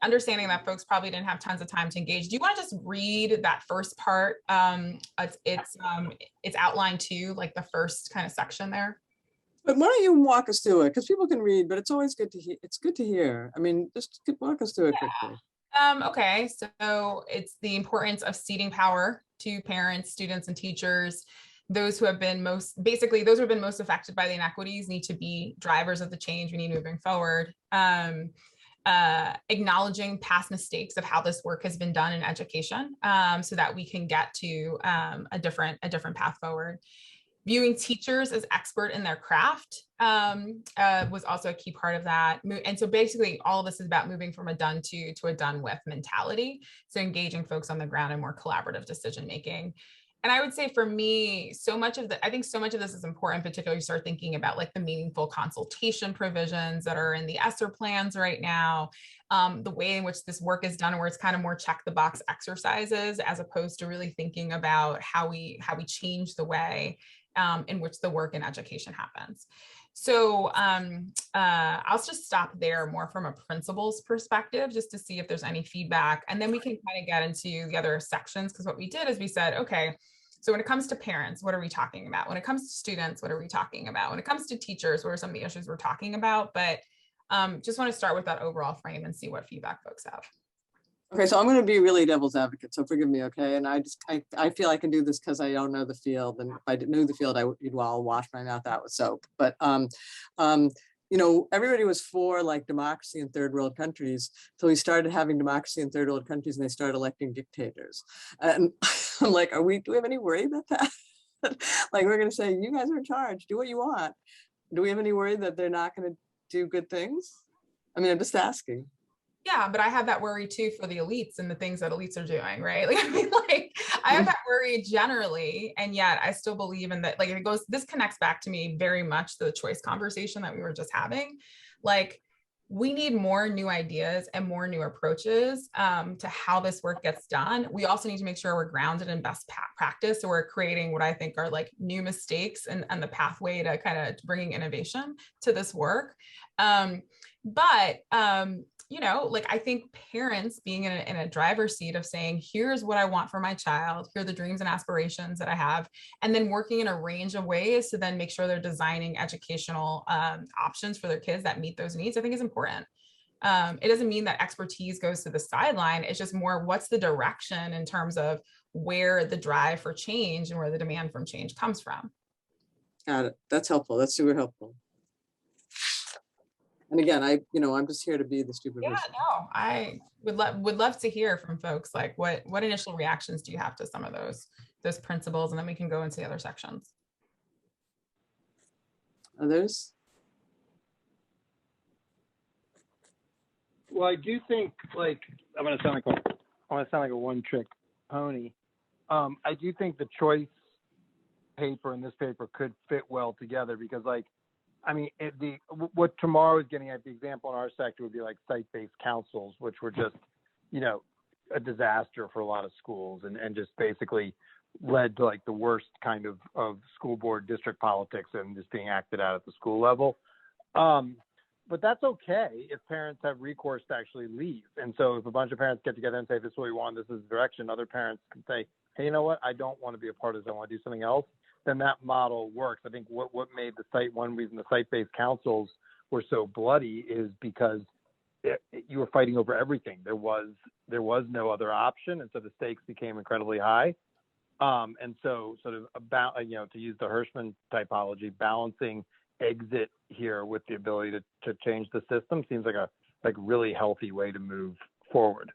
understanding that folks probably didn't have tons of time to engage, do you want to just read that first part? It's outlined too, like the first kind of section there. But why don't you walk us through it? Because people can read, but it's always good to hear. It's good to hear. I mean, just walk us through it quickly. Okay, so it's the importance of ceding power to parents, students, and teachers. Those who have been most affected by the inequities need to be drivers of the change we need moving forward. Acknowledging past mistakes of how this work has been done in education, so that we can get to a different path forward. Viewing teachers as expert in their craft was also a key part of that. And so basically all of this is about moving from a done to a done with mentality. So engaging folks on the ground in more collaborative decision-making. And I would say for me, I think so much of this is important, particularly you start thinking about like the meaningful consultation provisions that are in the ESSER plans right now, the way in which this work is done, where it's kind of more check the box exercises, as opposed to really thinking about how we change the way in which the work in education happens. So I'll just stop there more from a principal's perspective, just to see if there's any feedback. And then we can kind of get into the other sections, because what we did is we said, okay, so when it comes to parents, what are we talking about? When it comes to students, what are we talking about? When it comes to teachers, what are some of the issues we're talking about? But just want to start with that overall frame and see what feedback folks have. Okay, so I'm going to be really devil's advocate, so forgive me, okay? And I feel I can do this because I don't know the field, and if I knew the field, I'll wash my mouth out with soap. But you know, everybody was for like democracy in third world countries, so we started having democracy in third world countries, and they started electing dictators. And I'm like, do we have any worry about that? Like, we're going to say, you guys are in charge, do what you want. Do we have any worry that they're not going to do good things? I mean, I'm just asking. Yeah, but I have that worry too for the elites and the things that elites are doing, right? Like, I mean, like, I have that worry generally, and yet I still believe in that. Like, this connects back to me very much to the choice conversation that we were just having. Like, we need more new ideas and more new approaches to how this work gets done. We also need to make sure we're grounded in best practice, so we're creating what I think are like new mistakes and the pathway to kind of bringing innovation to this work. You know, like, I think parents being in a driver's seat of saying, here's what I want for my child, here are the dreams and aspirations that I have, and then working in a range of ways to then make sure they're designing educational options for their kids that meet those needs, I think is important. It doesn't mean that expertise goes to the sideline. It's just more, what's the direction in terms of where the drive for change and where the demand from change comes from. Got it. That's helpful. That's super helpful. And again, I'm just here to be the stupid person. Yeah, no, I would love to hear from folks. Like, what initial reactions do you have to some of those principles, and then we can go into the other sections. Others? Well, I do think, like, I'm gonna sound like a one-trick pony. I do think the choice paper and this paper could fit well together, because, like, I mean, what tomorrow is getting at, the example in our sector would be like site-based councils, which were just, you know, a disaster for a lot of schools, and just basically led to like the worst kind of school board district politics and just being acted out at the school level. But that's okay if parents have recourse to actually leave. And so if a bunch of parents get together and say, this is what we want, this is the direction, other parents can say, hey, you know what, I don't want to be a part of this, I want to do something else. Then that model works. I think what made one reason the site-based councils were so bloody is because you were fighting over everything. There was no other option, and so the stakes became incredibly high. And so, sort of about, to use the Hirschman typology, balancing exit here with the ability to change the system seems like a really healthy way to move forward.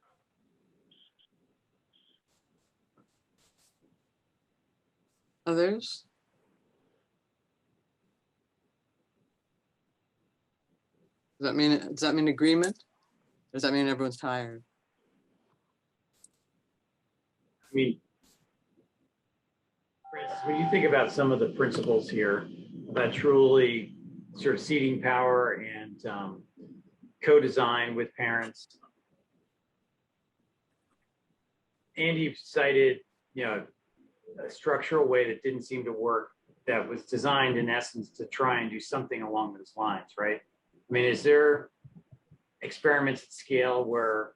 Others? Does that mean agreement? Or does that mean everyone's tired? I mean, Francis, when you think about some of the principles here about truly sort of ceding power and co-design with parents, Andy cited, a structural way that didn't seem to work, that was designed in essence to try and do something along those lines, right? I mean, is there experiments at scale where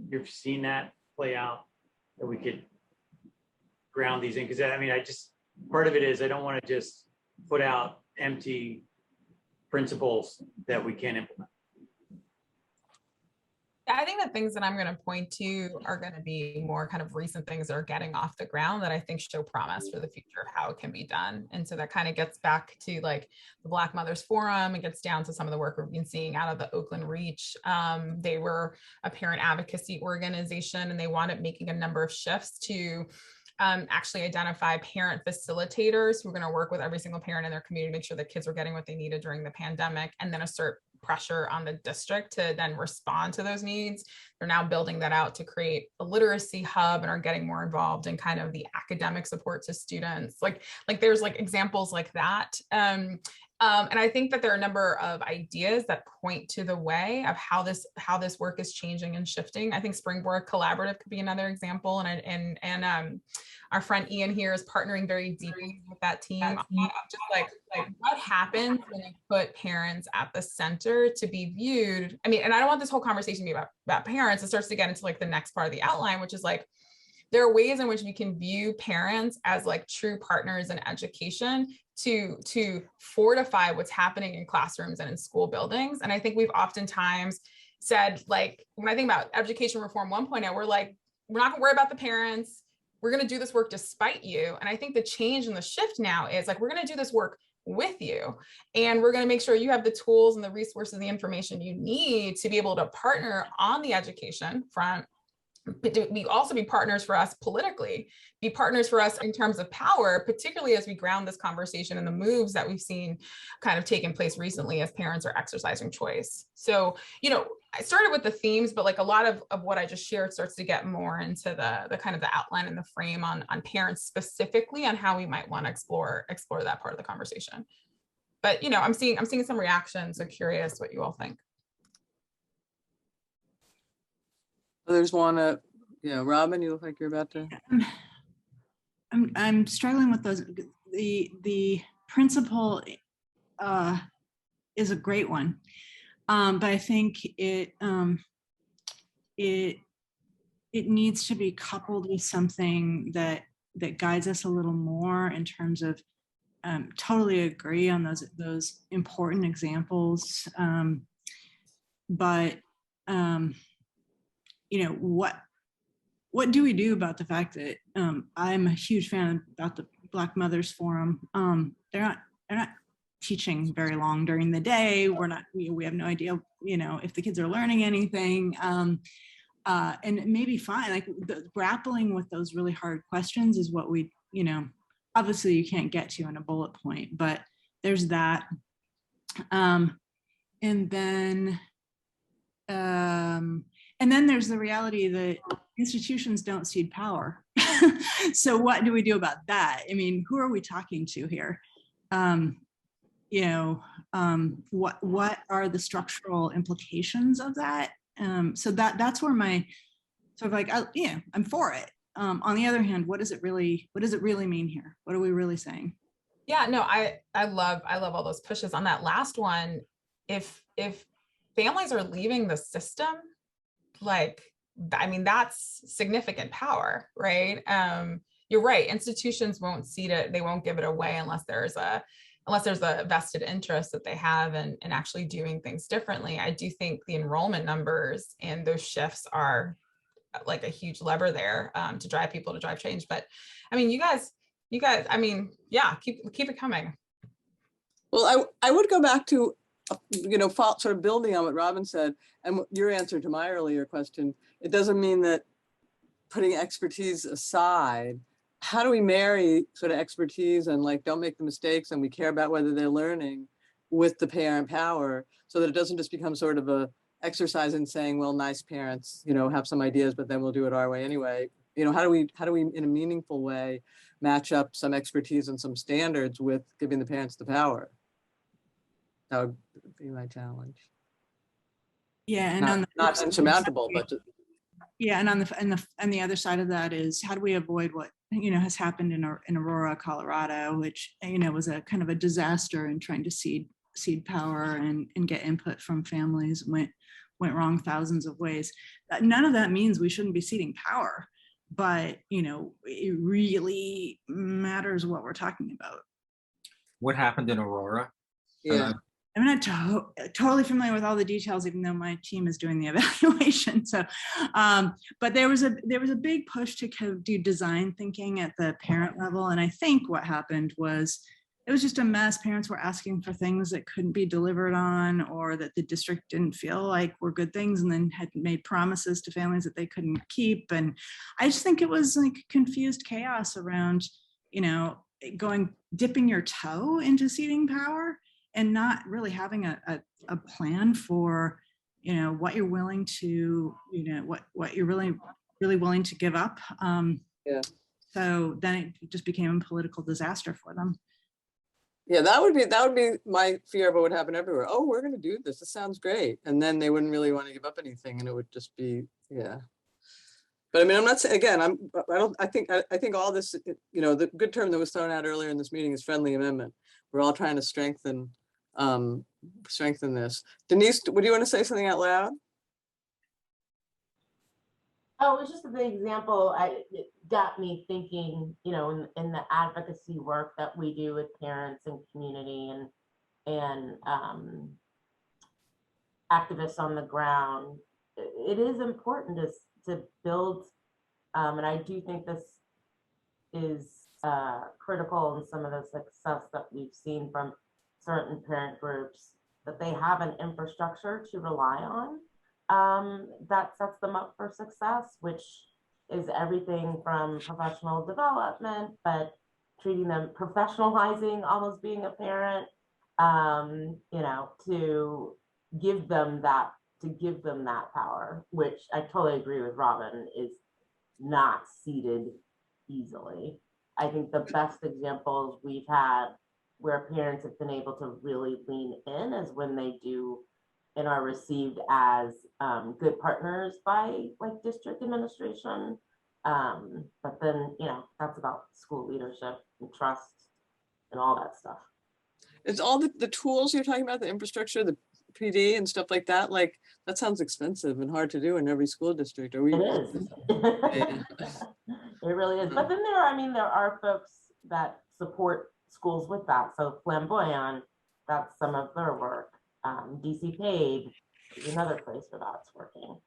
you've seen that play out, that we could ground these in? Because I mean, part of it is I don't want to just put out empty principles that we can't implement. I think the things that I'm going to point to are going to be more kind of recent things that are getting off the ground that I think show promise for the future of how it can be done. And so that kind of gets back to like the Black Mothers Forum. It gets down to some of the work we've been seeing out of the Oakland Reach. They were a parent advocacy organization, and they wound up making a number of shifts to actually identify parent facilitators who are going to work with every single parent in their community to make sure that kids were getting what they needed during the pandemic, and then assert pressure on the district to then respond to those needs. They're now building that out to create a literacy hub and are getting more involved in kind of the academic support to students. Like there's like examples like that. And I think that there are a number of ideas that point to the way of how this work is changing and shifting. I think Springboard Collaborative could be another example, and our friend Ian here is partnering very deeply with that team. Just like what happens when you put parents at the center to be viewed. I mean, and I don't want this whole conversation to be about parents. It starts to get into like the next part of the outline, which is like, there are ways in which we can view parents as like true partners in education to fortify what's happening in classrooms and in school buildings. And I think we've oftentimes said, like, when I think about education reform 1.0, we're like, we're not gonna worry about the parents. We're gonna do this work despite you. And I think the change and the shift now is like, we're gonna do this work with you. And we're gonna make sure you have the tools and the resources and the information you need to be able to partner on the education front. But we also be partners for us politically, be partners for us in terms of power, particularly as we ground this conversation in the moves that we've seen kind of taking place recently as parents are exercising choice. So, you know, I started with the themes, but like a lot of what I just shared starts to get more into the kind of the outline and the frame on parents specifically, on how we might want to explore that part of the conversation. But, you know, I'm seeing some reactions. So curious what you all think. Others want to, you know, Robin, you look like you're about to. I'm struggling with those. The principle is a great one, but I think it needs to be coupled with something that guides us a little more in terms of. Totally agree on those important examples, but. You know, what do we do about the fact that I'm a huge fan about the Black Mothers Forum. They're not teaching very long during the day. We have no idea, you know, if the kids are learning anything. And it may be fine. Like grappling with those really hard questions is what we, you know, obviously you can't get to in a bullet point, but there's that. And then there's the reality that institutions don't cede power. So what do we do about that? I mean, who are we talking to here? You know, what are the structural implications of that? So that's where my sort of like, yeah, I'm for it. On the other hand, what does it really mean here? What are we really saying? Yeah, no, I love all those pushes on that last one. If families are leaving the system, like, I mean, that's significant power, right? You're right. Institutions won't cede it. They won't give it away unless there's a vested interest that they have in actually doing things differently. I do think the enrollment numbers and those shifts are like a huge lever there to drive people to drive change. But I mean, you guys, I mean, yeah, keep it coming. Well, I would go back to, you know, sort of building on what Robin said and your answer to my earlier question. It doesn't mean that putting expertise aside, how do we marry sort of expertise and like, don't make the mistakes and we care about whether they're learning with the parent power so that it doesn't just become sort of a exercise in saying, well, nice parents, you know, have some ideas, but then we'll do it our way anyway. You know, how do we in a meaningful way match up some expertise and some standards with giving the parents the power? That would be my challenge. Yeah, and not insurmountable, but yeah, and on the other side of that is how do we avoid what, you know, has happened in Aurora, Colorado, which, you know, was a kind of a disaster in trying to cede power and get input from families, went went wrong thousands of ways. None of that means we shouldn't be ceding power, but it really matters what we're talking about. What happened in Aurora? Yeah. I'm not totally familiar with all the details, even though my team is doing the evaluation. So, but there was a big push to kind of do design thinking at the parent level. And I think what happened was it was just a mess. Parents were asking for things that couldn't be delivered on, or that the district didn't feel like were good things, and then had made promises to families that they couldn't keep. And I just think it was like confused chaos around, dipping your toe into ceding power and not really having a plan for, what you're willing to, what you're really willing to give up. Yeah. So then it just became a political disaster for them. Yeah, that would be my fear of what would happen everywhere. Oh, we're going to do this. This sounds great. And then they wouldn't really want to give up anything, and it would just be, yeah. But I mean, I'm not saying, again, I think all this, the good term that was thrown out earlier in this meeting is friendly amendment. We're all trying to strengthen this. Denise, would you want to say something out loud? Oh, it was just the example. It got me thinking, in the advocacy work that we do with parents and community and activists on the ground. It is important to build, and I do think this is critical in some of the success that we've seen from certain parent groups, that they have an infrastructure to rely on that sets them up for success, which is everything from professional development, but treating them, professionalizing almost being a parent, to give them that power, which I totally agree with Robin, is not ceded easily. I think the best examples we've had where parents have been able to really lean in is when they do and are received as good partners by like district administration. But then, that's about school leadership and trust and all that stuff. It's all the tools you're talking about, the infrastructure, the PD and stuff like that. Like, that sounds expensive and hard to do in every school district. It is. It really is. But then there are folks that support schools with that. So Flamboyant, that's some of their work. DC Paid is another place where that's working.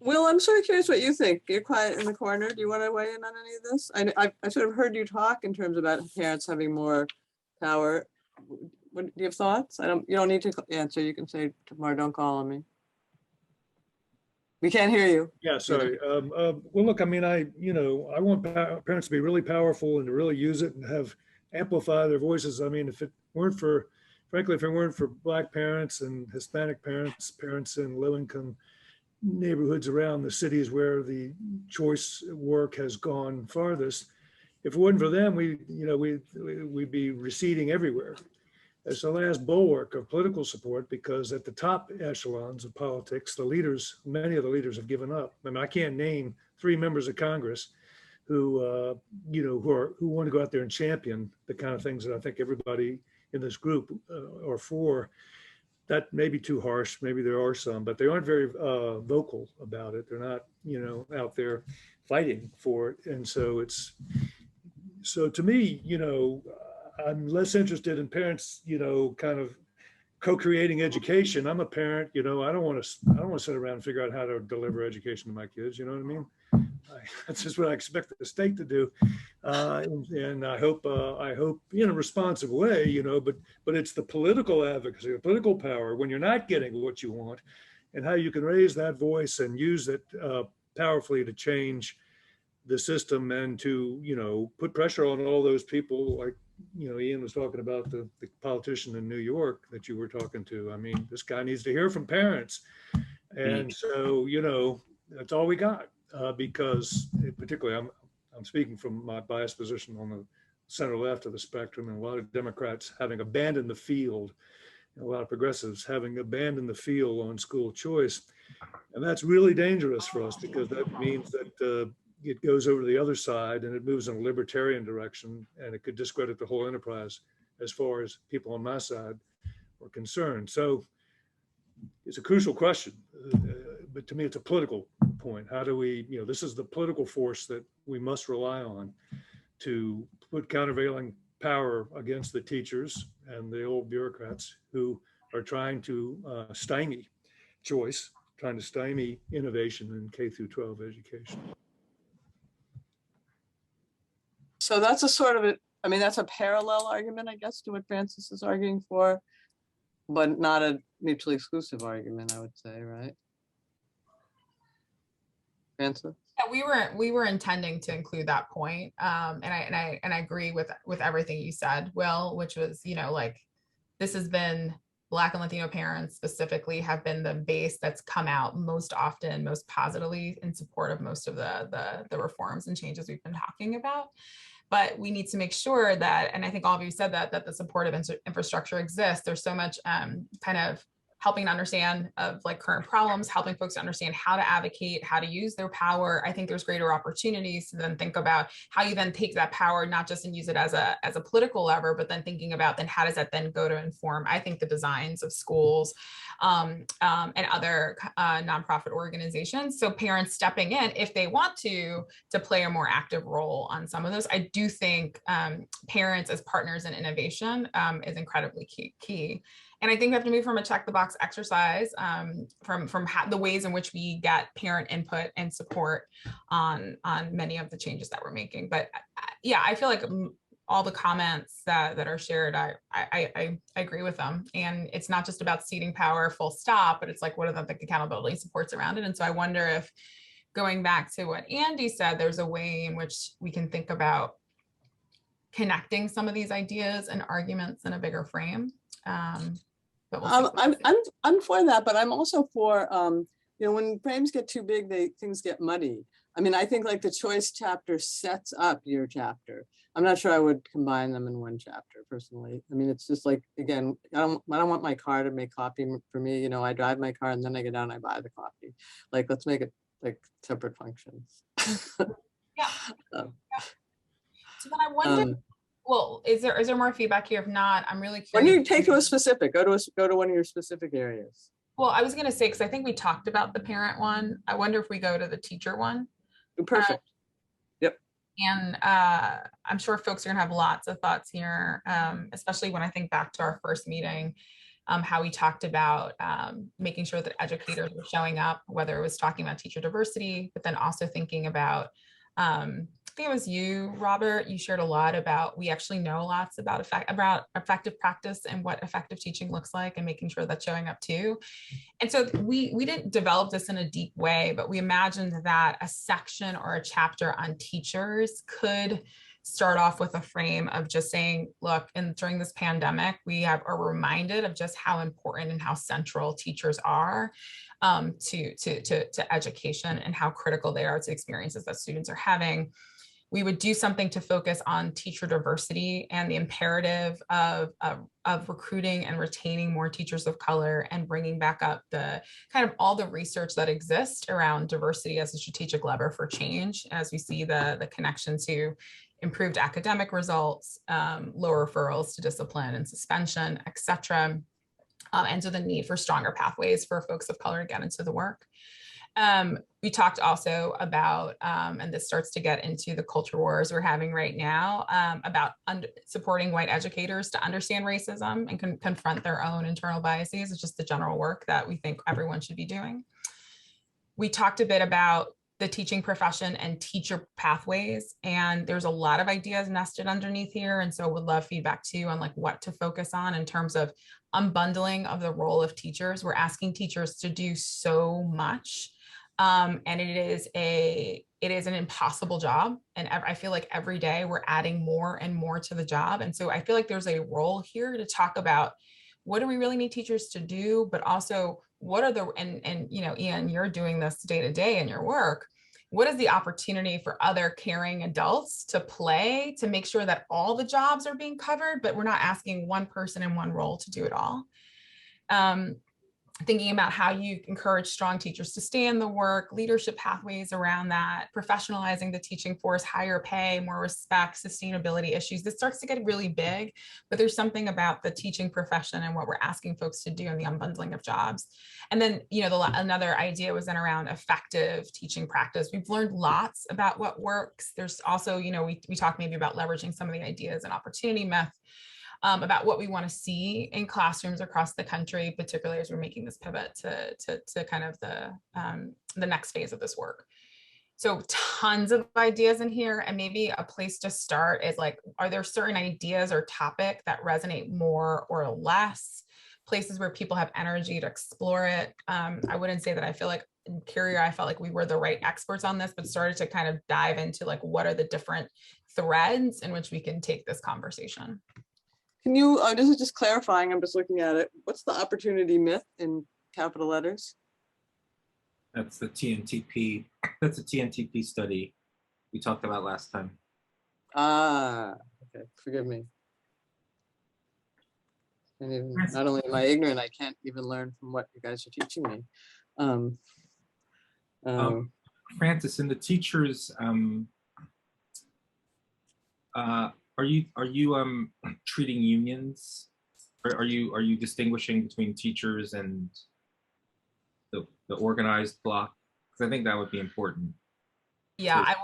Will, I'm sort of curious what you think. You're quiet in the corner. Do you want to weigh in on any of this? I sort of heard you talk in terms about parents having more power. Do you have thoughts? You don't need to answer. You can say tomorrow, don't call on me. We can't hear you. Yeah, sorry. Well, look, I mean, I want parents to be really powerful and to really use it and have amplify their voices. I mean, if it weren't for Black parents and Hispanic parents in low-income neighborhoods around the cities where the choice work has gone farthest, if it wasn't for them, we'd be receding everywhere. It's the last bulwark of political support, because at the top echelons of politics, many of the leaders have given up. I mean, I can't name 3 members of Congress who want to go out there and champion the kind of things that I think everybody in this group are for. That may be too harsh. Maybe there are some, but they aren't very vocal about it. They're not, out there fighting for it. And so to me, I'm less interested in parents, kind of co-creating education. I'm a parent, I don't want to sit around and figure out how to deliver education to my kids. You know what I mean? That's just what I expect the state to do. And I hope in a responsive way, but it's the political advocacy, the political power when you're not getting what you want, and how you can raise that voice and use it powerfully to change the system and to, put pressure on all those people. Like, Ian was talking about the politician in New York that you were talking to. I mean, this guy needs to hear from parents. And so, that's all we got. Because particularly I'm speaking from my biased position on the center left of the spectrum, and a lot of Democrats having abandoned the field, and a lot of progressives having abandoned the field on school choice. And that's really dangerous for us, because that means that it goes over to the other side and it moves in a libertarian direction, and it could discredit the whole enterprise as far as people on my side are concerned. So, it's a crucial question, but to me, it's a political point. How do we, this is the political force that we must rely on to put countervailing power against the teachers and the old bureaucrats who are trying to stymie choice, trying to stymie innovation in K through 12 education. So that's a sort of that's a parallel argument, I guess, to what Francis is arguing for, but not a mutually exclusive argument, I would say, right? Francis? Yeah, we were intending to include that point, and I agree with everything you said, Will, which was, like, this has been Black and Latino parents specifically have been the base that's come out most often, most positively in support of most of the reforms and changes we've been talking about. But we need to make sure that, and I think all of you said that the supportive infrastructure exists. There's so much kind of helping to understand of like current problems, helping folks to understand how to advocate, how to use their power. I think there's greater opportunities to then think about how you then take that power, not just and use it as a political lever, but then thinking about then how does that then go to inform, I think, the designs of schools and other nonprofit organizations. So parents stepping in, if they want to play a more active role on some of those. I do think parents as partners in innovation is incredibly key. And I think we have to move from a check the box exercise from the ways in which we get parent input and support on many of the changes that we're making. But yeah, I feel like all the comments that are shared, I agree with them. And it's not just about ceding power full stop, but it's like, what are the accountability supports around it? And so I wonder if, going back to what Andy said, there's a way in which we can think about connecting some of these ideas and arguments in a bigger frame. But we'll I'm for that, but I'm also for when frames get too big, things get muddy. I mean, I think like the choice chapter sets up your chapter. I'm not sure I would combine them in one chapter personally. I mean, it's just like, again, I don't want my car to make coffee for me. I drive my car and then I get down and I buy the coffee. Like, let's make it like separate functions. Yeah. So then I wonder, well, is there more feedback here? If not, I'm really curious. When you take to a specific, go to one of your specific areas. Well, I was going to say, because I think we talked about the parent one. I wonder if we go to the teacher one. Perfect. Yep. And I'm sure folks are going to have lots of thoughts here, especially when I think back to our first meeting, how we talked about making sure that educators were showing up, whether it was talking about teacher diversity, but then also thinking about I think it was you, Robert, you shared a lot about, we actually know lots about effective practice and what effective teaching looks like and making sure that's showing up too. And so we didn't develop this in a deep way, but we imagined that a section or a chapter on teachers could start off with a frame of just saying, look, and during this pandemic, we are reminded of just how important and how central teachers are to education and how critical they are to experiences that students are having. We would do something to focus on teacher diversity and the imperative of recruiting and retaining more teachers of color and bringing back up the kind of all the research that exists around diversity as a strategic lever for change, as we see the connection to improved academic results, lower referrals to discipline and suspension, et cetera. And so the need for stronger pathways for folks of color to get into the work. We talked also about, and this starts to get into the culture wars we're having right now, about supporting white educators to understand racism and confront their own internal biases. It's just the general work that we think everyone should be doing. We talked a bit about the teaching profession and teacher pathways, and there's a lot of ideas nested underneath here. And so would love feedback too on like what to focus on in terms of unbundling of the role of teachers. We're asking teachers to do so much. And it is an impossible job. And I feel like every day we're adding more and more to the job. And so I feel like there's a role here to talk about what do we really need teachers to do, but also what are the, and you know, Ian, you're doing this day to day in your work. What is the opportunity for other caring adults to play to make sure that all the jobs are being covered, but we're not asking one person in one role to do it all. thinking about how you encourage strong teachers to stay in the work, leadership pathways around that, professionalizing the teaching force, higher pay, more respect, sustainability issues. This starts to get really big, but there's something about the teaching profession and what we're asking folks to do and the unbundling of jobs. And then, you know, another idea was then around effective teaching practice. We've learned lots about what works. There's also, you know, we talk maybe about leveraging some of the ideas and opportunity myth, about what we want to see in classrooms across the country, particularly as we're making this pivot to kind of the next phase of this work. So tons of ideas in here, and maybe a place to start is like, are there certain ideas or topic that resonate more or less? Places where people have energy to explore it. I wouldn't say that I feel like Carrier, I felt like we were the right experts on this, but started to kind of dive into like, what are the different threads in which we can take this conversation? Can you, this is just clarifying, I'm just looking at it. What's the opportunity myth in capital letters? That's the TNTP. That's a TNTP study we talked about last time. Ah, okay, forgive me. And even, not only am I ignorant, I can't even learn from what you guys are teaching me. Francis, in the teachers, are you treating unions? Are you distinguishing between teachers and the organized bloc? Because I think that would be important. Yeah, I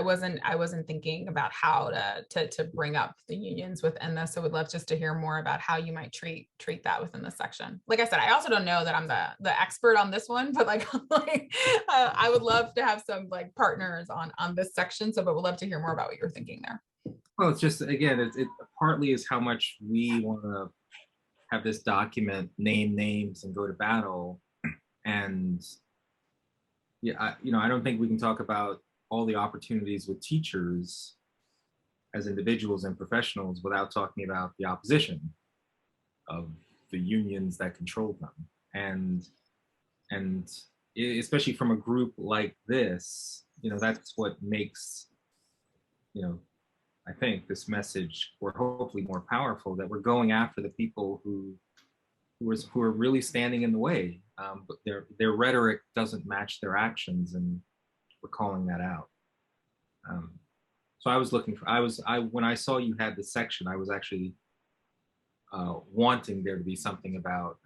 wasn't thinking about how to bring up the unions within this. So would love just to hear more about how you might treat that within this section. Like I said, I also don't know that I'm the expert on this one, but I would love to have some like partners on this section. So, but would love to hear more about what you're thinking there. Well, it's just, again, it partly is how much we want to have this document name names and go to battle. And yeah, I don't think we can talk about all the opportunities with teachers as individuals and professionals without talking about the opposition of the unions that control them. And especially from a group like this, that's what makes, I think this message, or hopefully more powerful, that we're going after the people who are really standing in the way, but their rhetoric doesn't match their actions, and we're calling that out. So I was looking for, when I saw you had this section, I was actually wanting there to be something about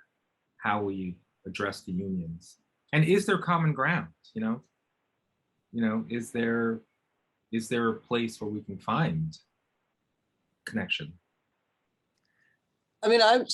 how we address the unions, and is there common ground? Is there a place where we can find connection? I mean, I've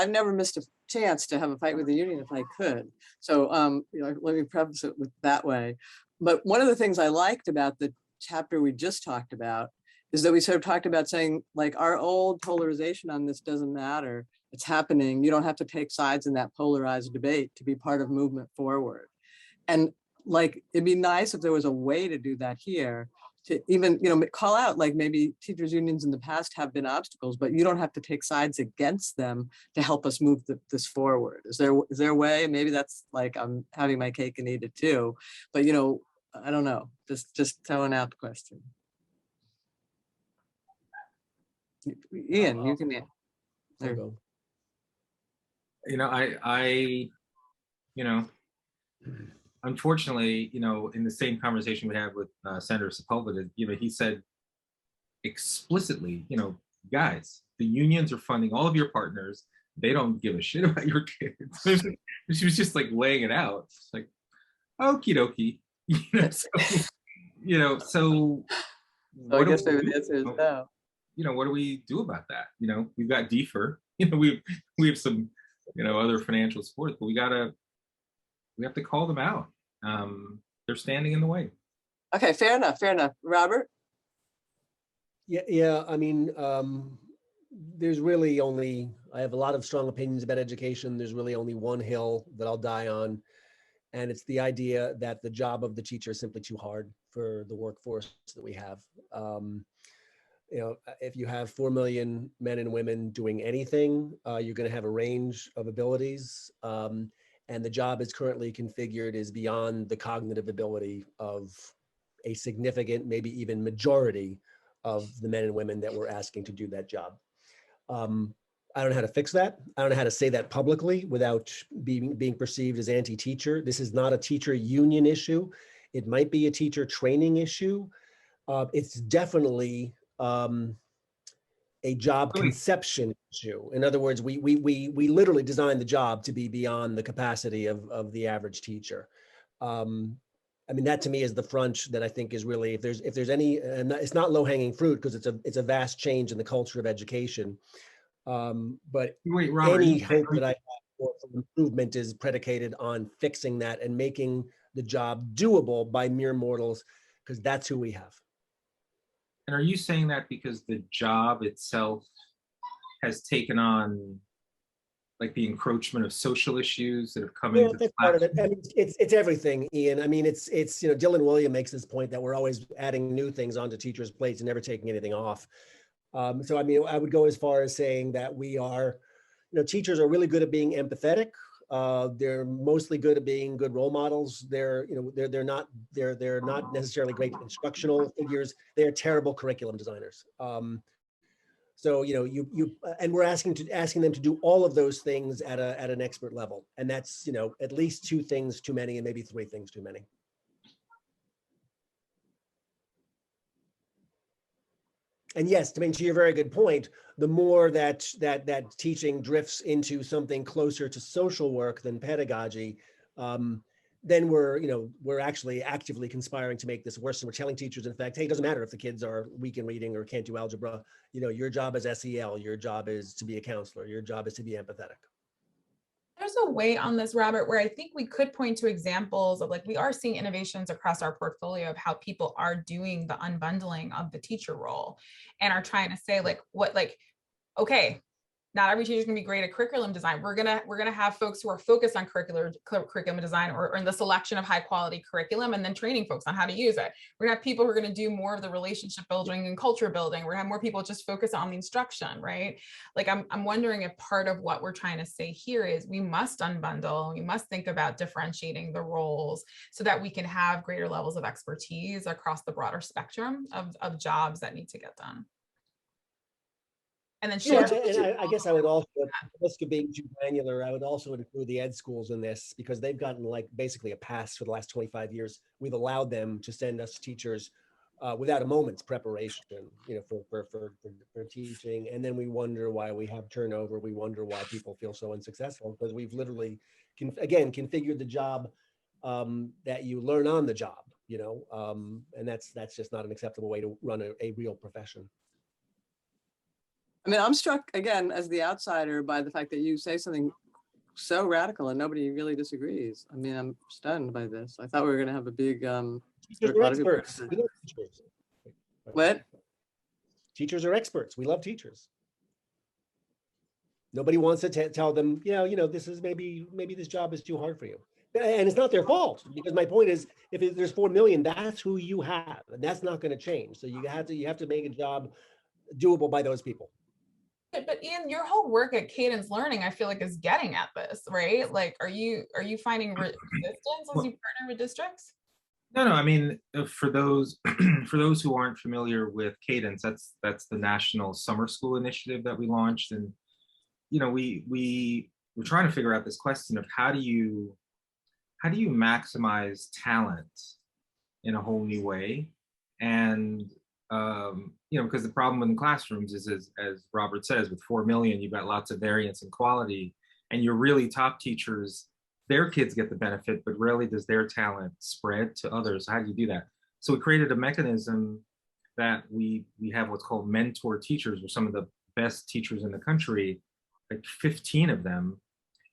never missed a chance to have a fight with the union if I could. So, let me preface it with that way. But one of the things I liked about the chapter we just talked about is that we sort of talked about saying, like, our old polarization on this doesn't matter. It's happening. You don't have to take sides in that polarized debate to be part of movement forward. And like, it'd be nice if there was a way to do that here, to even, call out, like, maybe teachers unions in the past have been obstacles, but you don't have to take sides against them to help us move this forward. Is there a way? Maybe that's like, I'm having my cake and eat it too, but I don't know, just throwing out the question. Ian, you can answer. Unfortunately, in the same conversation we had with Senator Sepulveda, he said explicitly, guys, the unions are funding all of your partners. They don't give a shit about your kids. She was just like laying it out. It's like, okie dokie. So I guess maybe the answer is no. What do we do about that? We've got DFER, we have some, other financial support, but we have to call them out. They're standing in the way. Okay, fair enough. Robert? Yeah. I mean, there's really only, I have a lot of strong opinions about education. There's really only one hill that I'll die on. And it's the idea that the job of the teacher is simply too hard for the workforce that we have. If you have 4 million men and women doing anything, you're going to have a range of abilities. And the job is currently configured is beyond the cognitive ability of a significant, maybe even majority of the men and women that we're asking to do that job. I don't know how to fix that. I don't know how to say that publicly without being perceived as anti-teacher. This is not a teacher union issue. It might be a teacher training issue. It's definitely a job conception issue. In other words, we literally designed the job to be beyond the capacity of the average teacher. I mean, that to me is the front that I think is really, if there's any, and it's not low hanging fruit because it's a vast change in the culture of education. But Wait, Robert, any hope that I have for improvement is predicated on fixing that and making the job doable by mere mortals, because that's who we have. And are you saying that because the job itself has taken on like the encroachment of social issues that have come into that's part of it. I mean, it's everything, Ian. I mean, it's Dylan William makes this point that we're always adding new things onto teachers' plates and never taking anything off. So I mean, I would go as far as saying that we are, teachers are really good at being empathetic. They're mostly good at being good role models. They're not necessarily great instructional figures. They're terrible curriculum designers. So and we're asking them to do all of those things at an expert level, and that's at least 2 things too many, and maybe 3 things too many. And yes, I mean, to your very good point, the more that teaching drifts into something closer to social work than pedagogy, then we're actually actively conspiring to make this worse. And we're telling teachers, in fact, hey, it doesn't matter if the kids are weak in reading or can't do algebra. Your job is SEL. Your job is to be a counselor. Your job is to be empathetic. There's a way on this, Robert, where I think we could point to examples of we are seeing innovations across our portfolio of how people are doing the unbundling of the teacher role and are trying to say okay, not every teacher is going to be great at curriculum design. We're gonna have folks who are focused on curriculum design or in the selection of high quality curriculum, and then training folks on how to use it. We're gonna have people who are going to do more of the relationship building and culture building. We're gonna have more people just focus on the instruction, right? I'm wondering if part of what we're trying to say here is we must unbundle. We must think about differentiating the roles so that we can have greater levels of expertise across the broader spectrum of jobs that need to get done. And then I guess I would also, at the risk of being too granular, I would also include the ed schools in this, because they've gotten basically a pass for the last 25 years. We've allowed them to send us teachers without a moment's preparation, for teaching. And then we wonder why we have turnover. We wonder why people feel so unsuccessful, because we've literally, configured the job that you learn on the job, and that's just not an acceptable way to run a real profession. I mean, I'm struck again as the outsider by the fact that you say something so radical and nobody really disagrees. I mean, I'm stunned by this. I thought we were going to have a big. Teachers are experts. We love teachers. What? Teachers are experts. We love teachers. Nobody wants to tell them, this is maybe this job is too hard for you. And it's not their fault, because my point is, if there's 4 million, that's who you have, and that's not going to change. So you have to make a job doable by those people. But Ian, your whole work at Cadence Learning, I feel is getting at this, right? Are you finding resistance as you partner with districts? No. I mean, for those who aren't familiar with Cadence, that's the national summer school initiative that we launched, and we're trying to figure out this question of how do you maximize talent in a whole new way, and because the problem in the classrooms is, as Robert says, with 4 million, you've got lots of variance in quality, and your really top teachers, their kids get the benefit, but rarely does their talent spread to others. How do you do that? So we created a mechanism that we have what's called mentor teachers, or some of the best teachers in the country, 15 of them,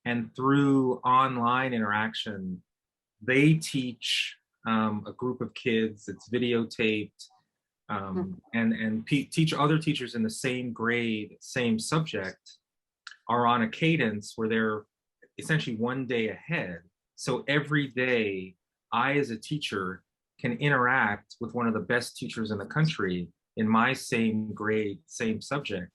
and through online interaction, they teach a group of kids. It's videotaped. And teach other teachers in the same grade, same subject, are on a cadence where they're essentially 1 day ahead. So every day, I as a teacher can interact with one of the best teachers in the country in my same grade, same subject,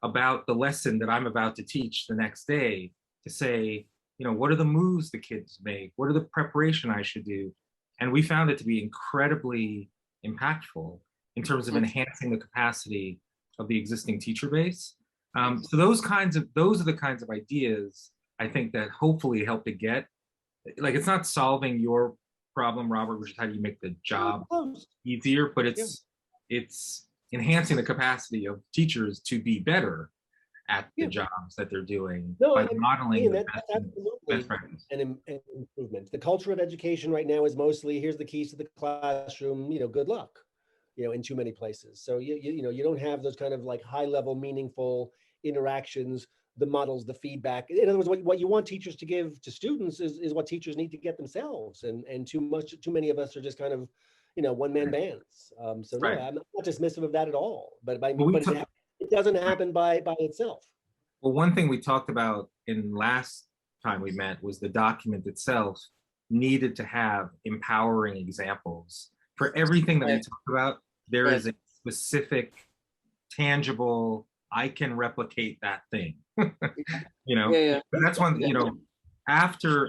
about the lesson that I'm about to teach the next day, to say, what are the moves the kids make? What are the preparation I should do? And we found it to be incredibly impactful in terms of enhancing the capacity of the existing teacher base. So those are the kinds of ideas I think that hopefully help to get, like, it's not solving your problem, Robert, which is how do you make the job easier, but it's enhancing the capacity of teachers to be better at the jobs that they're doing by modeling the best practice. An improvement. The culture of education right now is mostly, here's the keys to the classroom, good luck, in too many places. So you don't have those kind of like high level, meaningful interactions, the models, the feedback. In other words, what you want teachers to give to students is what teachers need to get themselves. And too many of us are just kind of, one-man bands. So no, I'm not dismissive of that at all, but it doesn't happen by itself. Well, one thing we talked about in last time we met was the document itself needed to have empowering examples. For everything that we talked about, there is a specific, tangible, I can replicate that thing. But that's one, after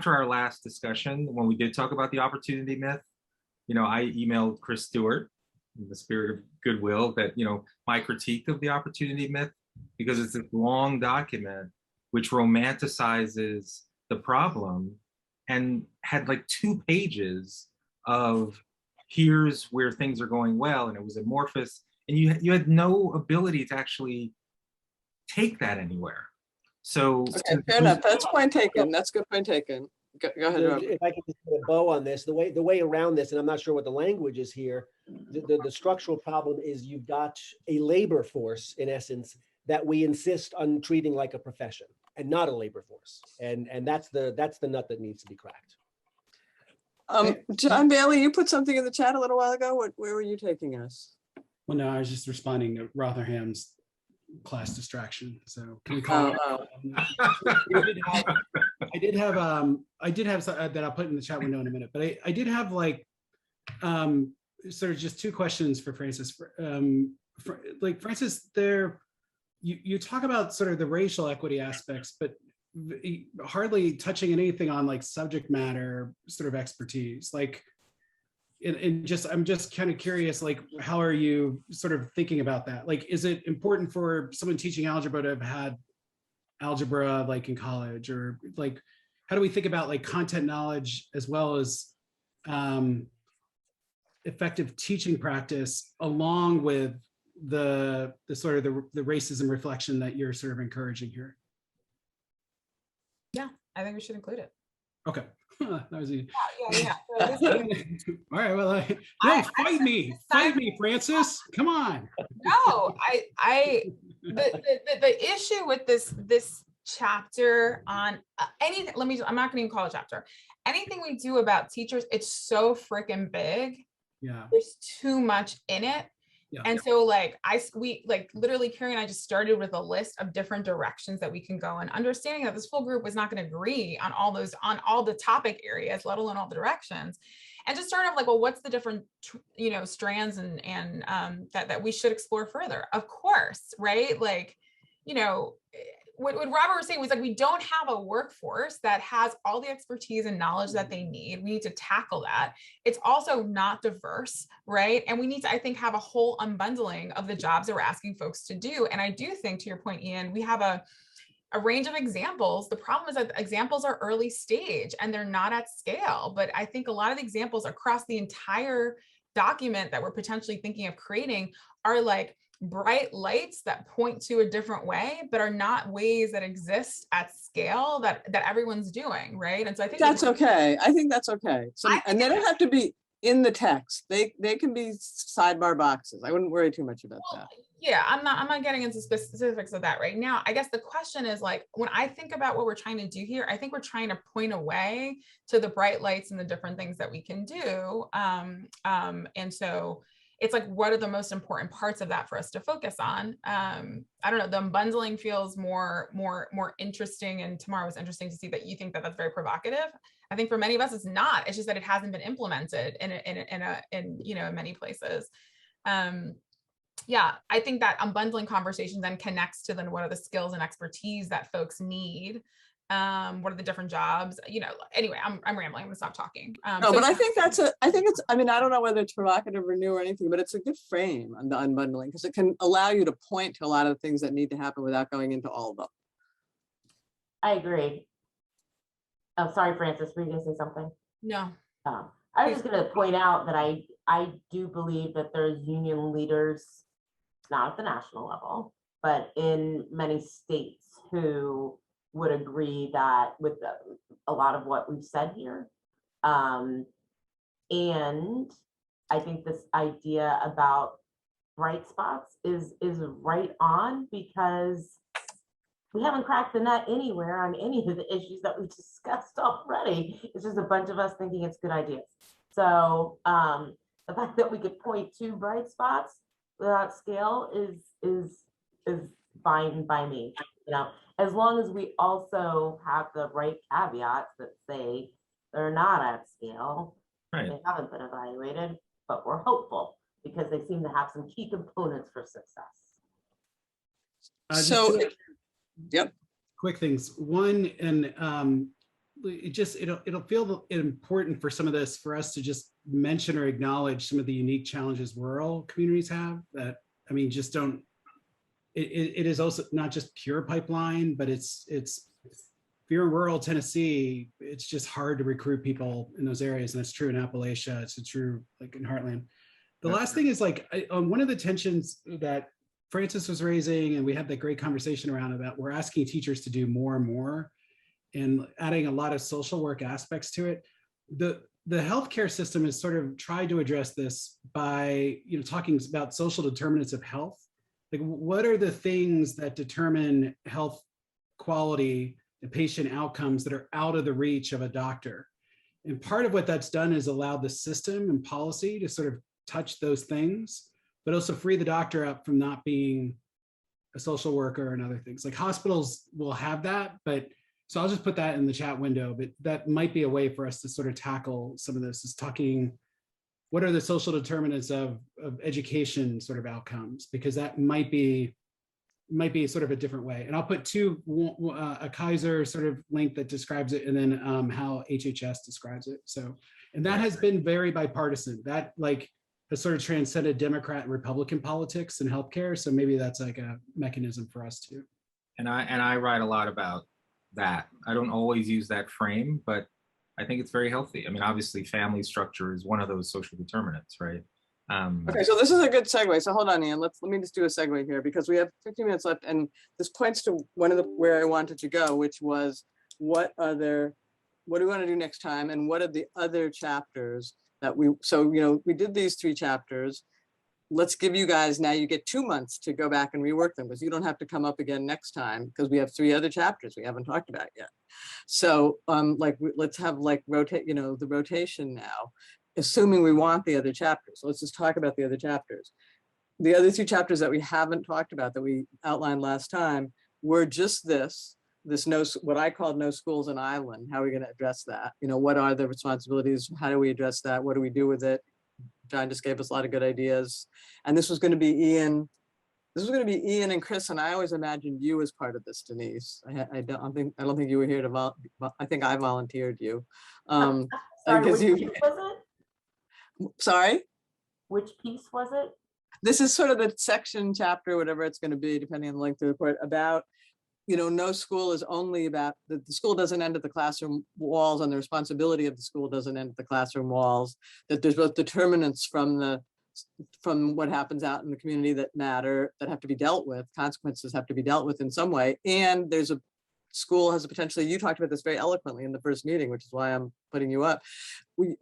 our last discussion, when we did talk about the opportunity myth, I emailed Chris Stewart in the spirit of goodwill that, my critique of the opportunity myth, because it's a long document which romanticizes the problem and had like 2 pages of here's where things are going well, and it was amorphous, and you had no ability to actually take that anywhere. So okay, fair enough. That's point taken. That's a good point taken. Go ahead, Robert. If I can just put a bow on this, the way around this, and I'm not sure what the language is here, the structural problem is you've got a labor force, in essence, that we insist on treating like a profession and not a labor force. And that's the nut that needs to be cracked. John Bailey, you put something in the chat a little while ago. Where were you taking us? Well, no, I was just responding to Rotherham's class distraction. So can we call I did have that I'll put in the chat window in a minute, but I did have sort of just 2 questions for Francis. Francis, you talk about sort of the racial equity aspects, but hardly touching anything on like subject matter sort of expertise. I'm just kind of curious, how are you sort of thinking about that? Is it important for someone teaching algebra to have had algebra in college, or how do we think about content knowledge as well as effective teaching practice along with the sort of the racism reflection that you're sort of encouraging here? Yeah, I think we should include it. Okay. That was easy. Yeah. All right. Well, fight me, Francis. Come on. No, the issue with this chapter on anything. I'm not going to even call it a chapter. Anything we do about teachers, it's so freaking big. Yeah. There's too much in it. Yeah. And so we literally Carrie and I just started with a list of different directions that we can go, and understanding that this full group was not going to agree on all the topic areas, let alone all the directions, and just start off well, what's the different strands and that we should explore further, of course, right? What Robert was saying was we don't have a workforce that has all the expertise and knowledge that they need. We need to tackle that. It's also not diverse, right? And we need to, I think, have a whole unbundling of the jobs that we're asking folks to do. And I do think, to your point, Ian, we have a range of examples. The problem is that the examples are early stage and they're not at scale. But I think a lot of the examples across the entire document that we're potentially thinking of creating are bright lights that point to a different way, but are not ways that exist at scale that everyone's doing, right? And so I think that's okay. I think that's okay. So, and they don't have to be in the text. They can be sidebar boxes. I wouldn't worry too much about that. Yeah, I'm not getting into specifics of that right now. I guess the question is when I think about what we're trying to do here, I think we're trying to point a way to the bright lights and the different things that we can do. And so it's what are the most important parts of that for us to focus on? I don't know, the unbundling feels more interesting, and tomorrow was interesting to see that you think that that's very provocative. I think for many of us it's not. It's just that it hasn't been implemented in many places. Yeah, I think that unbundling conversation then connects to what are the skills and expertise that folks need What are the different jobs? You know, anyway, I'm rambling. I'm gonna stop talking. No, but I think it's, I mean, I don't know whether it's provocative or new or anything, but it's a good frame on the unbundling because it can allow you to point to a lot of the things that need to happen without going into all of them. I agree. Oh, sorry, Francis, were you gonna say something? No. I was just gonna point out that I do believe that there's union leaders, not at the national level, but in many states who would agree that with a lot of what we've said here. And I think this idea about bright spots is right on, because we haven't cracked the nut anywhere on any of the issues that we discussed already. It's just a bunch of us thinking it's good ideas. So the fact that we could point to bright spots without scale is fine by me. You know, as long as we also have the right caveats that say they're not at scale, Right. they haven't been evaluated, but we're hopeful because they seem to have some key components for success. So, yep. Quick things. One, and it'll feel important for some of this for us to just mention or acknowledge some of the unique challenges rural communities have that, I mean, just don't, it is also not just pure pipeline, but it's if you're in rural Tennessee, it's just hard to recruit people in those areas. And it's true in Appalachia, it's true like in Heartland. The last thing is like, one of the tensions that Francis was raising, and we had that great conversation around about, we're asking teachers to do more and more and adding a lot of social work aspects to it. The healthcare system has sort of tried to address this by, you know, talking about social determinants of health. Like, what are the things that determine health quality and patient outcomes that are out of the reach of a doctor? And part of what that's done is allow the system and policy to sort of touch those things, but also free the doctor up from not being a social worker and other things. Like hospitals will have that, but so I'll just put that in the chat window, but that might be a way for us to sort of tackle some of this, is talking, what are the social determinants of education sort of outcomes? Because that might be sort of a different way. And I'll put a Kaiser sort of link that describes it, and then how HHS describes it. So, and that has been very bipartisan. That like has sort of transcended Democrat and Republican politics in healthcare. So maybe that's like a mechanism for us too. And I write a lot about that. I don't always use that frame, but I think it's very healthy. I mean, obviously family structure is one of those social determinants, right? Okay, so this is a good segue. So hold on, Ian, let me just do a segue here because we have 15 minutes left, and this points to one of where I wanted to go, which was what do we want to do next time, and what are the other chapters that so you know, we did these 3 chapters. Let's give you guys, now you get 2 months to go back and rework them, because you don't have to come up again next time, because we have 3 other chapters we haven't talked about yet. So let's have like the rotation now, assuming we want the other chapters. So let's just talk about the other chapters. The other 2 chapters that we haven't talked about that we outlined last time were just this what I called No Schools in Island. How are we going to address that? You know, what are the responsibilities? How do we address that? What do we do with it? John just gave us a lot of good ideas. And this was going to be Ian. This was going to be Ian and Chris, and I always imagined you as part of this, Denise. I don't think you were here to I think I volunteered you. Sorry, because which piece was it? Sorry? Which piece was it? This is sort of the section, chapter, whatever it's going to be, depending on the length of the report, about, you know, no school is only about, the school doesn't end at the classroom walls, and the responsibility of the school doesn't end at the classroom walls, that there's both determinants from what happens out in the community that matter, that have to be dealt with, consequences have to be dealt with in some way. And there's a school has a potentially, you talked about this very eloquently in the first meeting, which is why I'm putting you up,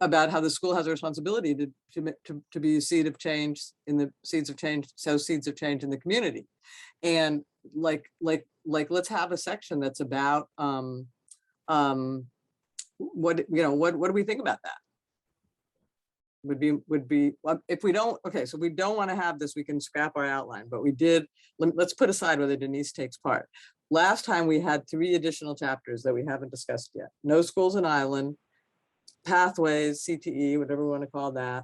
about how the school has a responsibility to be a seed of change in the seeds of change, sow seeds of change in the community. And like let's have a section that's about what do we think about that? Would be if we don't, okay, so we don't want to have this, we can scrap our outline, but we did, let's put aside whether Denise takes part. Last time we had 3 additional chapters that we haven't discussed yet. No Schools in Island, Pathways, CTE, whatever we want to call that,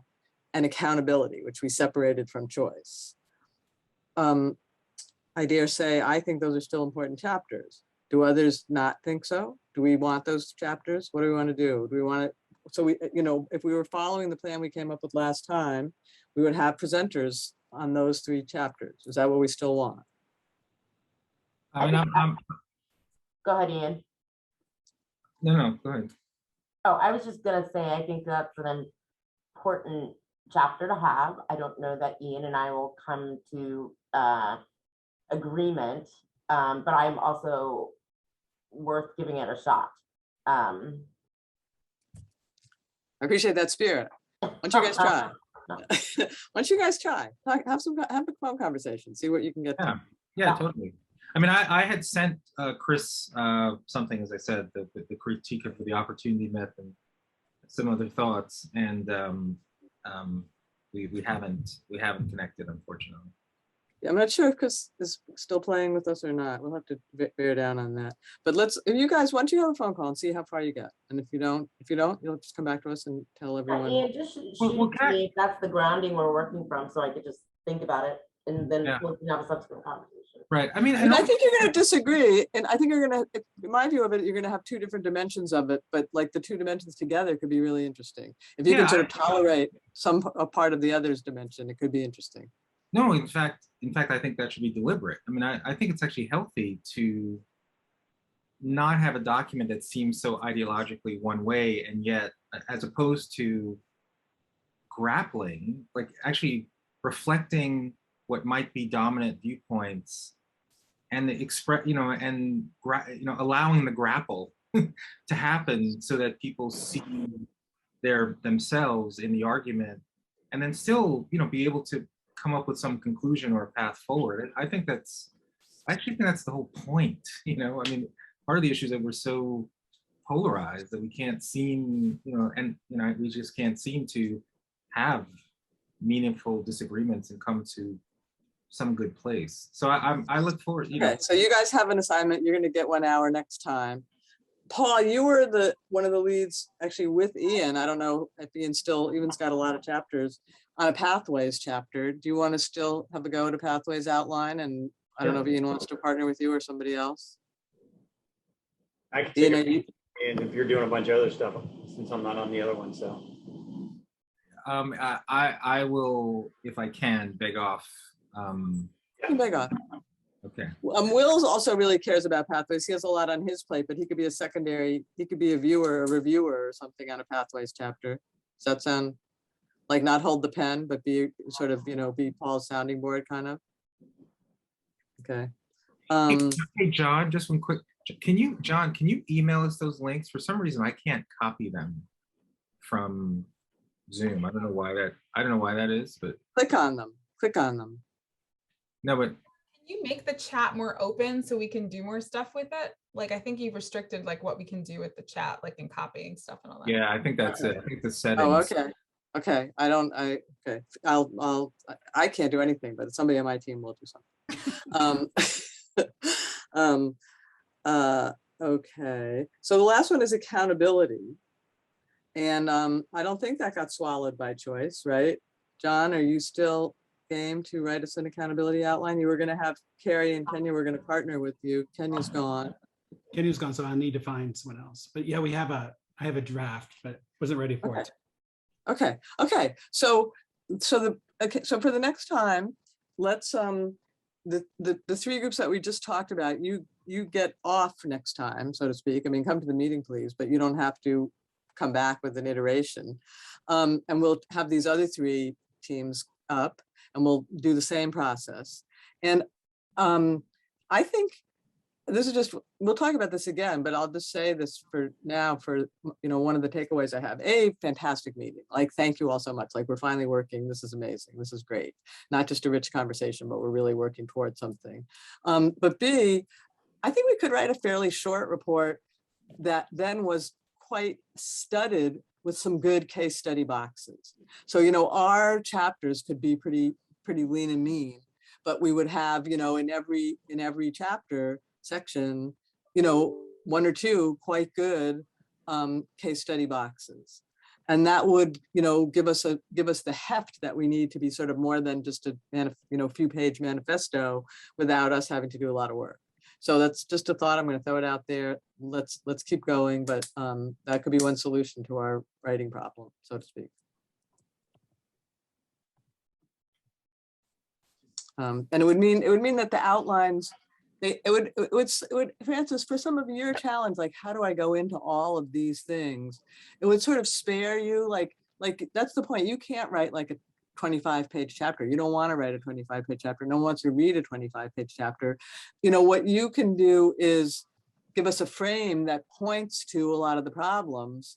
and accountability, which we separated from choice. I dare say, I think those are still important chapters. Do others not think so? Do we want those chapters? What do we want to do? Do we want to, so we, you know, if we were following the plan we came up with last time, we would have presenters on those 3 chapters. Is that what we still want? I mean, Go ahead, Ian. no, go ahead. Oh, I was just gonna say, I think that's an important chapter to have. I don't know that Ian and I will come to agreement, but I'm also worth giving it a shot. I appreciate that spirit. Why don't you guys try? Why don't you guys try? Have a phone conversation, see what you can get Yeah, done. yeah, totally. I mean, I had sent Chris something, as I said, the critique of the opportunity myth and some other thoughts, and we haven't connected, unfortunately. Yeah, I'm not sure if Chris is still playing with us or not. We'll have to bear down on that. But let's, if you guys, why don't you have a phone call and see how far you get? And if you don't, you'll just come back to us and tell everyone. Ian, just shoot me if that's the grounding we're working from, so I could just think about it, and then we can have a subsequent conversation. Right. I mean, and I think you're going to disagree, and I think you're going to, in my view of it, you're going to have 2 different dimensions of it, but like the 2 dimensions together could be really interesting. If you can sort of tolerate a part of the other's dimension, it could be interesting. No, in fact, I think that should be deliberate. I mean, I think it's actually healthy to not have a document that seems so ideologically one way, and yet, as opposed to grappling, like actually reflecting what might be dominant viewpoints, and allowing the grapple to happen so that people see themselves in the argument, and then still, be able to come up with some conclusion or a path forward. I actually think that's the whole point. I mean, part of the issue is that we're so polarized that we can't seem, we just can't seem to have meaningful disagreements and come to some good place. So I look forward. Okay, so you guys have an assignment. You're going to get 1 hour next time. Paul, you were one of the leads actually with Ian. I don't know if Ian's got a lot of chapters on a pathways chapter. Do you want to still have a go at a pathways outline? And I don't know if Ian wants to partner with you or somebody else. I can take it, and if you're doing a bunch of other stuff, since I'm not on the other one, so. I will, if I can, beg off. You can beg off. Okay. Will's also really cares about pathways. He has a lot on his plate, but he could be he could be a reviewer or something on a pathways chapter. Does that sound like not hold the pen, but be sort of, be Paul's sounding board kind of? Okay. Hey, John, just one quick, can you email us those links? For some reason, I can't copy them from Zoom. I don't know why that is, but. Click on them. No, but. Can you make the chat more open so we can do more stuff with it? Like, I think you've restricted like what we can do with the chat, like in copying stuff and all that. Yeah, I think that's it. I think the settings. Oh, okay. Okay. I can't do anything, but somebody on my team will do something. Okay. So the last one is accountability. And I don't think that got swallowed by choice, right? John, are you still game to write us an accountability outline? You were going to have Carrie and Kenya were going to partner with you. Kenya's gone. So I need to find someone else. But yeah, I have a draft, but wasn't ready for it. Okay. So for the next time, let's the 3 groups that we just talked about, you get off next time, so to speak. I mean, come to the meeting, please, but you don't have to come back with an iteration. And we'll have these other 3 teams up, and we'll do the same process. And I think this is just, we'll talk about this again, but I'll just say this for now, for, one of the takeaways I have. A, fantastic meeting. Like, thank you all so much. Like, we're finally working. This is amazing. This is great. Not just a rich conversation, but we're really working towards something. But B, I think we could write a fairly short report that then was quite studded with some good case study boxes. So, our chapters could be pretty lean and mean, but we would have, in every chapter section, 1 or 2 quite good case study boxes. And that would, give us the heft that we need to be sort of more than just a few page manifesto without us having to do a lot of work. So that's just a thought. I'm going to throw it out there. Let's keep going, but that could be one solution to our writing problem, so to speak. And it would mean that the outlines, it would, Francis, for some of your challenge, like how do I go into all of these things? It would sort of spare you, like that's the point. You can't write like a 25-page chapter. You don't want to write a 25-page chapter. No one wants to read a 25-page chapter. You know, what you can do is give us a frame that points to a lot of the problems,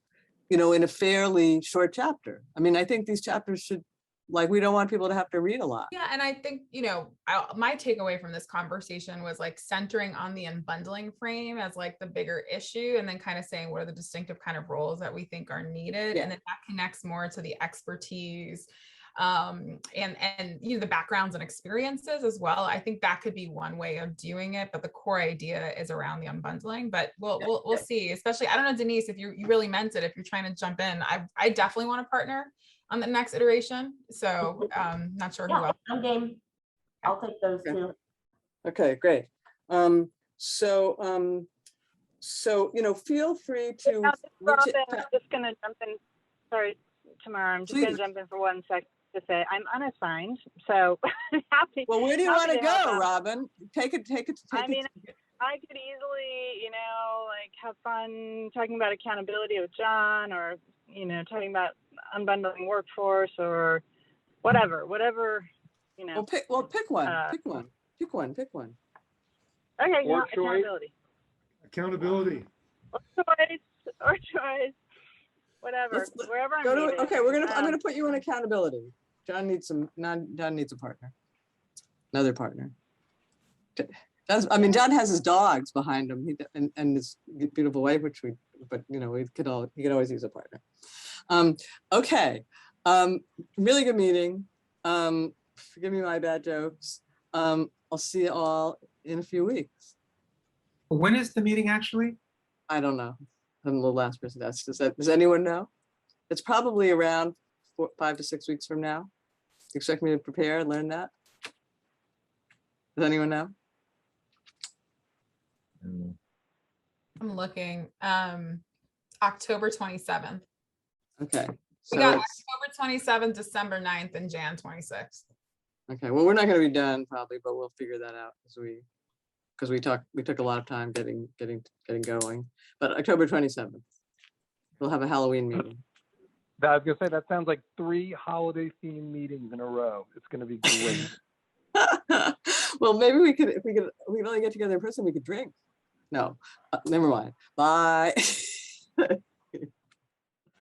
you know, in a fairly short chapter. I mean, I think these chapters should, like, we don't want people to have to read a lot. Yeah, and I think, you know, my takeaway from this conversation was like centering on the unbundling frame as like the bigger issue, and then kind of saying what are the distinctive kind of roles that we think are needed, and then that connects more to the expertise and you know, the backgrounds and experiences as well. I think that could be one way of doing it, but the core idea is around the unbundling. But we'll see. Especially, I don't know, Denise, if you really meant it, if you're trying to jump in, I definitely want to partner on the next iteration. So not sure who else. I'm game. I'll take those two. Okay, great. So you know, feel free to. Robin, I'm just going to jump in. Sorry, Tamara, I'm just going to jump in for 1 second to say I'm unassigned. So happy. Well, where do you want to go, Robin? Take it. I mean, I could easily, you know, like have fun talking about accountability with John, or, you know, talking about unbundling workforce, or whatever, you know. Pick one. Pick one. Okay, you know, Or choice. accountability. Or choice. Whatever. Wherever I'm needed. Okay, I'm gonna put you in accountability. John needs a partner. Another partner. John has his dogs behind him, and his beautiful wife, but you know, he could always use a partner. Okay, really good meeting. Forgive me my bad jokes. I'll see you all in a few weeks. When is the meeting actually? I don't know. I'm the last person to ask. Does anyone know? It's probably around 5 to 6 weeks from now. You expect me to prepare and learn that? Does anyone know? I'm looking. October 27th. Okay. We got October 27th, December 9th, and Jan 26th. Okay. Well, we're not going to be done probably, but we'll figure that out because we took a lot of time getting going. But October 27th, we'll have a Halloween meeting. I was gonna say, that sounds like 3 holiday themed meetings in a row. It's gonna be great. Well, maybe we could only get together in person, we could drink. No, never mind. Bye.